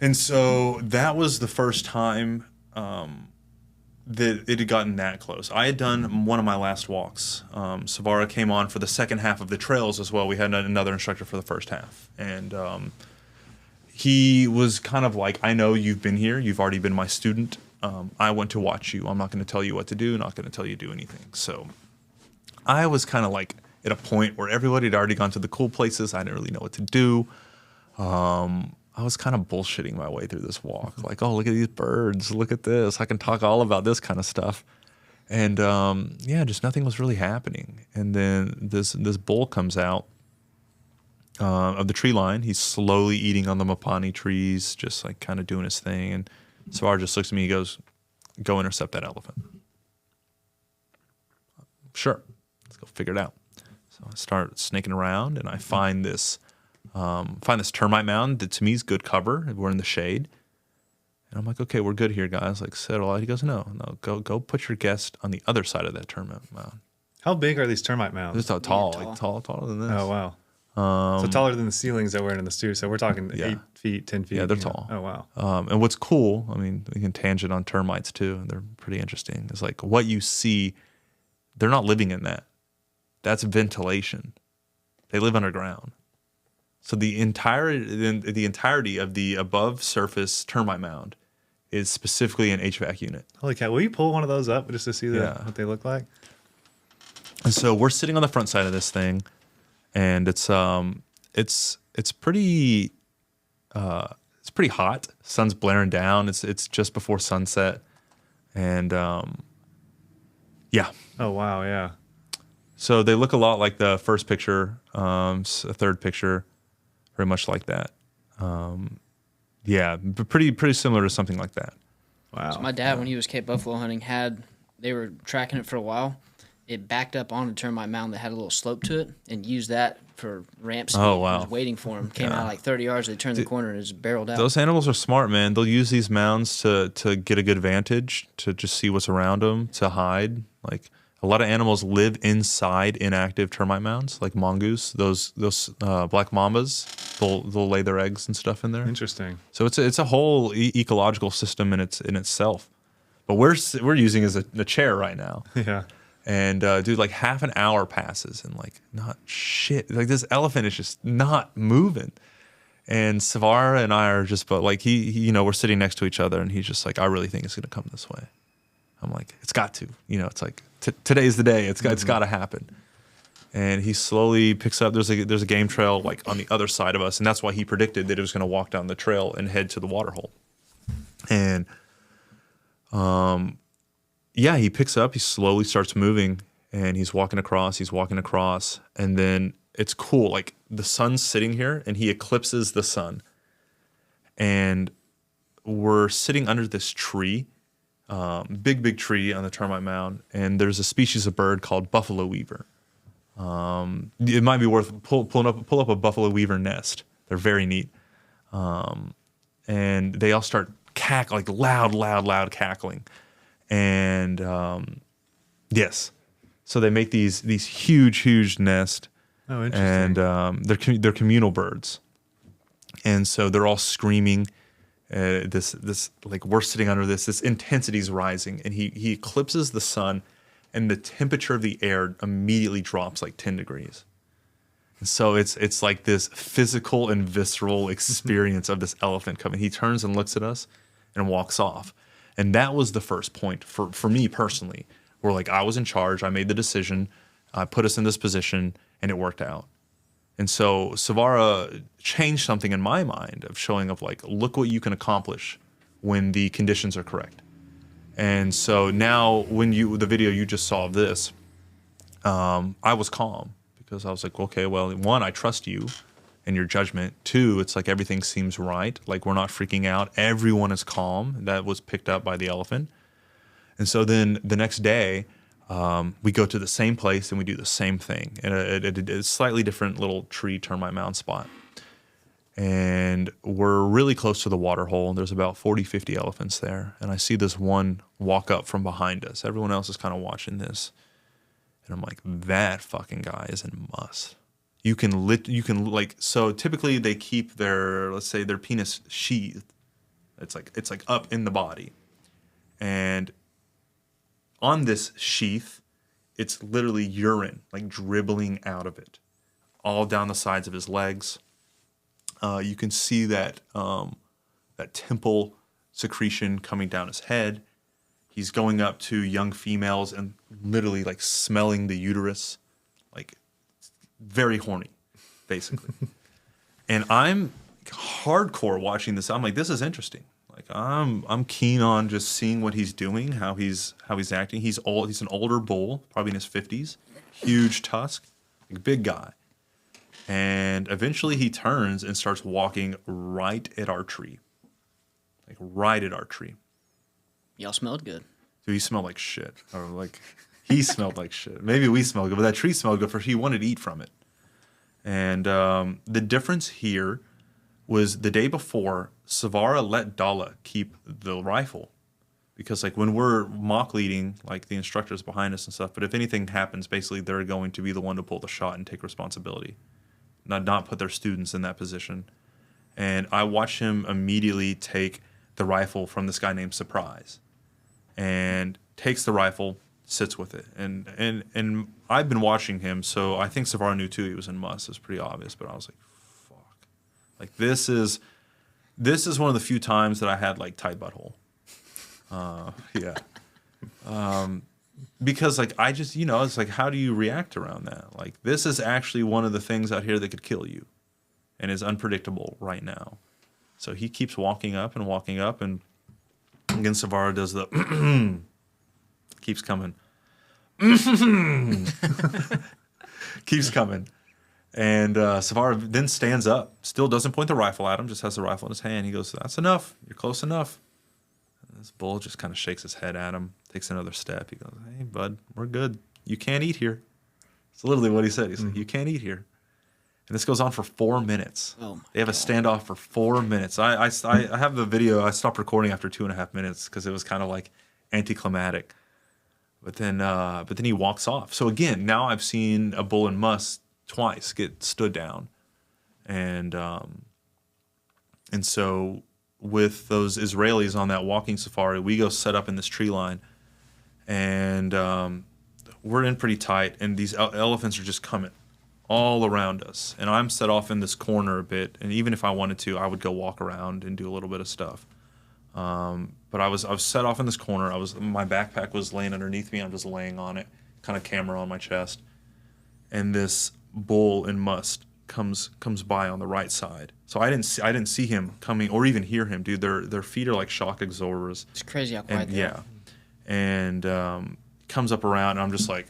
And so that was the first time that it had gotten that close. I had done one of my last walks. Savara came on for the second half of the trails as well. We had another instructor for the first half. And he was kind of like, "I know you've been here. You've already been my student. I want to watch you. I'm not going to tell you what to do, not going to tell you to do anything." So I was kind of like at a point where everybody had already gone to the cool places. I didn't really know what to do. I was kind of bullshitting my way through this walk. Like, "Oh, look at these birds. Look at this. I can talk all about this kind of stuff." And just nothing was really happening. And then this bull comes out of the tree line. He's slowly eating on the mapani trees, just like kind of doing his thing. And Savara just looks at me. He goes, "Go intercept that elephant." Sure, let's go figure it out. So I start snaking around, and I find this termite mound that to me is good cover. We're in the shade, and I'm like, "Okay, we're good here, guys. Like, settle out." He goes, "No, go put your guest on the other side of that termite mound." How big are these termite mounds? This is tall, Yeah, like taller than this. Oh, wow. So taller than the ceilings that we're in the studio. So we're talking 8 feet, 10 feet. Yeah, they're you know. tall. Oh, wow. And what's cool, I mean, we can tangent on termites too. They're pretty interesting. It's like what you see, they're not living in that. That's ventilation. They live underground. So the entirety of the above surface termite mound is specifically an HVAC unit. Holy cow. Will you pull one of those up just to see what they look like? And so we're sitting on the front side of this thing, and it's pretty hot. Sun's blaring down. It's just before sunset, and yeah. Oh, wow. Yeah. So they look a lot like the first picture, a third picture, very much like that. Pretty similar to something like that. Wow. So my dad, when he was Cape Buffalo hunting, they were tracking it for a while. It backed up on a termite mound that had a little slope to it, and used that for ramp speed. Oh, wow. I was waiting for him. Came out like 30 yards. They turned the corner and it just barreled out. Those animals are smart, man. They'll use these mounds to get a good vantage, to just see what's around them, to hide. Like a lot of animals live inside inactive termite mounds, like mongoose. Those black mambas, they'll lay their eggs and stuff in there. Interesting. So it's a whole ecological system in itself. But we're using as a chair right now. Yeah. And dude, like half an hour passes and like not shit. Like this elephant is just not moving. And Savara and I are just, but like he we're sitting next to each other, and he's just like, "I really think it's gonna come this way." I'm like, "It's got to." It's like today's the day. It's got to happen. And he slowly picks up. There's a game trail like on the other side of us, and that's why he predicted that it was gonna walk down the trail and head to the water hole. And he picks up, he slowly starts moving, and he's walking across, and then it's cool. Like the sun's sitting here and he eclipses the sun. And we're sitting under this tree, big tree on the termite mound. And there's a species of bird called buffalo weaver. It might be worth pull up a buffalo weaver nest. They're very neat. And they all start like loud cackling. And yes. So they make these huge nests. Oh, interesting. And they're communal birds. And so they're all screaming. This like we're sitting under this intensity is rising, and he eclipses the sun, and the temperature of the air immediately drops like 10 degrees. And so it's like this physical and visceral experience of this elephant coming. He turns and looks at us and walks off. And that was the first point for me personally, where like I was in charge, I made the decision, I put us in this position, and it worked out. And so Savara changed something in my mind of showing up like, look what you can accomplish when the conditions are correct. And so now when the video you just saw of this, I was calm because I was like, okay, well, one, I trust you and your judgment. Two, it's like everything seems right. Like we're not freaking out. Everyone is calm. That was picked up by the elephant. And so then the next day, we go to the same place and we do the same thing. And it's a slightly different little tree termite mound spot. And we're really close to the water hole. There's about 40, 50 elephants there. And I see this one walk up from behind us. Everyone else is kind of watching this. And I'm like, that fucking guy is in muss. You can like, so typically they keep let's say their penis sheathed. It's like up in the body. And on this sheath, it's literally urine, like dribbling out of it, all down the sides of his legs. You can see that temple secretion coming down his head. He's going up to young females and literally like smelling the uterus, like very horny, basically. And I'm hardcore watching this. I'm like, this is interesting. Like I'm keen on just seeing what he's doing, how he's acting. He's old. He's an older bull, probably in his 50s, huge tusk, like big guy. And eventually he turns and starts walking right at our tree. Like right at our tree. Y'all smelled good. Dude, he smelled like shit. Or like he smelled like shit. Maybe we smelled good, but that tree smelled good for he wanted to eat from it. And the difference here was the day before, Savara let Dalla keep the rifle. Because like when we're mock leading, like the instructor's behind us and stuff, but if anything happens, basically they're going to be the one to pull the shot and take responsibility. Not put their students in that position. And I watched him immediately take the rifle from this guy named Surprise. And takes the rifle, sits with it. And I've been watching him, so I think Savara knew too he was in muss. It was pretty obvious, but I was like, fuck. Like this is one of the few times that I had like tight butthole. Yeah. Because like I just, it's like, how do you react around that? Like this is actually one of the things out here that could kill you and is unpredictable right now. So he keeps walking up, and again Savara does the keeps coming. Keeps coming. And Savara then stands up, still doesn't point the rifle at him, just has the rifle in his hand. He goes, that's enough. You're close enough. And this bull just kind of shakes his head at him, takes another step. He goes, hey, bud, we're good. You can't eat here. It's literally what he said. He said, you can't eat here. And this goes on for 4 minutes. Oh they have a standoff for 4 minutes. I have the video. I stopped recording after 2.5 minutes because it was kind of like anticlimactic. But then he walks off. So again, now I've seen a bull in muss twice get stood down, and so with those Israelis on that walking safari, we go set up in this tree line, and we're in pretty tight, and these elephants are just coming all around us, and I'm set off in this corner a bit, and even if I wanted to, I would go walk around and do a little bit of stuff. But I was set off in this corner. My backpack was laying underneath me. I'm just laying on it, kind of camera on my chest. And this bull in muss comes by on the right side. So I didn't see him coming or even hear him, dude. Their feet are like shock absorbers. It's crazy how quiet they are. Yeah. And comes up around, and I'm just like,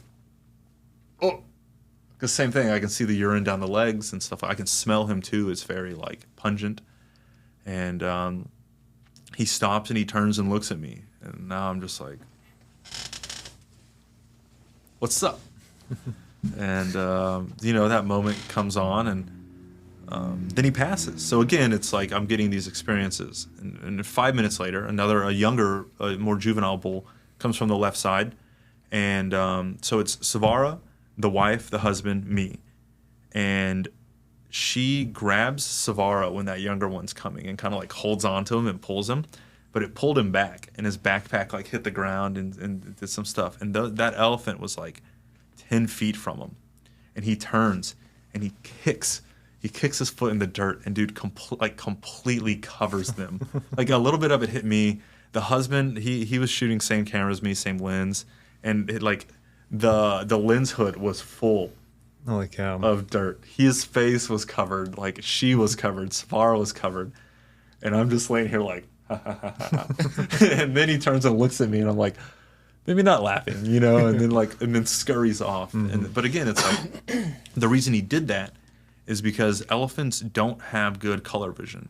oh. Because same thing, I can see the urine down the legs and stuff. I can smell him too. It's very like pungent. And he stops and he turns and looks at me. And now I'm just like, what's up? And, that moment comes on and then he passes. So again, it's like I'm getting these experiences. And 5 minutes later, a younger, more juvenile bull comes from the left side. And so it's Savara, the wife, the husband, me. And she grabs Savara when that younger one's coming and kind of like holds on to him and pulls him. But it pulled him back, and his backpack like hit the ground and did some stuff. And that elephant was like 10 feet from him. And he turns and he kicks his foot in the dirt, and dude completely covers them. Like a little bit of it hit me. The husband, he was shooting same camera as me, same lens, and the lens hood was full. Holy cow. Of dirt. His face was covered, like she was covered, Savara was covered. And I'm just laying here like, ha, ha, ha, ha. And then he turns and looks at me and I'm like, maybe not laughing, and then scurries off. Mm-hmm. But again, it's like the reason he did that is because elephants don't have good color vision.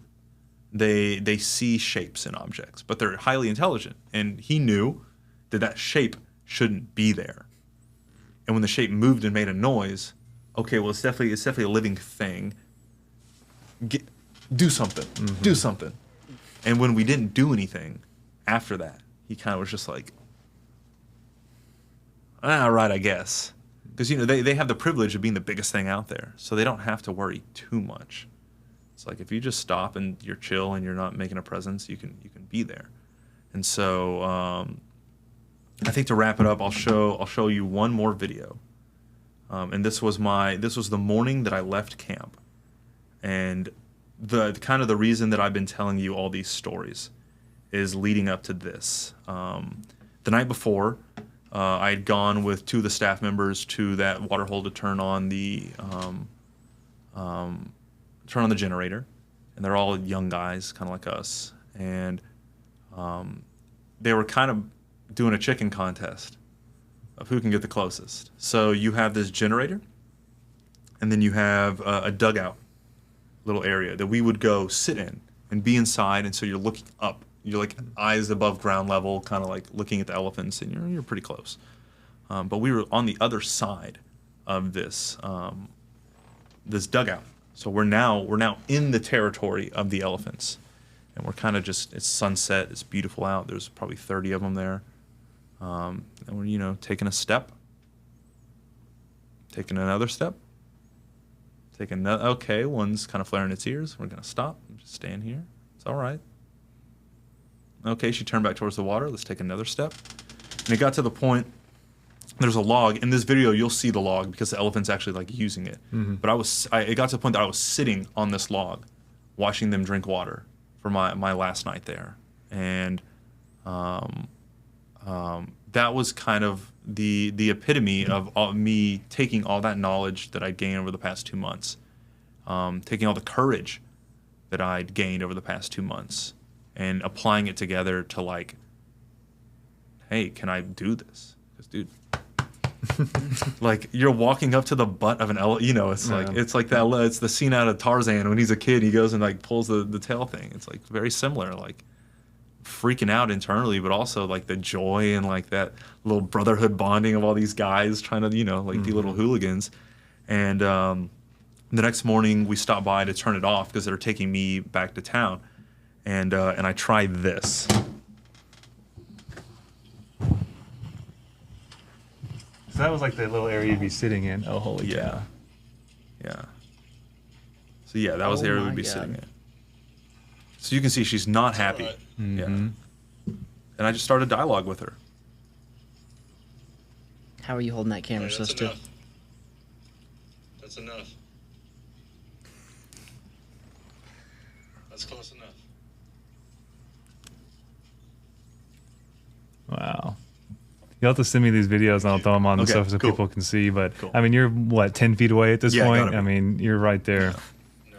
They see shapes in objects, but they're highly intelligent. And he knew that shape shouldn't be there. And when the shape moved and made a noise, okay, well, it's definitely a living thing. Do something. Mm-hmm. Do something. And when we didn't do anything after that, he kind of was just like, all right, I guess. Because, they have the privilege of being the biggest thing out there, so they don't have to worry too much. It's like if you just stop and you're chill and you're not making a presence, you can be there. And so I think to wrap it up, I'll show you one more video. And this was the morning that I left camp. And the reason that I've been telling you all these stories is leading up to this. The night before, I had gone with 2 of the staff members to that water hole to turn on the generator, and they're all young guys, kind of like us, and they were kind of doing a chicken contest of who can get the closest. So you have this generator, and then you have a dugout little area that we would go sit in and be inside, and so you're looking up. You're like eyes above ground level, kind of like looking at the elephants, and you're pretty close. But we were on the other side of this this dugout, so we're now in the territory of the elephants, and we're kind of it's sunset. It's beautiful out. There's probably 30 of them there, and we're taking a step, taking another step, taking another. Okay, one's kind of flaring its ears. We're gonna stop. Just stand here. It's all right. Okay, she turned back towards the water. Let's take another step. And it got to the point, there's a log. In this video, you'll see the log because the elephant's actually like using it. Mm-hmm. But it got to the point that I was sitting on this log, watching them drink water for my last night there. And that was kind of the epitome of me taking all that knowledge that I'd gained over the past 2 months, taking all the courage that I'd gained over the past 2 months, and applying it together to like, hey, can I do this? Because, dude, like you're walking up to the butt of an elephant. It's like that. It's the scene out of Tarzan when he's a kid. He goes and like pulls the tail thing. It's like very similar, like freaking out internally, but also like the joy and like that little brotherhood bonding of all these guys trying to be little hooligans. And the next morning we stopped by to turn it off because they're taking me back to town. And I tried this. So that was like the little area you'd be sitting in. Oh, holy cow. Yeah. So yeah, that was the area we'd be sitting in. So you can see she's not happy. Mm-hmm. Yeah. And I just started dialogue with her. How are you holding that camera so still? That's enough. That's close enough. Wow. You'll have to send me these videos and I'll throw them on so people can see. But cool. I mean, you're what, 10 feet away at this point? I mean, you're right there. No.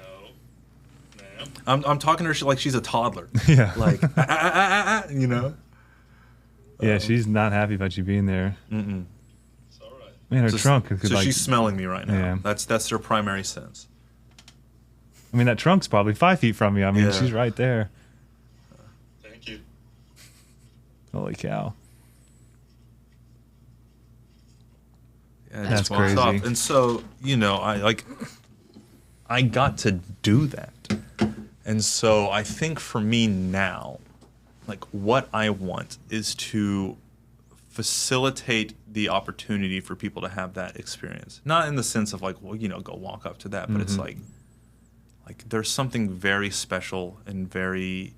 Ma'am. I'm talking to her like she's a toddler. Yeah. Like, Yeah, she's not happy about you being there. Mm-mm. It's all right. Man, her So- trunk could So like. she's smelling me right now. Yeah. That's her primary sense. I mean, that trunk's probably 5 feet from you. I mean, Yeah. she's right there. Thank you. Holy cow. Yeah, it That's just walks crazy. off. And so, I got to do that. And so I think for me now, like what I want is to facilitate the opportunity for people to have that experience. Not in the sense of like, well, go walk up to that, but it's like there's something very special and very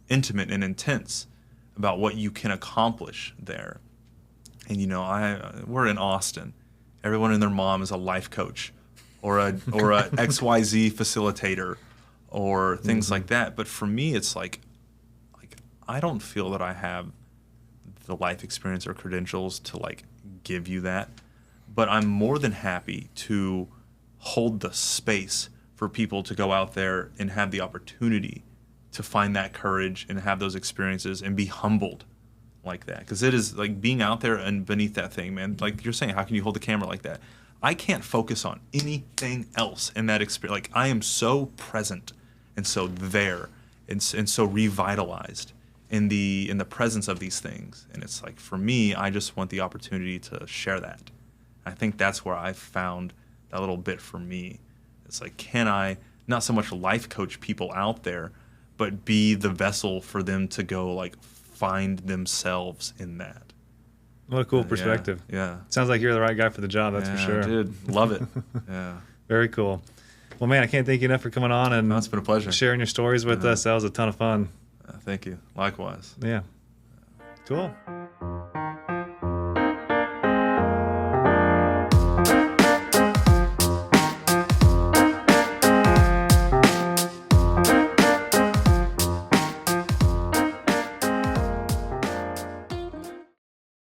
intimate and intense about what you can accomplish there. And we're in Austin. Everyone and their mom is a life coach or a XYZ facilitator or things like that. But for me, it's like I don't feel that I have the life experience or credentials to like give you that. But I'm more than happy to hold the space for people to go out there and have the opportunity to find that courage and have those experiences and be humbled like that. Because it is like being out there and beneath that thing, man. Like you're saying, how can you hold the camera like that? I can't focus on anything else in that experience. Like I am so present and so there and so revitalized in the presence of these things. And it's like, for me, I just want the opportunity to share that. I think that's where I've found that little bit for me. It's like, can I not so much life coach people out there, but be the vessel for them to go like find themselves in that. What a cool perspective. Yeah. Sounds like you're the right guy for the job, that's Yeah, for sure. Dude, love it. Yeah. Very cool. Well, man, I can't thank you enough for coming on and No, it's been a pleasure. sharing your stories with us. That was a ton of fun. Thank you. Likewise. Yeah. Cool.